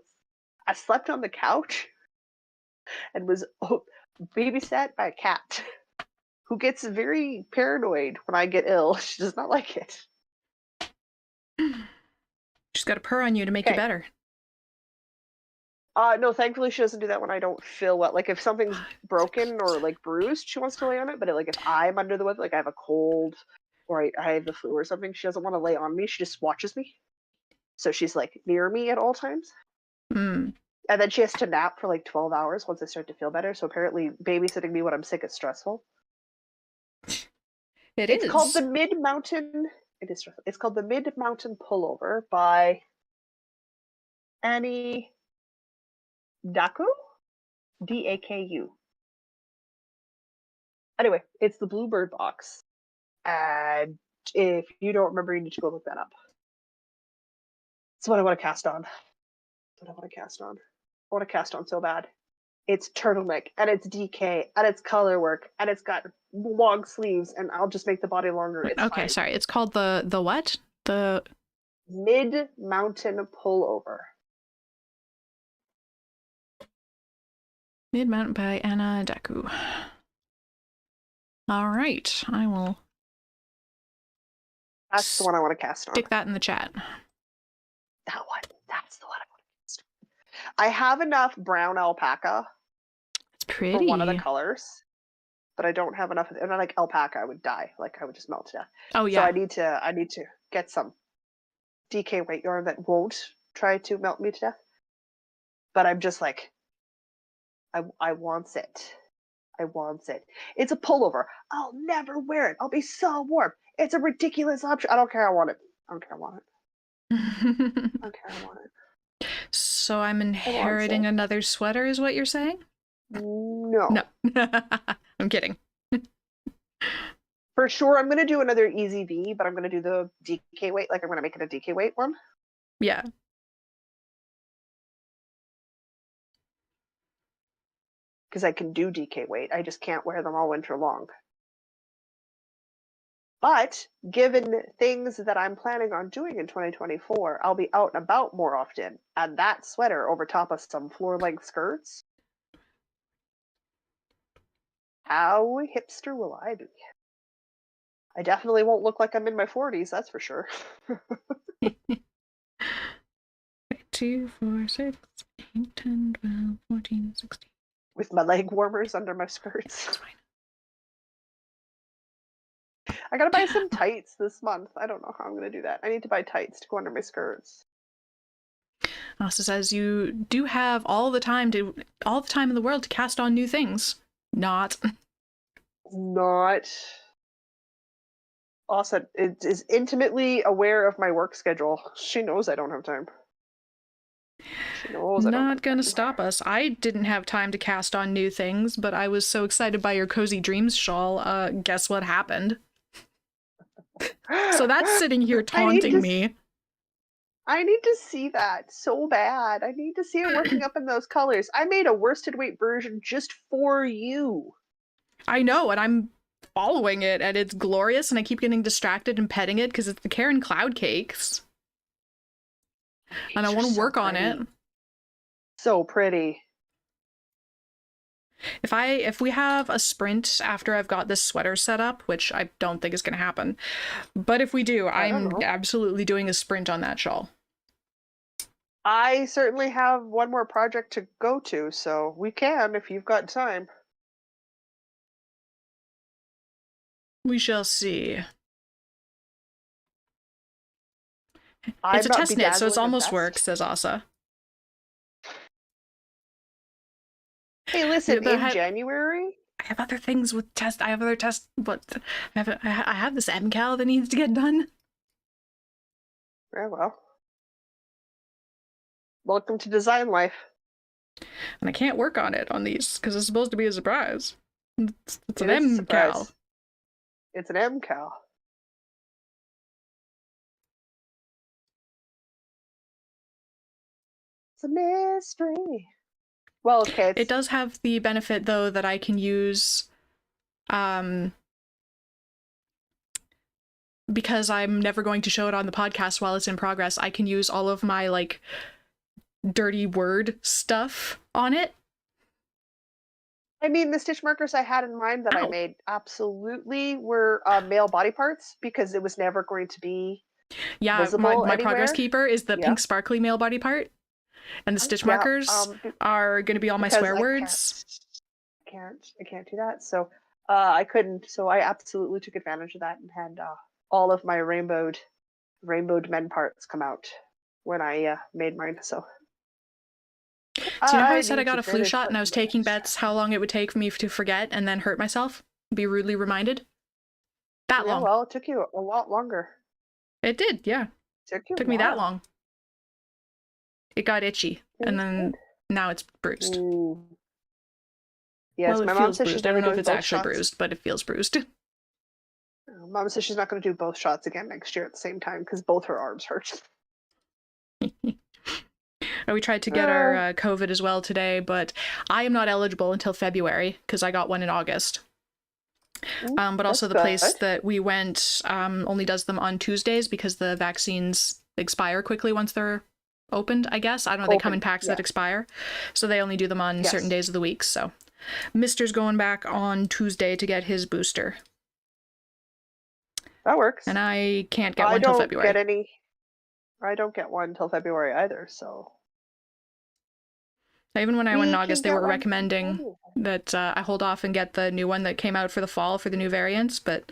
I slept on the couch and was babysat by a cat who gets very paranoid when I get ill. She does not like it. She's got to purr on you to make you better. No, thankfully she doesn't do that when I don't feel well. Like if something's broken or like bruised, she wants to lay on it. But like if I'm under the weather, like I have a cold or I have the flu or something, she doesn't want to lay on me. She just watches me. So she's like near me at all times. Mm. And then she has to nap for like 12 hours once I start to feel better. So apparently babysitting me when I'm sick is stressful. It's called the is. Mid Mountain. It is stressful. It's called the Mid Mountain Pullover by Annie Daku? Daku. Anyway, it's the Bluebird box. And if you don't remember, you need to go look that up. That's what I want to cast on. That's what I want to cast on. I want to cast on so bad. It's turtleneck, and it's DK, and it's color work, and it's got long sleeves, and I'll just make the body longer. Wait, It's okay, fine. sorry. It's called the what? The Mid Mountain Pullover. Mid Mountain by Anna Daku. All right, I will. That's the one I want to cast on. Stick that in the chat. That one. That's the one I want to cast on. I have enough brown alpaca It's pretty. for one of the colors, but I don't have enough. And like alpaca, I would die. Like I would just melt to death. Oh So yeah. I need to get some DK weight yarn that won't try to melt me to death. But I'm just like, I want it. I want it. It's a pullover. I'll never wear it. I'll be so warm. It's a ridiculous option. I don't care. I want it. I don't care. I want it. I don't care. I want it. So I'm inheriting another sweater, is what you're saying? No. No. I'm kidding. For sure, I'm going to do another Easy V, but I'm going to do the DK weight. Like I'm going to make it a DK weight one. Yeah. Because I can do DK weight. I just can't wear them all winter long. But given things that I'm planning on doing in 2024, I'll be out and about more often. And that sweater over top of some floor-length skirts. How hipster will I be? I definitely won't look like I'm in my 40s, that's for sure. 2, 4, 6, 8, 10, 12, 14, 16. With my leg warmers under my skirts. That's fine. I gotta buy some tights this month. I don't know how I'm gonna do that. I need to buy tights to go under my skirts. Also says you do have all the time in the world to cast on new things. Not. Also, it is intimately aware of my work schedule. She knows I don't have time. She knows I don't have Not gonna time. stop us. I didn't have time to cast on new things, but I was so excited by your Cozy Dreams shawl. Guess what happened? So that's sitting here taunting me. I need to see that so bad. I need to see it working up in those colors. I made a worsted weight version just for you. I know, and I'm following it, and it's glorious, and I keep getting distracted and petting it because it's the Karen Cloud Cakes. And I want to work on it. So pretty. If we have a sprint after I've got this sweater set up, which I don't think is going to happen, but if we do, I'm absolutely doing a sprint on that shawl. I certainly have one more project to go to, so we can if you've got time. We shall see. It's a test knit, so it's almost work, says Asa. Hey, listen, in January... I have other things with test. I have other tests, but I have this MCAL that needs to get done. Very well. Welcome to design life. And I can't work on it on these because it's supposed to be a surprise. It's an MCAL. It's an MCAL. It's a mystery. Well, okay. It does have the benefit, though, that I can use, because I'm never going to show it on the podcast while it's in progress, I can use all of my, like, dirty word stuff on it. I mean, the stitch markers I had in mind that I made absolutely were male body parts because it was never going to be visible my anywhere. progress keeper is the pink sparkly male body part. And the stitch Yeah, markers are going to be all my because swear I words. can't do that. So I couldn't. So I absolutely took advantage of that and had all of my rainbowed men parts come out when I made mine. So Do you know how I I said I need got to a flu finish shot and I putting was my taking next bets how long it would take for me to forget and then hurt myself? Be rudely reminded? That Yeah, long. well, it took you a lot longer. It did, yeah. It took you a Took me that while. long. It got itchy, It and was good. then now it's bruised. Ooh. Well, Yes, it my mom feels says she's bruised. I don't never know if doing it's both actually shots. bruised, but it feels bruised. Mom says she's not going to do both shots again next year at the same time because both her arms hurt. We tried to get our COVID as well today, but I am not eligible until February because I got one in August. But also the place that we went only does them on Tuesdays because the vaccines expire quickly once they're opened, I guess. I don't know, they come in packs that expire. So they only do them on certain days of the week. So Mister's going back on Tuesday to get his booster. That works. And I can't get one until February. I don't get one until February either, so. Even when I went in August, they were recommending that I hold off and get the new one that came out for the fall for the new variants. But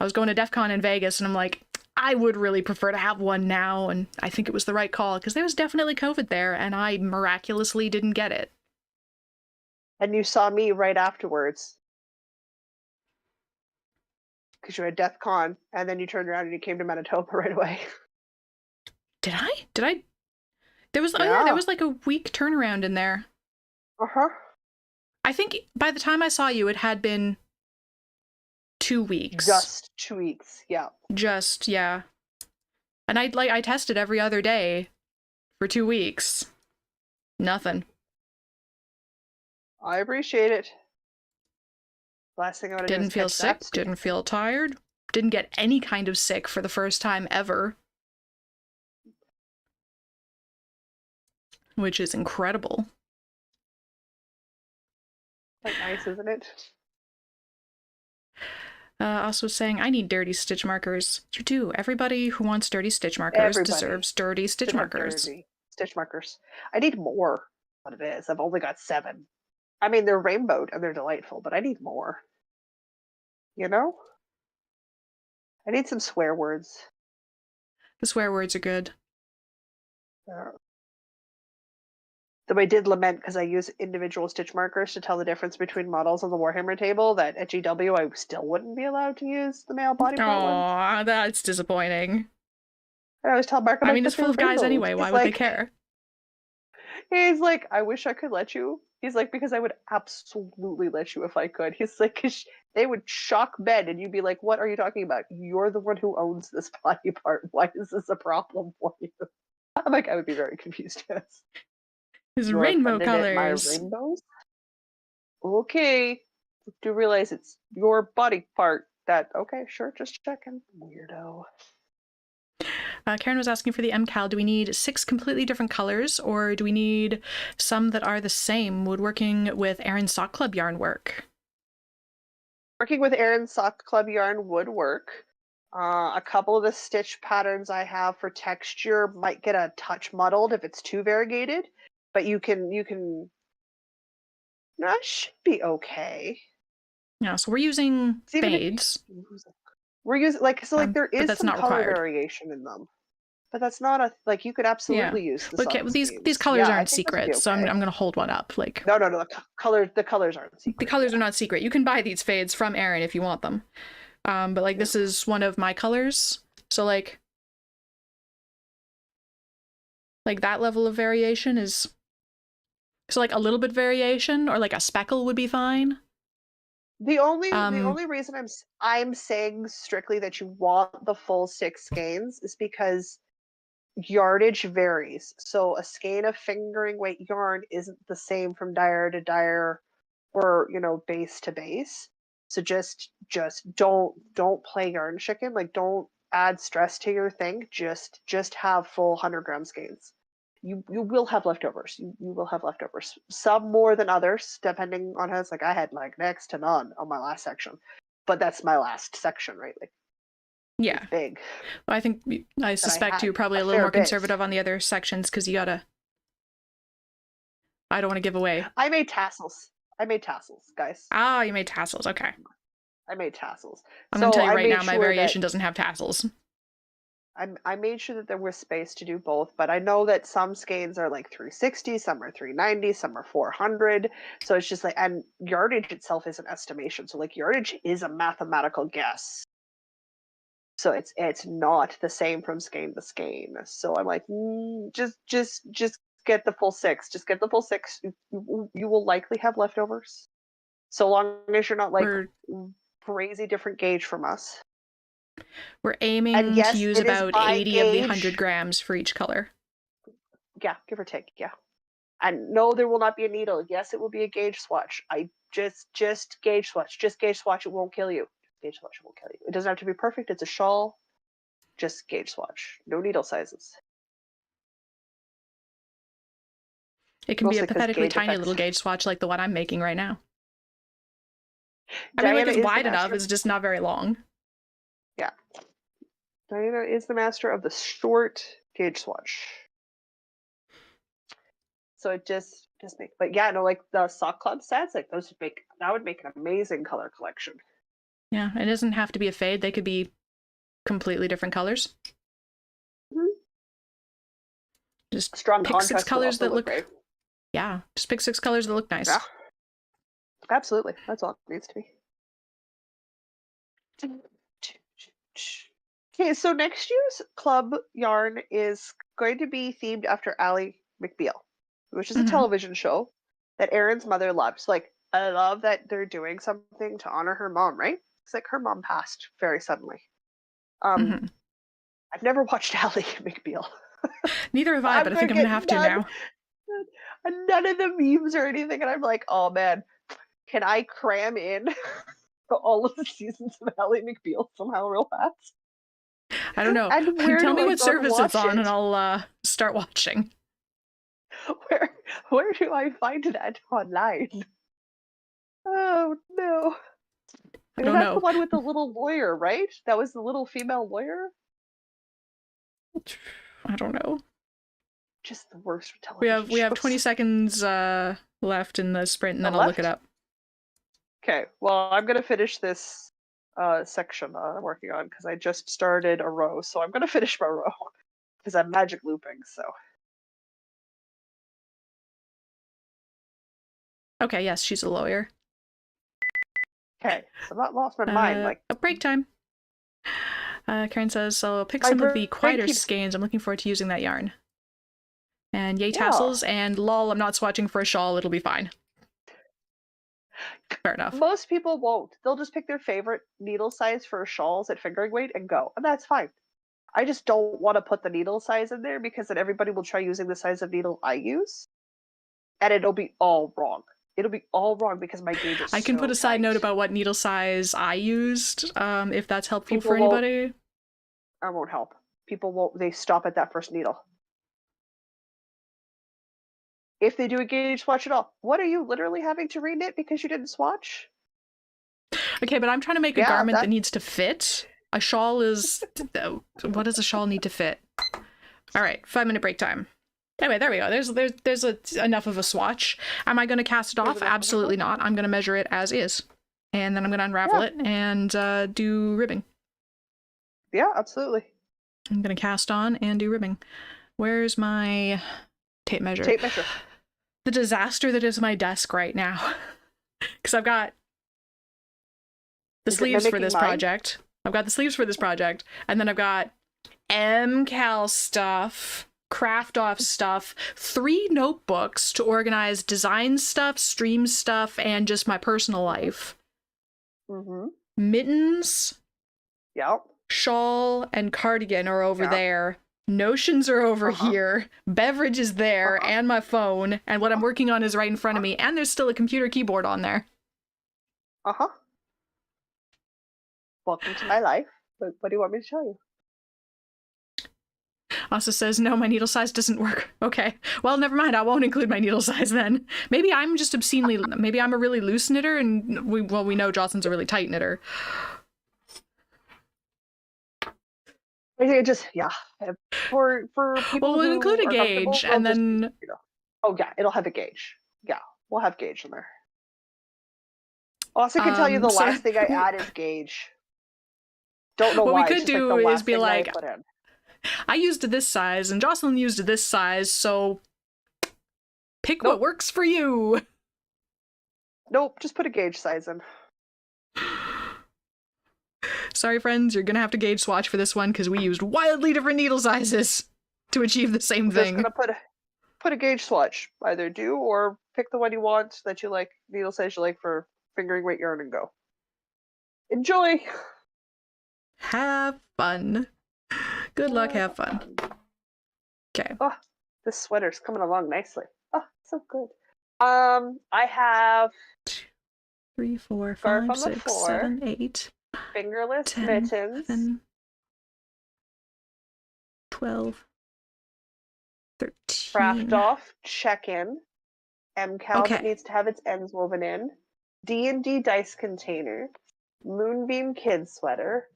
I was going to DEF CON in Vegas, and I'm like, I would really prefer to have one now. And I think it was the right call because there was definitely COVID there, and I miraculously didn't get it. And you saw me right afterwards because you were at DEF CON, and then you turned around and you came to Manitoba right away. Did I? There was there was like a week turnaround in there. I think by the time I saw you, it had been 2 weeks. Just 2 weeks, yeah. And I tested every other day for 2 weeks. Nothing. I appreciate it. Last thing I want to do is didn't feel sick, didn't feel tired, didn't get any kind of sick for the first time ever. Which is incredible. Quite nice, isn't it? Also saying, I need dirty stitch markers. You do. Everybody who wants dirty stitch markers deserves dirty stitch markers. Dirty stitch markers. I need more. What it is. I've only got 7. I mean, they're rainbowed and they're delightful, but I need more. You know? I need some swear words. The swear words are good. Though I did lament because I use individual stitch markers to tell the difference between models on the Warhammer table that at GW I still wouldn't be allowed to use the male body part ones. Aww, that's disappointing. And I always tell Mark, I mean, it's full of guys anyway. Why would they care? He's like, I wish I could let you. He's like, because I would absolutely let you if I could. He's like, because they would shock men and you'd be like, what are you talking about? You're the one who owns this body part. Why is this a problem for you? I'm like, I would be very confused, yes. His rainbow colors. My rainbows? Okay. Do realize it's your body part. Okay, sure, just checking. Weirdo. Karen was asking for the MCAL. Do we need 6 completely different colors, or do we need some that are the same? Would working with Erin's Sock Club yarn work? Working with Erin's Sock Club yarn would work. A couple of the stitch patterns I have for texture might get a touch muddled if it's too variegated, but you can. That should be okay. Yeah, so we're using fades. We're using there is some color variation in them, but that's not you could absolutely use the these colors aren't secret, so I'm gonna hold one up. Like no, the colors aren't secret. The colors are not secret. You can buy these fades from Erin if you want them, but this is one of my colors, so like that level of variation is so a little bit variation or like a speckle would be fine. The only reason I'm saying strictly that you want the full 6 skeins is because yardage varies. So a skein of fingering weight yarn isn't the same from dyer to dyer or base to base. So just don't play yarn chicken. Don't add stress to your thing. Just have full 100-gram skeins. You will have leftovers. You will have leftovers. Some more than others, depending on how it's I had next to none on my last section, but that's my last section, right? Yeah, big. Well, I suspect you're probably a little more conservative on the other sections because you gotta I don't want to give away. I made tassels. I made tassels, guys. Ah, you made tassels. Okay. I made tassels. I'm going to tell you I right made now, my sure variation that doesn't have tassels. I made sure that there was space to do both, but I know that some skeins are like 360, some are 390, some are 400. So it's just like, and yardage itself is an estimation. So like yardage is a mathematical guess. So it's not the same from skein to skein. So I'm like, just get the full 6. Just get the full 6. You will likely have leftovers, so long as you're not like crazy different gauge from us. We're And aiming yes, to use it is about by 80 of the gauge. 100 grams for each color. Yeah, give or take. Yeah. And no, there will not be a needle. Yes, it will be a gauge swatch. I just gauge swatch. Just gauge swatch. It won't kill you. Gauge swatch won't kill you. It doesn't have to be perfect. It's a shawl. Just gauge swatch. No needle sizes. It can be a Mostly 'cause pathetically gauge tiny effects. little gauge swatch like the one I'm making right now. I mean, Diana like, it's is the wide enough. master. It's just not very long. Yeah. Diana is the master of the short gauge swatch. So it just make, but yeah, no, like the sock club sets, like those would make, that would make an amazing color collection. Yeah, it doesn't have to be a fade. They could be completely different colors. Mm-hmm. Just strong pick contrast 6 colors that look great. Yeah, just pick 6 colors that look nice. Yeah. Absolutely. That's all it needs to be. Okay, so next year's club yarn is going to be themed after Ally McBeal, which is a television show that Erin's mother loves. Like, I love that they're doing something to honor her mom, right? It's like her mom passed very suddenly. I've never watched Ally McBeal. Neither have I, but I think I'm going to have to now. None of the memes or anything, and I'm like, oh man, can I cram in all of the seasons of Ally McBeal somehow real fast? I don't know. And where Tell do me I what go service to it's watch on, it? and I'll start watching. Where do I find that online? Oh no! I don't That's know. the one with the little lawyer, right? That was the little female lawyer. I don't know. Just the worst television We have shows. 20 seconds left in the sprint, and then I'll look it up. Okay. Well, I'm gonna finish this section I'm working on because I just started a row, so I'm gonna finish my row because I'm magic looping. So. Okay. Yes, she's a lawyer. Okay, so I've not lost my mind. Like a break time. Karen says, so I'll pick my some of the break quieter keeps- skeins. I'm looking forward to using that yarn. And yay tassels, and lol, I'm not swatching for a shawl. It'll be fine. Fair enough. Most people won't. They'll just pick their favorite needle size for shawls at fingering weight and go, and that's fine. I just don't want to put the needle size in there because then everybody will try using the size of needle I use, and it'll be all wrong. It'll be all wrong because my gauge is I can so put a side tight. note about what needle size I used, if that's helpful People for anybody. I won't help. People won't. They stop at that first needle. If they do a gauge swatch at all, what are you literally having to reknit because you didn't swatch? Okay, but I'm trying to make a garment that needs to fit. A shawl is... what does a shawl need to fit? All right, 5-minute break time. Anyway, there we go. There's enough of a swatch. Am I going to cast it off? Absolutely not. I'm going to measure it as is. And then I'm going to unravel it and do ribbing. Yeah, absolutely. I'm going to cast on and do ribbing. Where's my tape measure? Tape measure. The disaster that is my desk right now. Because I've got the sleeves for this project. I've got the sleeves for this project. And then I've got MCal stuff, craft off stuff, 3 notebooks to organize design stuff, stream stuff, and just my personal life. Mittens, shawl, and cardigan are over there. Notions are over here. Beverage is there, and my phone, and what I'm working on is right in front of me, and there's still a computer keyboard on there. Welcome to my life. What do you want me to tell you? Asa says, no, my needle size doesn't work. Okay. Well, never mind. I won't include my needle size then. Maybe I'm just obscenely... maybe I'm a really loose knitter, and we know Jocelyn's a really tight knitter. I think it just, for people we'll include a gauge, and then... oh, yeah, it'll have a gauge. Yeah, we'll have gauge in there. Also, can tell you the So last thing I add is gauge. Don't know what we why. It's could just like the do is last be thing that I like, put in. I used this size and Jocelyn used this size, so pick what works for you. Nope, just put a gauge size in. Sorry, friends, you're gonna have to gauge swatch for this one because we used wildly different needle sizes to achieve the same I'm thing. just gonna put a gauge swatch. Either do or pick the one you want that you like, needle size you like for fingering weight yarn, and go. Enjoy! Have fun. Good luck, have fun. Okay. Oh, this sweater's coming along nicely. Oh, so good. I have 3, 4, scarf 5, on the 6, floor, 7, 8, fingerless 10, mittens, 11, 12, craft 13. off check-in, MCal that Okay. needs to have its ends woven in, D&D dice container, Moonbeam Kids sweater,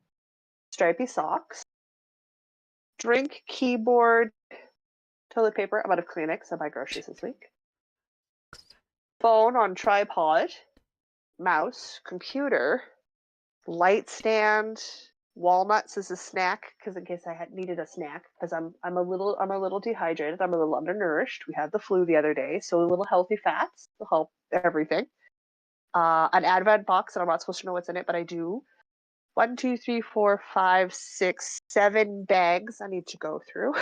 stripy socks, drink keyboard, toilet paper. I'm out of Kleenex. I buy groceries this week. Phone on tripod, mouse, computer, light stand, walnuts as a snack because in case I had needed a snack because I'm a little dehydrated. I'm a little undernourished. We had the flu the other day, so a little healthy fats will help everything. An Advent box, and I'm not supposed to know what's in it, but I do. 1, 2, 3, 4, 5, 6, 7 bags I need to go through.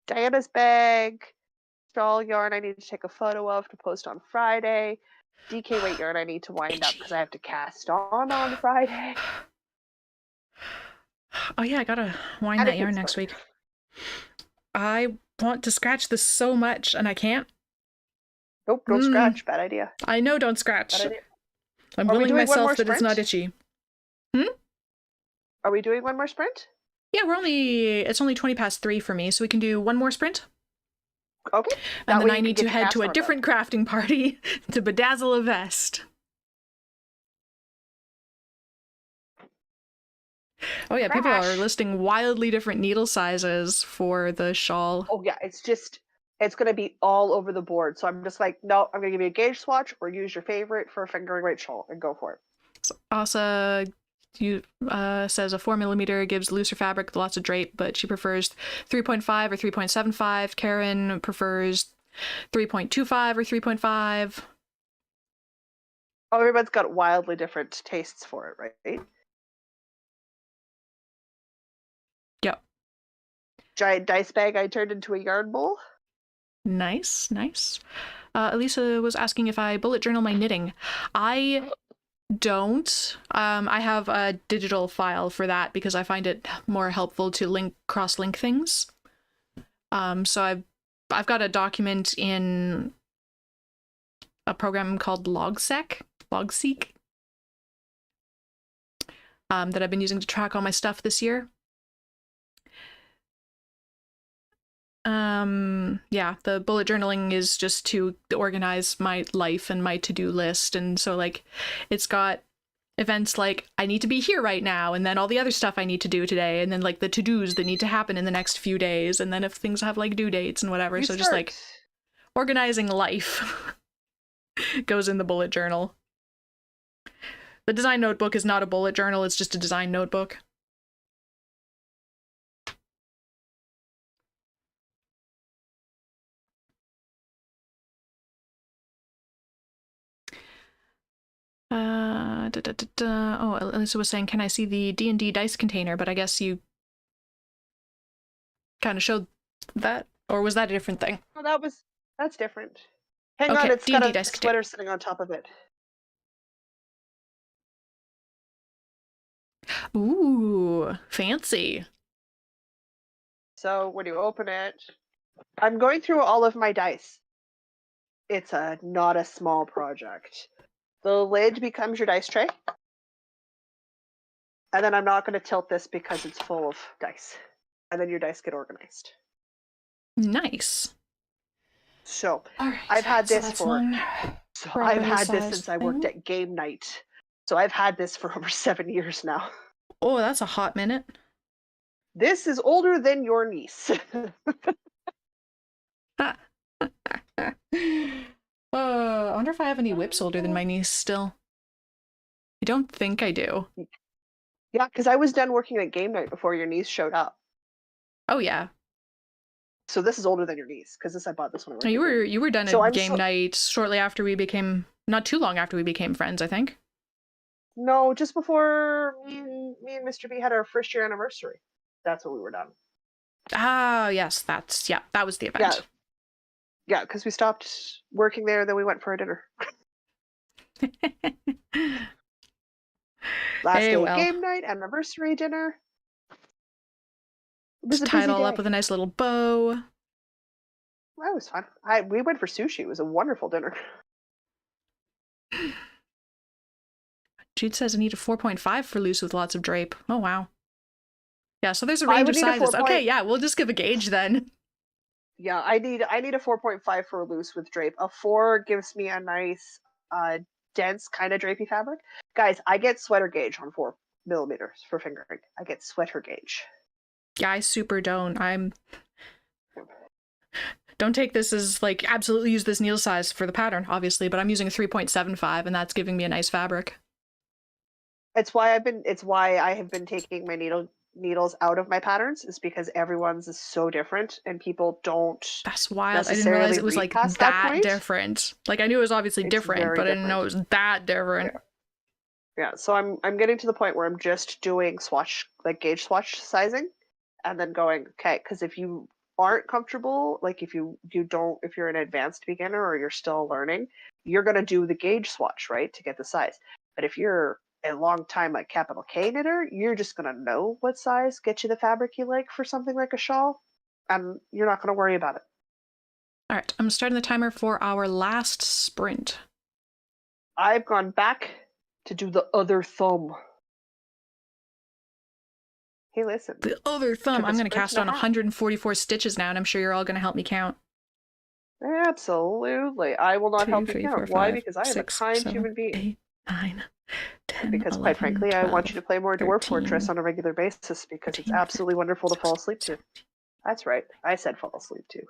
Diana's bag, straw yarn I need to take a photo of to post on Friday. DK weight yarn I need to wind up because I have to cast on Friday. Oh yeah, I gotta wind that yarn next week. I want to scratch this so much and I can't. Nope, don't scratch. Bad idea. I know, don't scratch. Bad idea. I'm Are we willing doing one more myself that it's sprint? not itchy. Are we doing one more sprint? Yeah, it's only 20 past 3 for me, so we can do one more sprint. Okay. And then I need to head to a different crafting party to bedazzle a vest. Oh yeah, people are listing wildly different needle sizes for the shawl. Oh yeah, it's going to be all over the board. So I'm just like, no, I'm going to give you a gauge swatch or use your favorite for a fingering weight shawl and go for it. So Asa says a 4mm gives looser fabric with lots of drape, but she prefers 3.5 or 3.75. Karen prefers 3.25 or 3.5. Oh, everybody's got wildly different tastes for it, right? Yep. Giant dice bag I turned into a yarn bowl. Nice, nice. Elisa was asking if I bullet journal my knitting. I don't. I have a digital file for that because I find it more helpful to cross-link things. So I've got a document in a program called Logseek, that I've been using to track all my stuff this year. Yeah, the bullet journaling is just to organize my life and my to-do list, and so like it's got events like I need to be here right now, and then all the other stuff I need to do today, and then like the to-dos that need to happen in the next few days, and then if things have like due dates and whatever. So just like organizing life goes in the bullet journal. The design notebook is not a bullet journal, it's just a design notebook. Oh, Elisa was saying, can I see the D&D dice container? But I guess you kind of showed that, or was that a different thing? Oh, that's different. Hang on, it's got a sweater sitting on top of it. Ooh, fancy. So when you open it, I'm going through all of my dice. It's not a small project. The lid becomes your dice tray. And then I'm not going to tilt this because it's full of dice. And then your dice get organized. Nice. So right, I've had this I've had this since I worked at Game Night. So I've had this for over 7 years now. Oh, that's a hot minute. This is older than your niece. wonder if I have any WIPs older than my niece still. I don't think I do. Yeah, because I was done working at game night before your niece showed up. Oh yeah. So this is older than your niece, because I bought this when I worked. You were done at game night shortly after we became, not too long after we became friends, I think. No, just before me and Mr. B had our first year anniversary. That's when we were done. Ah, yes, that was the event. Yeah, because we stopped working there, then we went for a dinner. Last day of game night, anniversary dinner. It was a busy day. Tied all up with a nice little bow. That was fun. We went for sushi. It was a wonderful dinner. Jude says I need a 4.5 for loose with lots of drape. Oh, wow. Yeah, so there's a range of sizes. Okay, yeah, we'll just give a gauge then. Yeah, I need a 4.5 for loose with drape. A 4 gives me a nice, dense kind of drapey fabric. Guys, I get sweater gauge on 4 millimeters for fingering. I get sweater gauge. Yeah, I super don't. Don't take this as like absolutely use this needle size for the pattern, obviously, but I'm using a 3.75 and that's giving me a nice fabric. It's why I have been taking my needles out of my patterns, is because everyone's is so different and people don't. That's wild. I didn't realize it was like that different. Like I knew it was obviously different, but I didn't know it was that different. Yeah, so I'm getting to the point where I'm just doing swatch, like gauge swatch sizing, and then going, okay, because if you aren't comfortable, like if you're an advanced beginner or you're still learning, you're gonna do the gauge swatch, right, to get the size. But if you're a long time like capital K knitter, you're just gonna know what size get you the fabric you like for something like a shawl, and you're not gonna worry about it. All right, I'm starting the timer for our last sprint. I've gone back to do the other thumb. Hey, listen. The other thumb. I'm going to cast on 144 stitches now, and I'm sure you're all going to help me count. Absolutely. I will not help you count. Why? Because I am a kind human being. 8, 9, 10, because 11, quite frankly, 12, I want you to play more 13, Dwarf Fortress on a regular basis because 14, it's absolutely wonderful to 16, fall asleep to. That's right. I said fall asleep to.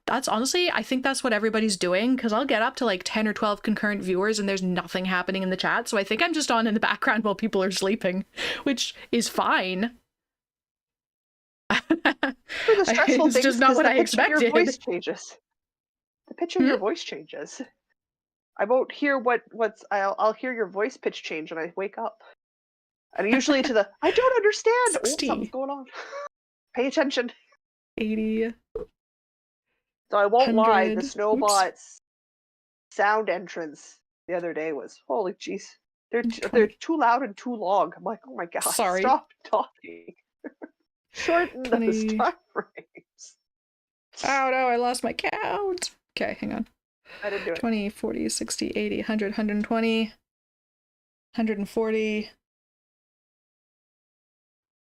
That's honestly, I think that's what everybody's doing, because I'll get up to like 10 or 12 concurrent viewers and there's nothing happening in the chat. So I think I'm just on in the background while people are sleeping, which is fine. For the stressful it's just not what I expected. Your voice changes. The pitch of your voice changes. I won't hear I'll hear your voice pitch change when I wake up. And usually to the, I don't understand. 60. Oh, something's going on. Pay attention. 80. So I won't lie, the Snowbot's sound entrance the other day was, holy jeez. They're too loud and too long. I'm like, oh my god, sorry. Stop talking. Shorten those time frames. Oh no, I lost my count. Okay, hang on. I didn't do it. 20, 40, 60, 80, 100, 120, 140.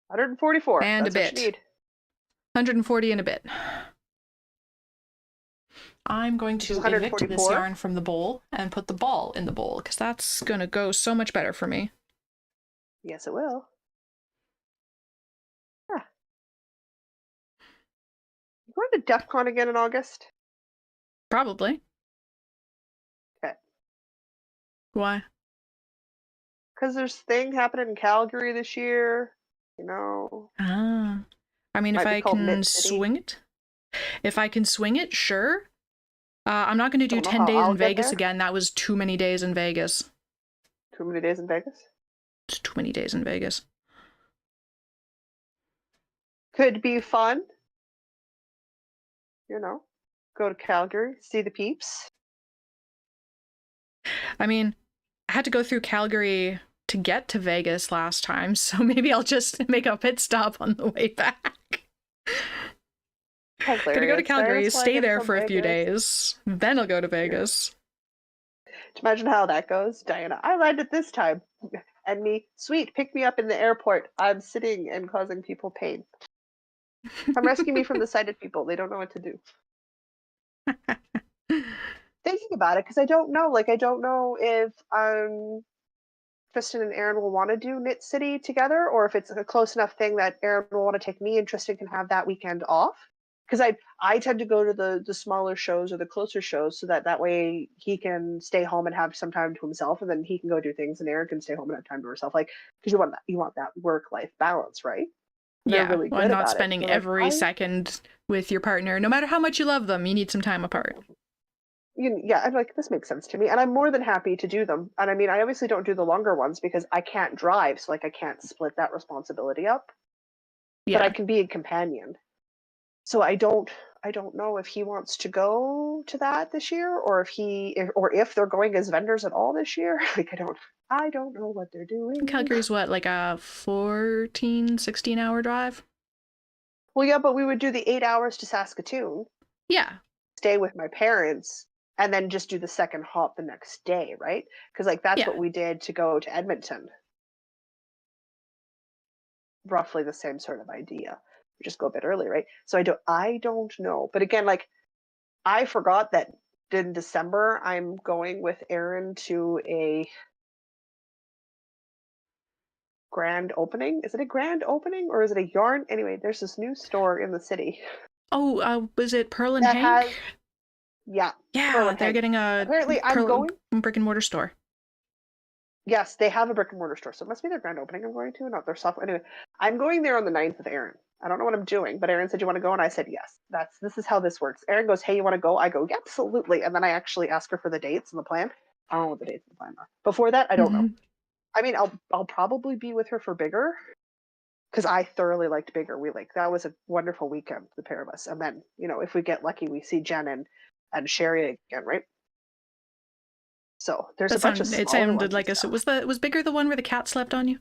144. And That's a bit. What you need. 140 and a bit. I'm going to evict this yarn from the bowl and put the ball in the bowl, because that's going to go so much better for me. Yes, it will. Yeah. You going to DEF CON again in August? Probably. Okay. Why? Because there's a thing happening in Calgary this year, you know. Ah. I mean, if I can swing it. If I can swing it, sure. I'm not going to do 10 days in Vegas again. That was too many days in Vegas. Too many days in Vegas? It's too many days in Vegas. Could be fun. You know, go to Calgary, see the peeps. I mean, I had to go through Calgary to get to Vegas last time, so maybe I'll just make a pit stop on the way back. Gonna go to Calgary, stay there for a few days, then I'll go to Vegas. Imagine how that goes, Diana. I landed this time, and me, sweet, pick me up in the airport. I'm sitting and causing people pain. Come rescue me from the sighted people. They don't know what to do. Thinking about it, because I don't know. Like, I don't know if Tristan and Aaron will want to do Knit City together, or if it's a close enough thing that Aaron will want to take me and Tristan can have that weekend off. because I tend to go to the smaller shows or the closer shows so that that way he can stay home and have some time to himself, and then he can go do things, and Erin can stay home and have time to herself. Like, because you want that work life balance, right? And they're Yeah, really well, and good not about it. spending They're like, every second with your partner. No matter how much you love them, you need some time apart. yeah, I'm like, this makes sense to me, and I'm more than happy to do them. And I mean, I obviously don't do the longer ones because I can't drive, so like I can't split that responsibility up. But I Yeah. can be a companion. So I don't know if he wants to go to that this year, or if they're going as vendors at all this year. Like I don't know what they're doing. Calgary's what, like a 14, 16-hour drive? Well, yeah, but we would do the 8 hours to Saskatoon, Yeah. stay with my parents, and then just do the second hop the next day, right? Because like that's Yeah. what we did to go to Edmonton. Roughly the same sort of idea. We just go a bit early, right? So I don't know. But again, like I forgot that in December I'm going with Erin to a grand opening. Is it a grand opening or is it a yarn? Anyway, there's this new store in the city Oh, was it Pearl and that Hank? has, yeah, Pearl Yeah, and they're Hank. getting a Apparently, I'm Pearl going. brick and mortar store. Yes, they have a brick and mortar store, so it must be their grand opening I'm going to, not their software. Anyway, I'm going there on the 9th with Erin. I don't know what I'm doing, but Erin said, "You want to go?" And I said, "Yes." This is how this works. Erin goes, "Hey, you want to go?" I go, "Yeah, absolutely." And then I actually ask her for the dates and the plan. I don't know what the dates and the plan are. Before that, I don't know. I mean, I'll probably be with her for bigger because I thoroughly liked bigger. That was a wonderful weekend, the pair of us. And then, if we get lucky, we see Jen and Sherry again, right? So there's a bunch of It smaller sounded ones and like stuff. was bigger the one where the cat slept on you?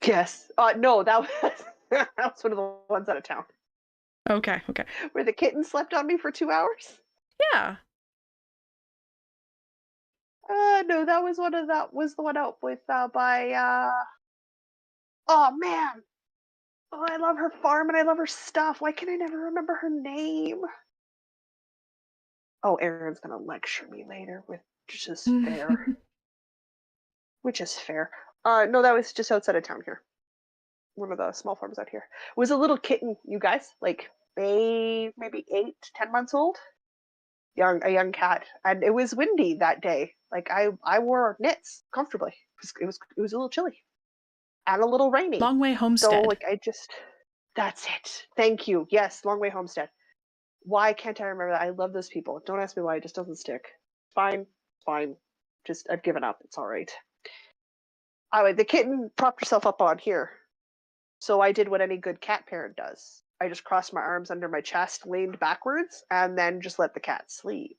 Yes. No, that was that was one of the ones out of town Okay, okay. where the kitten slept on me for 2 hours. Yeah. No, that was the one out with by oh man. Oh, I love her farm and I love her stuff. Why can I never remember her name? Oh, Erin's gonna lecture me later, which is fair. Which is fair. No, that was just outside of town here. One of the small farms out here. It was a little kitten, you guys, like maybe 8, 10 months old. A young cat, and it was windy that day. Like I wore knits comfortably. It was a little chilly and a little rainy. Long Way So Homestead. like that's it. Thank you. Yes, Long Way Homestead. Why can't I remember that? I love those people. Don't ask me why. It just doesn't stick. Fine, fine. Just I've given up. It's all right. The kitten propped herself up on here. So I did what any good cat parent does. I just crossed my arms under my chest, leaned backwards, and then just let the cat sleep.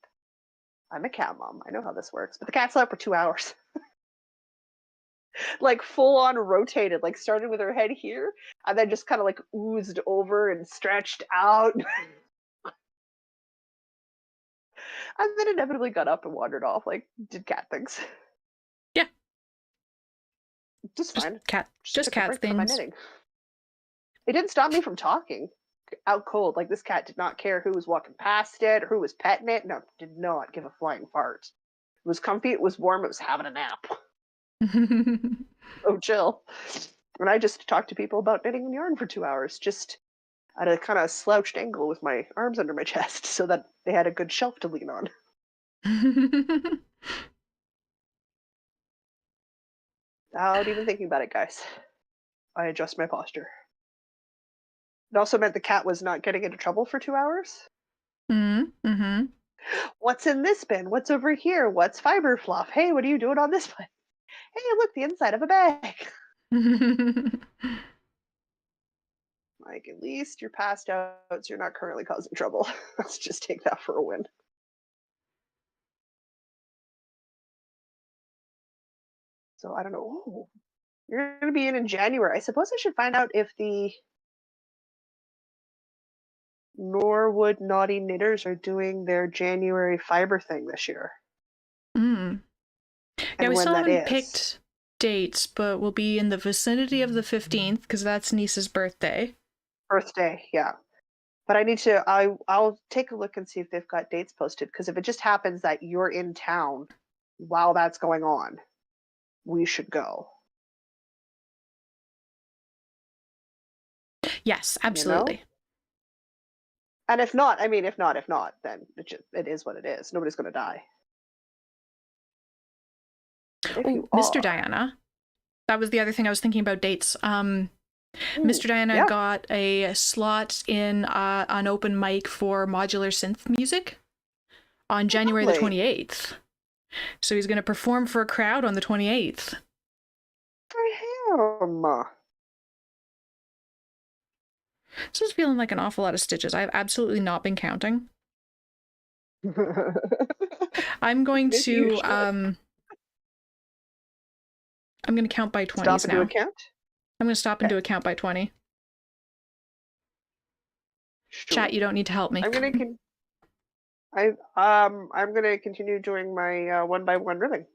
I'm a cat mom. I know how this works. But the cat slept for 2 hours. Like full on rotated, like started with her head here and then just kind of like oozed over and stretched out. And then inevitably got up and wandered off, like did cat things. Yeah. Just fine. Just Just took a cat break from my things. knitting. It didn't stop me from talking out cold. Like this cat did not care who was walking past it or who was petting it. No, did not give a flying fart. It was comfy, it was warm, it was having a nap. Oh, chill. And I just talked to people about knitting and yarn for 2 hours, just at a kind of slouched angle with my arms under my chest so that they had a good shelf to lean on. Without even thinking about it, guys. I adjust my posture. It also meant the cat was not getting into trouble for 2 hours. Mm-hmm. What's in this bin? What's over here? What's fiber fluff? Hey, what are you doing on this one? Hey, look, the inside of a bag. Like, at least you're passed out, so you're not currently causing trouble. Let's just take that for a win. So I don't know. Ooh, you're going to be in January. I suppose I should find out if the Norwood Naughty Knitters are doing their January fiber thing this year Mm. Yeah, and we when still that haven't is. picked dates, but we'll be in the vicinity of the 15th because that's niece's birthday. Birthday, yeah. But I'll take a look and see if they've got dates posted, because if it just happens that you're in town while that's going on, we should go. Yes, You know? absolutely. And if not, I mean, if not, then it is what it is. Nobody's going to die. But if you Mr. are, Diana. That was the other thing I was thinking about dates. Mr. Diana yeah. got a slot in an open mic for modular synth music on January the Lovely. 28th. So he's going to perform for a crowd on the 28th. For him. This is feeling like an awful lot of stitches. I've absolutely not been counting. I'm going Maybe you to should. I'm going to count by 20s Stop and now. do a count? I'm going to stop and do a count by 20. Sure. Chat, you don't need to help me. I'm gonna continue doing my 1x1 ribbing,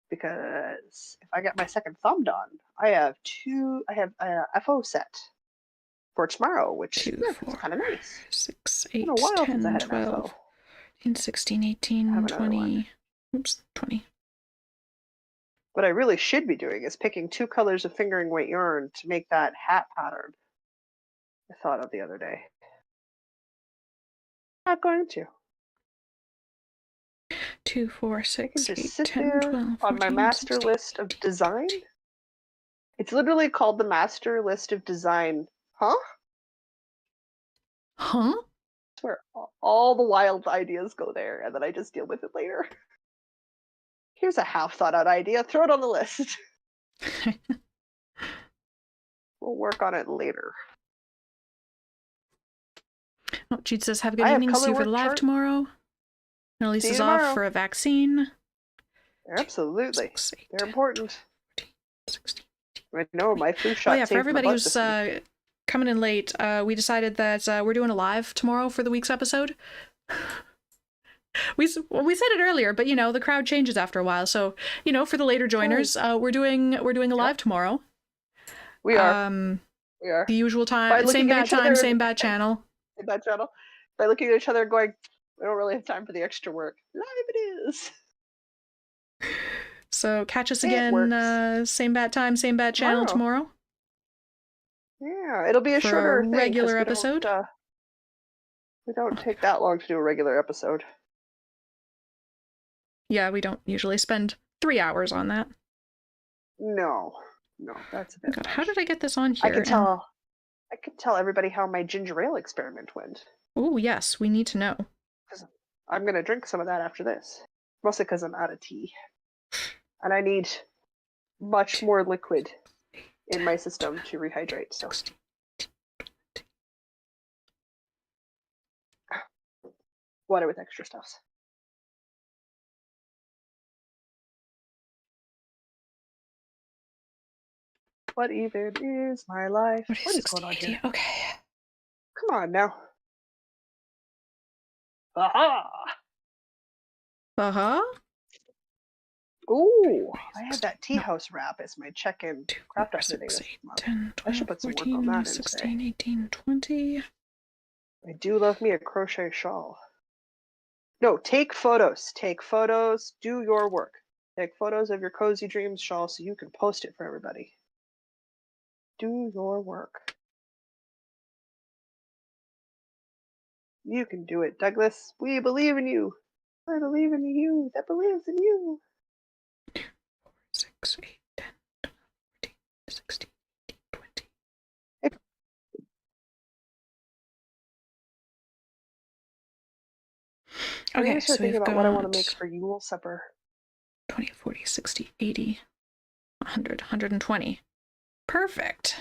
because if I get my second thumb done, I have a FO set for tomorrow, which 2, is 4, kind of nice. 6, It's been 8, a while since I 10, had an 12, FO. 14, 16, I 18, have another 20. one. Oops, 20. What I really should be doing is picking 2 colors of fingering weight yarn to make that hat pattern I thought of the other day. Not going to. 2, 4, I can 6, just 8, sit 10, there 12, 14, on my master 16, list of design. It's literally called the master list of design. Huh? Huh? That's where all the wild ideas go there, and then I just deal with it later. Here's a half thought out idea. Throw it on the list. We'll work on it later. Oh, Jude says, have a good I have evening. See color you for the work live chart. tomorrow. Annalise See you is off tomorrow. for a vaccine. Absolutely. 6, 8, They're 10, important. 14, 16. I know my flu shot. Oh yeah, for saved my everybody butt who's this week. coming in late, we decided that we're doing a live tomorrow for the week's episode. We said it earlier, but you know the crowd changes after a while. So you know, for the later joiners, we're doing a live tomorrow. We are. We are. The usual time, same bad time, same bad channel. Same bad channel. By looking at each other and going, we don't really have time for the extra work. Live it is. So catch us again, same bad time, same bad channel tomorrow. Yeah, it'll be a for shorter a regular episode. We don't take that long to do a regular episode. Yeah, we don't usually spend 3 hours on that. No, that's a bit. God, how did I get this on here? I could tell everybody how my ginger ale experiment went. Oh yes, we need to know. Because I'm gonna drink some of that after this, mostly because I'm out of tea, and I need much more liquid in my system to rehydrate. So. Water with extra stuffs. What even is my life? What is going on here? Okay. Come on now. Aha! Uh-huh. Ooh, I had that tea house wrap as my check-in craft activity this month. 10, 12, I should put some 14, work on that 16, in today. 18, 20. I do love me a crochet shawl. No, take photos. Take photos. Do your work. Take photos of your Cozy Dreams shawl so you can post it for everybody. Do your work. You can do it, Douglas. We believe in you. I believe in you that believes in you. 4, 6, 8, 10, 12, 14, 16, 18, 20. Okay, so we've got what I want to make for Yule supper. 20, 40, 60, 80, 100, 120. Perfect.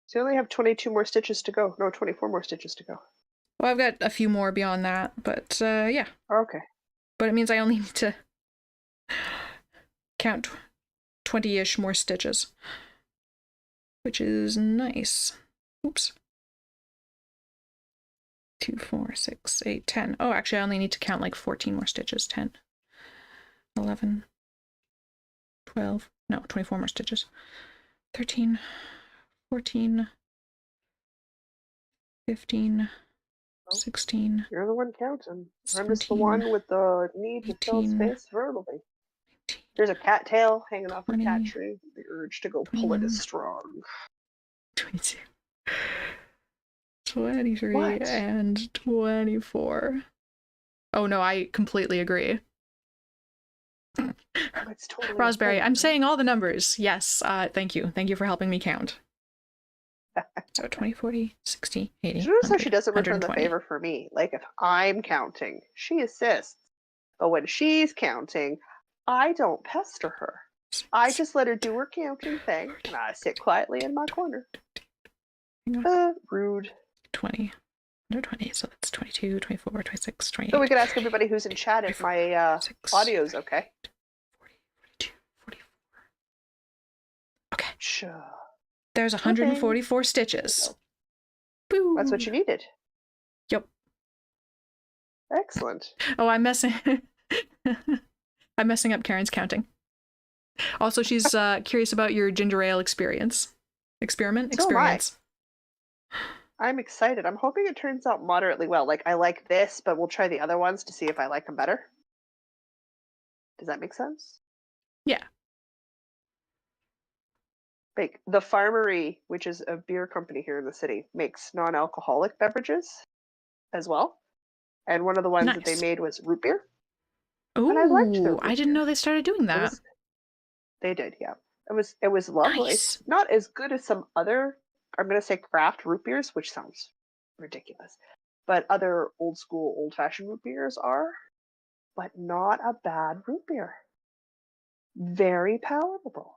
So you only have 22 more stitches to go. No, 24 more stitches to go. Well, I've got a few more beyond that, but yeah. Okay. But it means I only need to count 20-ish more stitches, which is nice. Oops. 2, 4, 6, 8, 10. Oh, actually, I only need to count like 14 more stitches. 10, 11, 12, no, 24 more stitches. 13, 14, 15, 16. You're the one counting. 17, I'm just the one with the need to fill 18, space verbally. 19, There's a cattail hanging off 20, a cat tree. The urge to go pull it is strong. 22, 23 What? and 24. Oh no, I completely agree. Oh, it's totally a Raspberry, thing, I'm right? saying all the numbers. Yes, thank you. Thank you for helping me count. So 20, 40, 60, 80, Did you notice how 100, she doesn't return the 120. favor for me? Like, if I'm counting, she assists. But when she's counting, I don't pester her. I just let her do her counting thing, and I sit quietly in my corner. Rude. 20. 120, so that's 22, 24, 26, 28. So we could ask everybody who's in chat if my audio's okay. 40, 42, 44. Okay. Sure. There's 144 stitches. Boo. That's what you needed. Yep. Excellent. Oh, I'm messing up Karen's counting. Also, she's curious about your ginger ale experiment. I'm excited. I'm hoping it turns out moderately well. Like, I like this, but we'll try the other ones to see if I like them better. Does that make sense? Yeah. Like, the Farmery, which is a beer company here in the city, makes non-alcoholic beverages as well. And one of the ones that they made was root beer. And I liked their Oh, root I didn't beer. know they started doing that. They did, yeah. It was lovely. Nice. Not as good as some other, I'm going to say craft root beers, which sounds ridiculous. But other old school, old fashioned root beers are, but not a bad root beer. Very palatable.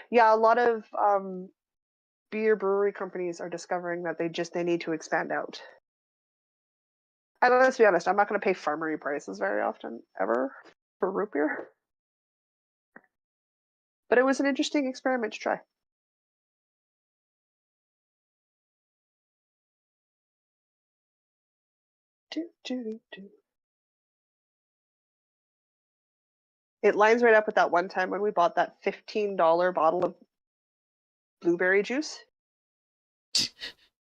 Yeah, a lot of beer brewery companies are discovering that they need to expand out. And let's be honest, I'm not going to pay farmery prices very often, ever, for root beer. But it was an interesting experiment to try. It lines right up with that one time when we bought that $15 bottle of blueberry juice.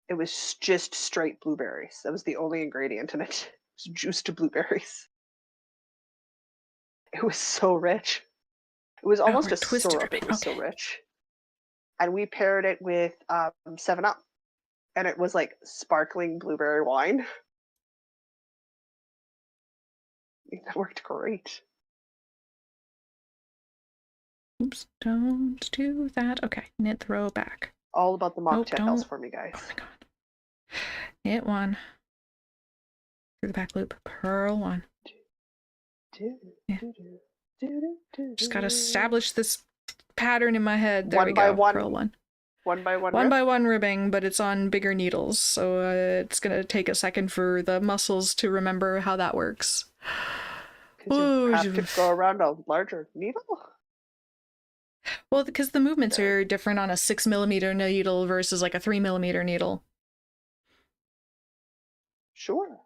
It was just straight blueberries. That was the only ingredient in it. It was juiced blueberries. It was so rich. It was almost a syrup. It was so rich. And we paired it with 7-Up. And it was like sparkling blueberry wine. That worked great. Oops, don't do that. Okay, knit, throw back. All about the mocktails for me, guys. Oh my god. Knit one. Through the back loop. Purl one. Yeah. Just gotta establish this pattern in my head. There we go. Purl one. One by one. One by one ribbing, but it's on bigger needles, so it's gonna take a second for the muscles to remember how that works. You have to go around a larger needle? Well, because the movements are different on a 6mm needle versus like a 3mm needle. Sure.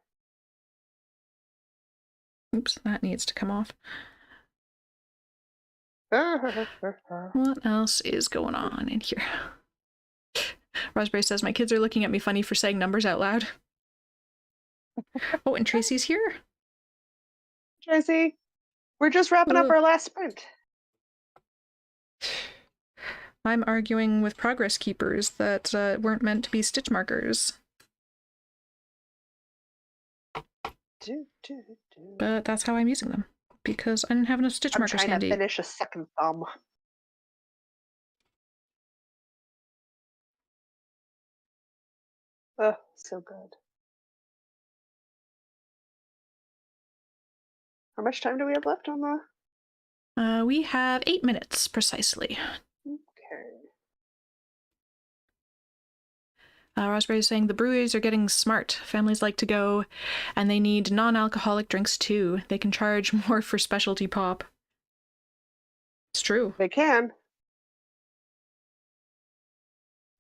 Oops, that needs to come off. What else is going on in here? Raspberry says, my kids are looking at me funny for saying numbers out loud. Oh, and Tracy's here. Tracy, we're just wrapping up our last sprint. I'm arguing with progress keepers that weren't meant to be stitch markers. But that's how I'm using them, because I didn't have enough stitch markers handy. I'm trying to finish a second thumb. Oh, so good. How much time do we have left on the... We have 8 minutes, precisely. Okay. Raspberry is saying the breweries are getting smart. Families like to go, and they need non-alcoholic drinks too. They can charge more for specialty pop. It's true. They can.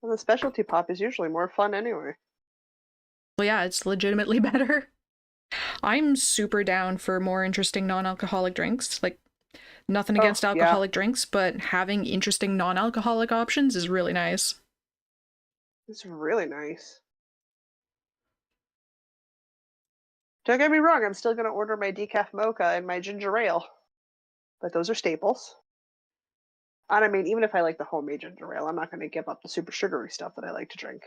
And the specialty pop is usually more fun anyway. Well, yeah, it's legitimately better. I'm super down for more interesting non-alcoholic drinks. Like, nothing against alcoholic drinks, but having interesting non-alcoholic options is really nice. It's really nice. Don't get me wrong, I'm still going to order my decaf mocha and my ginger ale. But those are staples. And I mean, even if I like the homemade ginger ale, I'm not going to give up the super sugary stuff that I like to drink.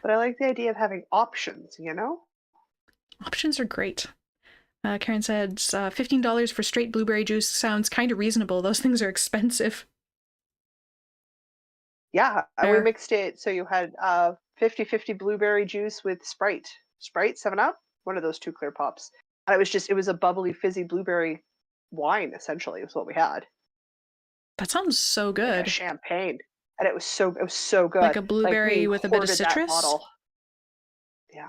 But I like the idea of having options, you know? Options are great. Karen said, $15 for straight blueberry juice sounds kind of reasonable. Those things are expensive. Yeah, we Fair. mixed it so you had 50-50 blueberry juice with Sprite. Sprite, 7 Up, one of those two clear pops. And it was a bubbly, fizzy blueberry wine, essentially, is what we had. That sounds so Like a good. champagne. And it was so Like good. a Like blueberry we with a bit of hoarded that citrus. bottle. Yeah.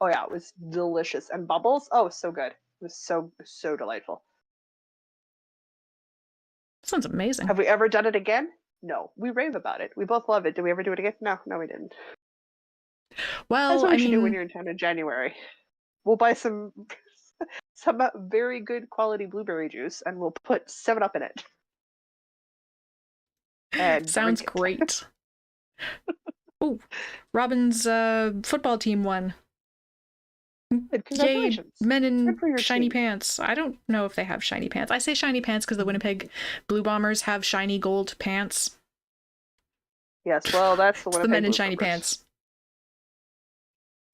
Oh yeah, it was delicious. And bubbles, oh, so good. It was so delightful. Sounds amazing. Have we ever done it again? No. We rave about it. We both love it. Did we ever do it again? No, we didn't. That's Well, what we I should do when mean, you're in town in January. We'll buy some very good quality blueberry juice and we'll put 7 Up in it. And sounds drink it. great. Oh, Robin's football team won. Good, Yay, congratulations. men Good in for your shiny team. pants. I don't know if they have shiny pants. I say shiny pants because the Winnipeg Blue Bombers have shiny gold pants. Yes, well, that's the It's the Winnipeg men in Blue shiny Bombers. pants.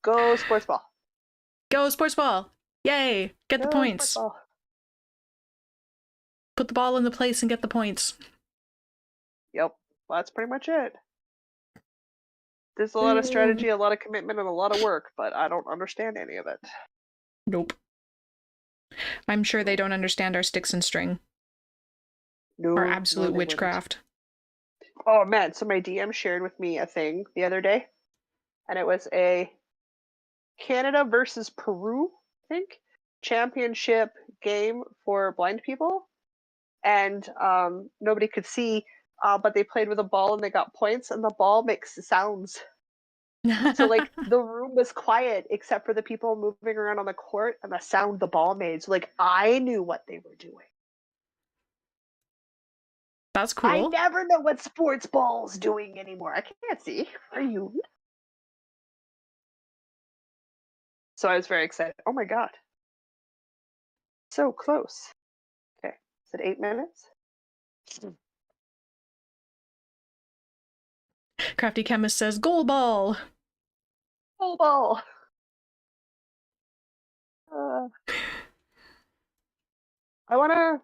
Go sports ball. Go sports ball! Yay! Get the Go points. sports ball. Put the ball in the place and get the points. Yep, well, that's pretty much it. There's a lot of strategy, a lot of commitment, and a lot of work, but I don't understand any of it. Nope. I'm sure they don't understand our sticks and string. No, Our no, absolute they witchcraft. wouldn't. Oh man, so my DM shared with me a thing the other day, and it was a Canada versus Peru, I think, championship game for blind people, and nobody could see, but they played with a ball and they got points, and the ball makes sounds. So like the room was quiet except for the people moving around on the court and the sound the ball made. So like I knew what they were doing. That's I cool. never know what sports ball's doing anymore. I can't see. Are you? So I was very excited. Oh my god. So close. Okay. Is it 8 minutes? Crafty Chemist says, goal ball! Oh ball. I want to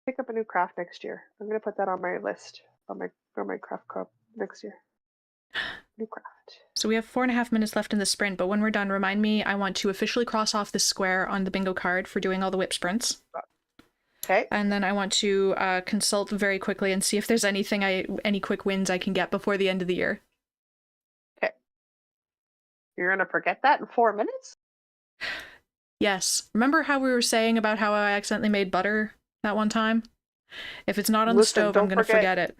pick up a new craft next year. I'm going to put that on my list on my craft club next year. New craft. So we have 4.5 minutes left in the sprint, but when we're done, remind me I want to officially cross off this square on the bingo card for doing all the WIP sprints. Okay. And then I want to consult very quickly and see if there's any quick wins I can get before the end of the year. Okay. You're going to forget that in 4 minutes? Yes. Remember how we were saying about how I accidentally made butter that one time? If it's not on the stove, I'm going to forget it.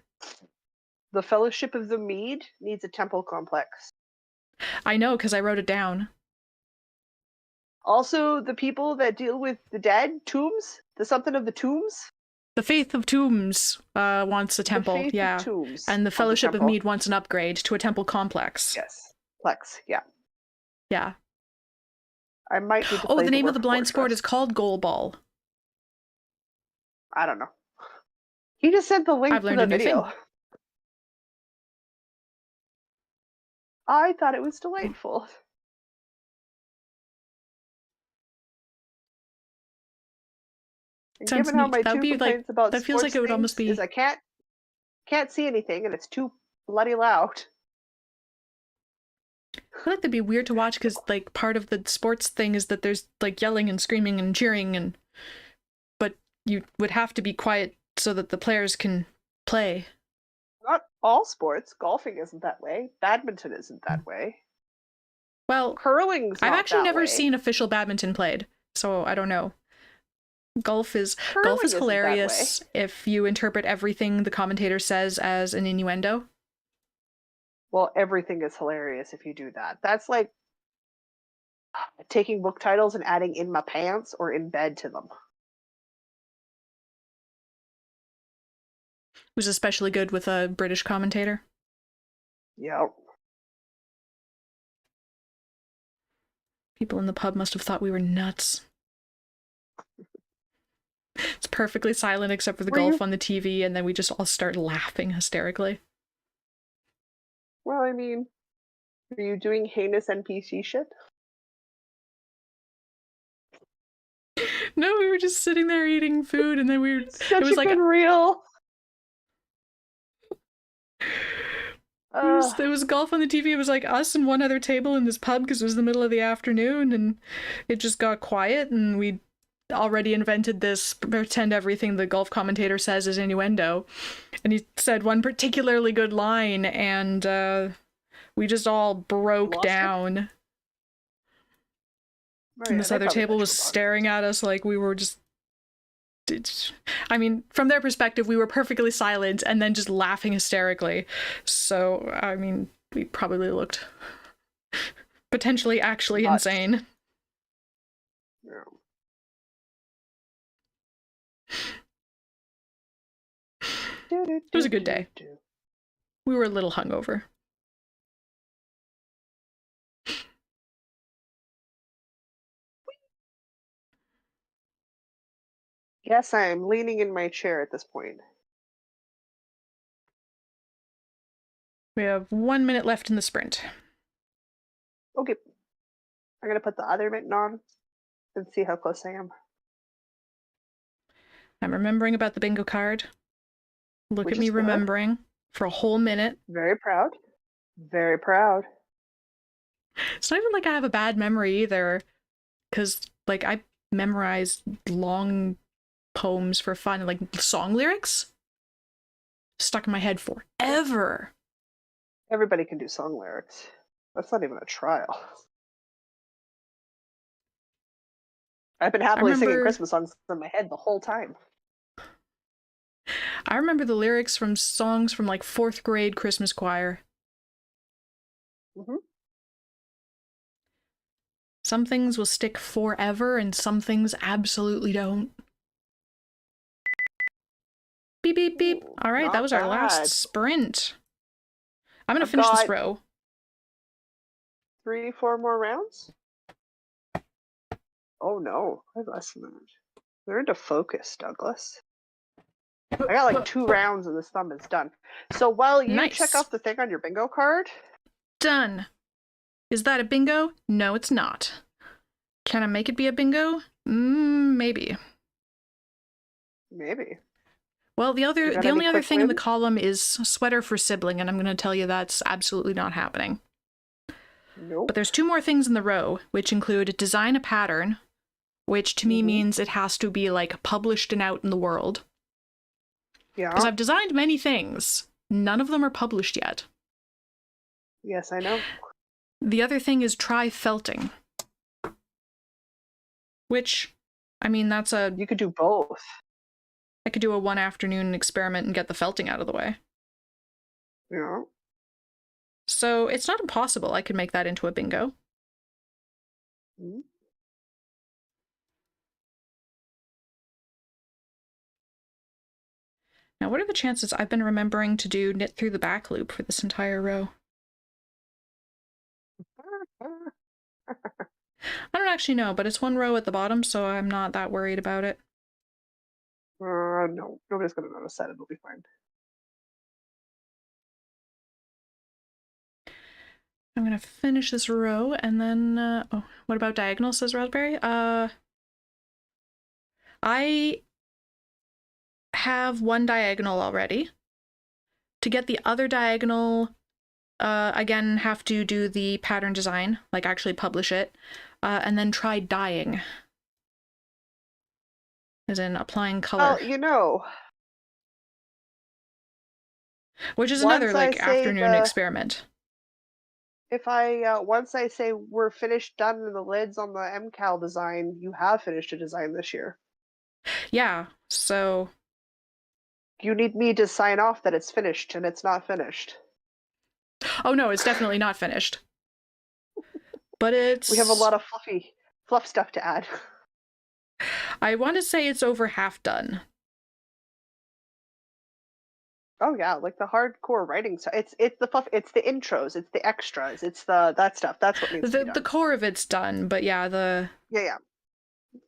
The Fellowship of the Mead needs a temple complex. I know, because I wrote it down. Also, the people that deal with the dead, tombs, the something of the tombs. The Faith of Tombs wants a temple, the Faith yeah. Of tombs and the Fellowship of temple. Mead wants an upgrade to a temple complex. Yes. Plex, yeah. Yeah. I might need to Oh, the name of the blind sport is called goal ball. I don't know. He just sent the link I've to learned the a new video. thing. I thought it was delightful. And Sounds given how neat. my That would two be, like, complaints about that feels like it would almost be... is I can't see anything and it's too bloody loud. I feel like that'd be weird to watch because, like, part of the sports thing is that there's, like, yelling and screaming and cheering, but you would have to be quiet so that the players can play. Not all sports. Golfing isn't that way. Badminton isn't that way. Well, Curling's not I've actually that never way. seen official badminton played, so I don't know. Golf is Curling hilarious if you interpret everything the commentator says as an innuendo. Well, everything is hilarious if you do that. That's like taking book titles and adding "in my pants" or "in bed" to them. It was especially good with a British commentator. Yep. People in the pub must have thought we were nuts. It's perfectly silent except for the golf on the TV, and then we just all start laughing hysterically. Well, I mean, Are you doing heinous NPC shit? No, we were just sitting there eating food, and then it Such was a like good reel. it was golf on the TV. It was like us and one other table in this pub because it was the middle of the afternoon, and it just got quiet, and we already invented this pretend everything the golf commentator says is innuendo, and he said one particularly good line, and we just all broke Lost it? down. Oh, And yeah, this they other probably table got was you a box. staring at us like we were just. I mean, from their perspective, we were perfectly silent and then just laughing hysterically. So, I mean, we probably looked potentially actually Nuts. insane. Yeah. It was a good day. We were a little hungover. Yes, I am leaning in my chair at this point. We have 1 minute left in the sprint. Okay. I'm gonna put the other mitten on and see how close I am. I'm remembering about the bingo card. Look Which at me is good. remembering for a whole minute. Very proud. Very proud. It's not even like I have a bad memory either, because, like, I memorize long poems for fun, like song lyrics. Stuck in my head forever. Everybody can do song lyrics. That's not even a trial. I've been happily singing Christmas songs in my head the whole time. I remember the lyrics from songs from like 4th grade Christmas choir. Mm-hmm. Some things will stick forever and some things absolutely don't. Beep, beep, beep. Ooh, all right, that was our last sprint. I'm going to finish this row. 3-4 more rounds? Oh no, I have less than that. Learn to focus, Douglas. I got like 2 rounds and this thumb is done. So while you check off the thing on your bingo card. Done. Is that a bingo? No, it's not. Can I make it be a bingo? Maybe. Maybe. Well, the only other thing in the column is sweater for sibling, and I'm going to tell you that's absolutely not happening. Nope. But there's 2 more things in the row, which include design a pattern, which to me means it has to be like published and out in the world. Yeah. Because I've designed many things. None of them are published yet. Yes, I know. The other thing is try felting. Which, I mean, that's a... You could do both. I could do a 1 afternoon experiment and get the felting out of the way. Yeah. So it's not impossible I could make that into a bingo. Mm-hmm. Now, what are the chances I've been remembering to do knit through the back loop for this entire row? I don't actually know, but it's 1 row at the bottom, so I'm not that worried about it. No, nobody's gonna notice that. It'll be fine. I'm gonna finish this row, and then, oh, what about diagonal, says Raspberry? I have 1 diagonal already. To get the other diagonal, again, have to do the pattern design, like actually publish it, and then try dyeing. As in applying color. Well, you know. Which is another, like, afternoon experiment. If once I say we're finished done in the lids on the MCAL design, you have finished a design this year. Yeah, so... You need me to sign off that it's finished, and it's not finished. Oh no, it's definitely not finished. But it's... We have a lot of fluff stuff to add. I want to say it's over half done. Oh yeah, like the hardcore writing stuff. It's the fluff. It's the intros. It's the extras. It's that stuff. That's what needs to be done. The core of it's done, but yeah, yeah.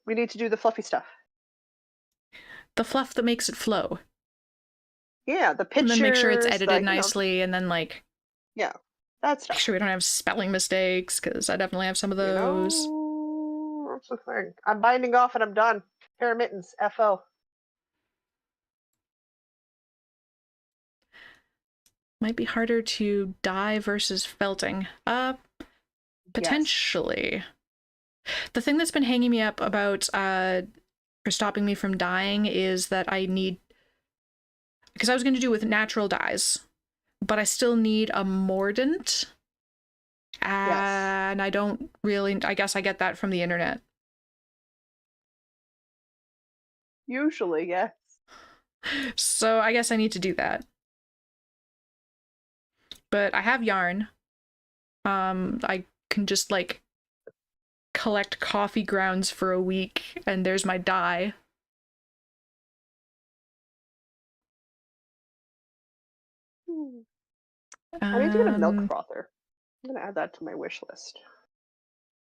We need to do the fluffy stuff. The fluff that makes it flow. Yeah, the pictures. And then make sure it's edited nicely, and then like. Yeah, That Make stuff. sure we don't have spelling mistakes, because I definitely have some of those. That's the thing. I'm binding off and I'm done. Pair of mittens, FO. Might be harder to dye versus felting. Yes. Potentially. The thing that's been hanging me up about or stopping me from dyeing is that I need, because I was going to do with natural dyes, but I still need a mordant. Yes. And I don't really, I guess I get that from the internet. Usually, yes. So I guess I need to do that. But I have yarn. I can just like collect coffee grounds for a week, and there's my dye. I need to get a milk Um, frother. I'm gonna add that to my wish list.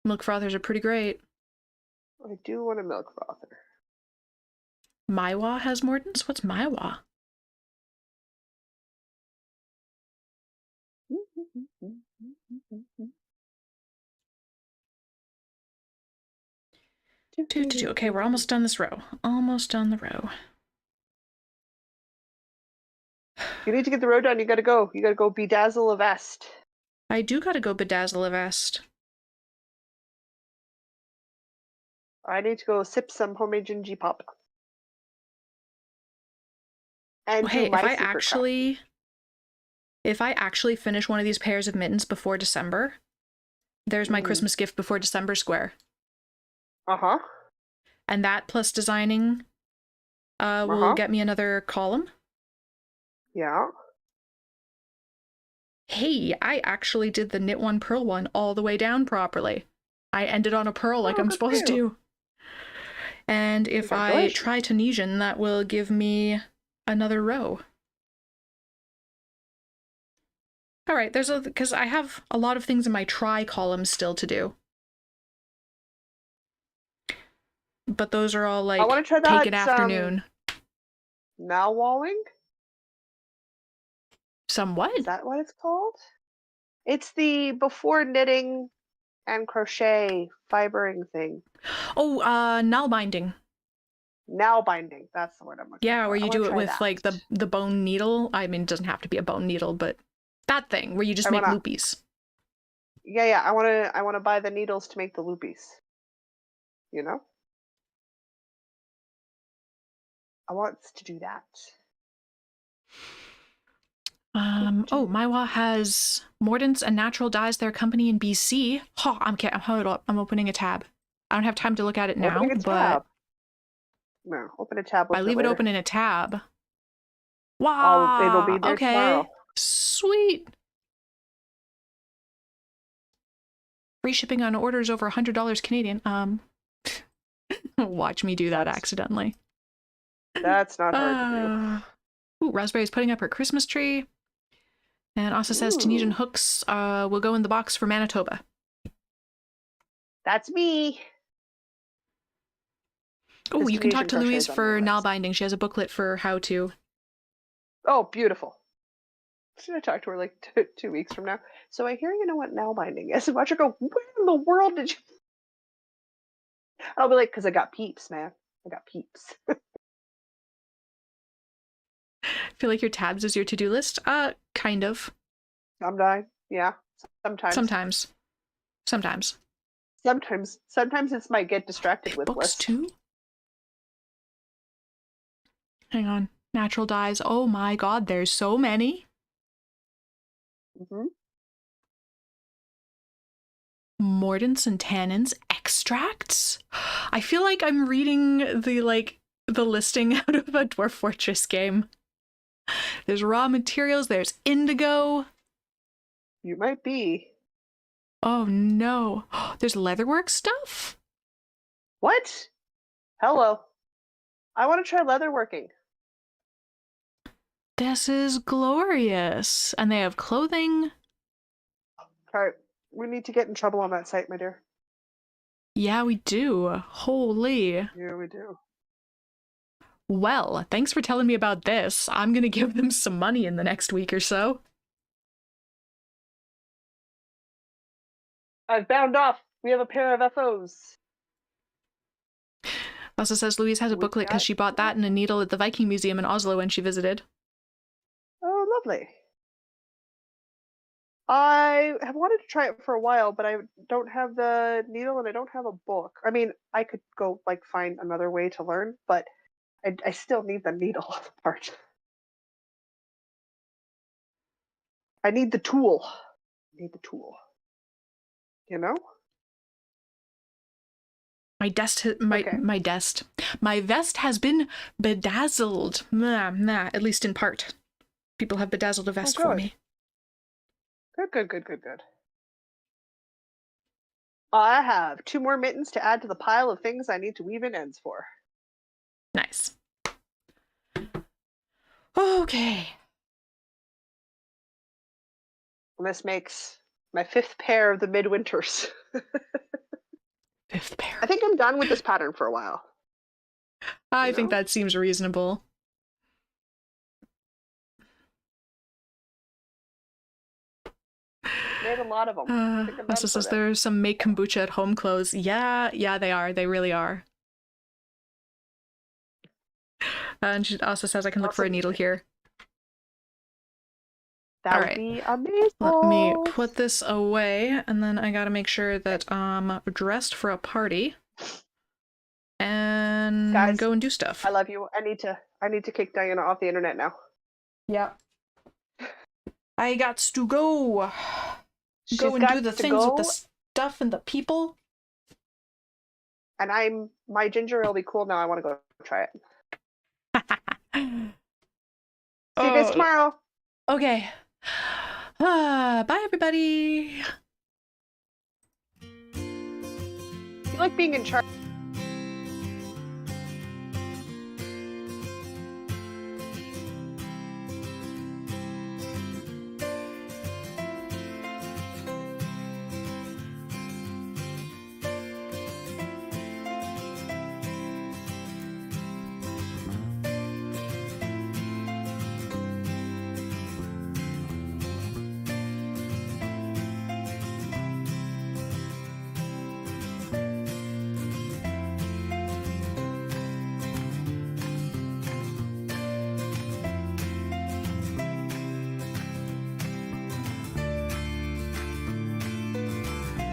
Milk frothers are pretty great. I do want a milk frother. Maiwa has mordants? What's Maiwa? Okay, we're almost done this row. Almost done the row. You need to get the row done. You gotta go. You gotta go bedazzle a vest. I do gotta go bedazzle a vest. I need to go sip some homemade gingy pop. And Well, hey, do my secret craft. if I actually finish one of these pairs of mittens before December, there's my Christmas gift before December square. Uh-huh. And that plus designing will get me another column. Yeah. Hey, I actually did the knit one, purl one all the way down properly. I ended on a purl like I'm supposed to. And if I try Tunisian, that will give me another row. All right, because I have a lot of things in my try column still to do. But those are all like, I want to try that, take an afternoon. Malwalling? Some what? Is that what it's called? It's the before knitting and crochet fibering thing. Oh, null binding. Now binding. That's the word I'm looking for. Yeah, where you do it with like the bone needle. I mean, it doesn't have to be a bone needle, but that thing where you just make loopies. Yeah. I want to buy the needles to make the loopies. You know? I want to do that. Oh, Maiwa has Mordants and Natural Dyes, their company in BC. Hold up, I'm opening a tab. I don't have time to look at it now, but no, open a tab. I leave it open in a tab. Wow. It'll be there tomorrow. Sweet. Free shipping on orders over $100 Canadian. Watch me do that accidentally. That's not hard to do. Ooh, Raspberry's putting up her Christmas tree. And also says Tunisian hooks will go in the box for Manitoba. That's me. Oh, you can talk to Louise for nail binding. She has a booklet for how to. Oh, beautiful. Should I talk to her like 2 weeks from now? So I hear you know what nail binding is. Watch her go, where in the world did you? I'll be like, because I got peeps, man. I got peeps. I feel like your tabs is your to-do list. Kind of. Sometimes, yeah. Sometimes. Sometimes it's my get distracted with books list. Too? Hang on. Natural dyes. Oh my god, there's so many. Mordants and tannins extracts. I feel like I'm reading the listing out of a Dwarf Fortress game. There's raw materials, there's indigo. You might be. Oh no. There's leatherwork stuff? What? Hello. I want to try leatherworking. This is glorious. And they have clothing. Alright, we need to get in trouble on that site, my dear. Yeah, we do. Holy. Yeah, we do. Well, thanks for telling me about this. I'm gonna give them some money in the next week or so. I've bound off. We have a pair of FOs. Also says Louise has a booklet because she bought that and a needle at the Viking Museum in Oslo when she visited. Oh, lovely. I have wanted to try it for a while, but I don't have the needle and I don't have a book. I mean, I could go like find another way to learn, but I still need the needle part. I need the tool. I need the tool. You know? My vest has been bedazzled. At least in part. People have bedazzled a vest for me. Good. I have 2 more mittens to add to the pile of things I need to weave in ends for. Nice. Okay. And this makes my 5th pair of the midwinters. 5th pair. I think I'm done with this pattern for a while. I think that seems reasonable. Made a lot of them. Also says there's some make kombucha at home clothes. Yeah, they are. They really are. And she also says I can look for a needle here. That would be amazing. Let me put this away, and then I gotta make sure that I'm dressed for a party. And guys, go and do stuff. I love you. I need to kick Diana off the internet now. Yeah. I got to go. Go and do the things with the stuff and the people. And my ginger ale will be cool now. I want to go try it. See you guys tomorrow. Okay. Bye, everybody. You like being in charge.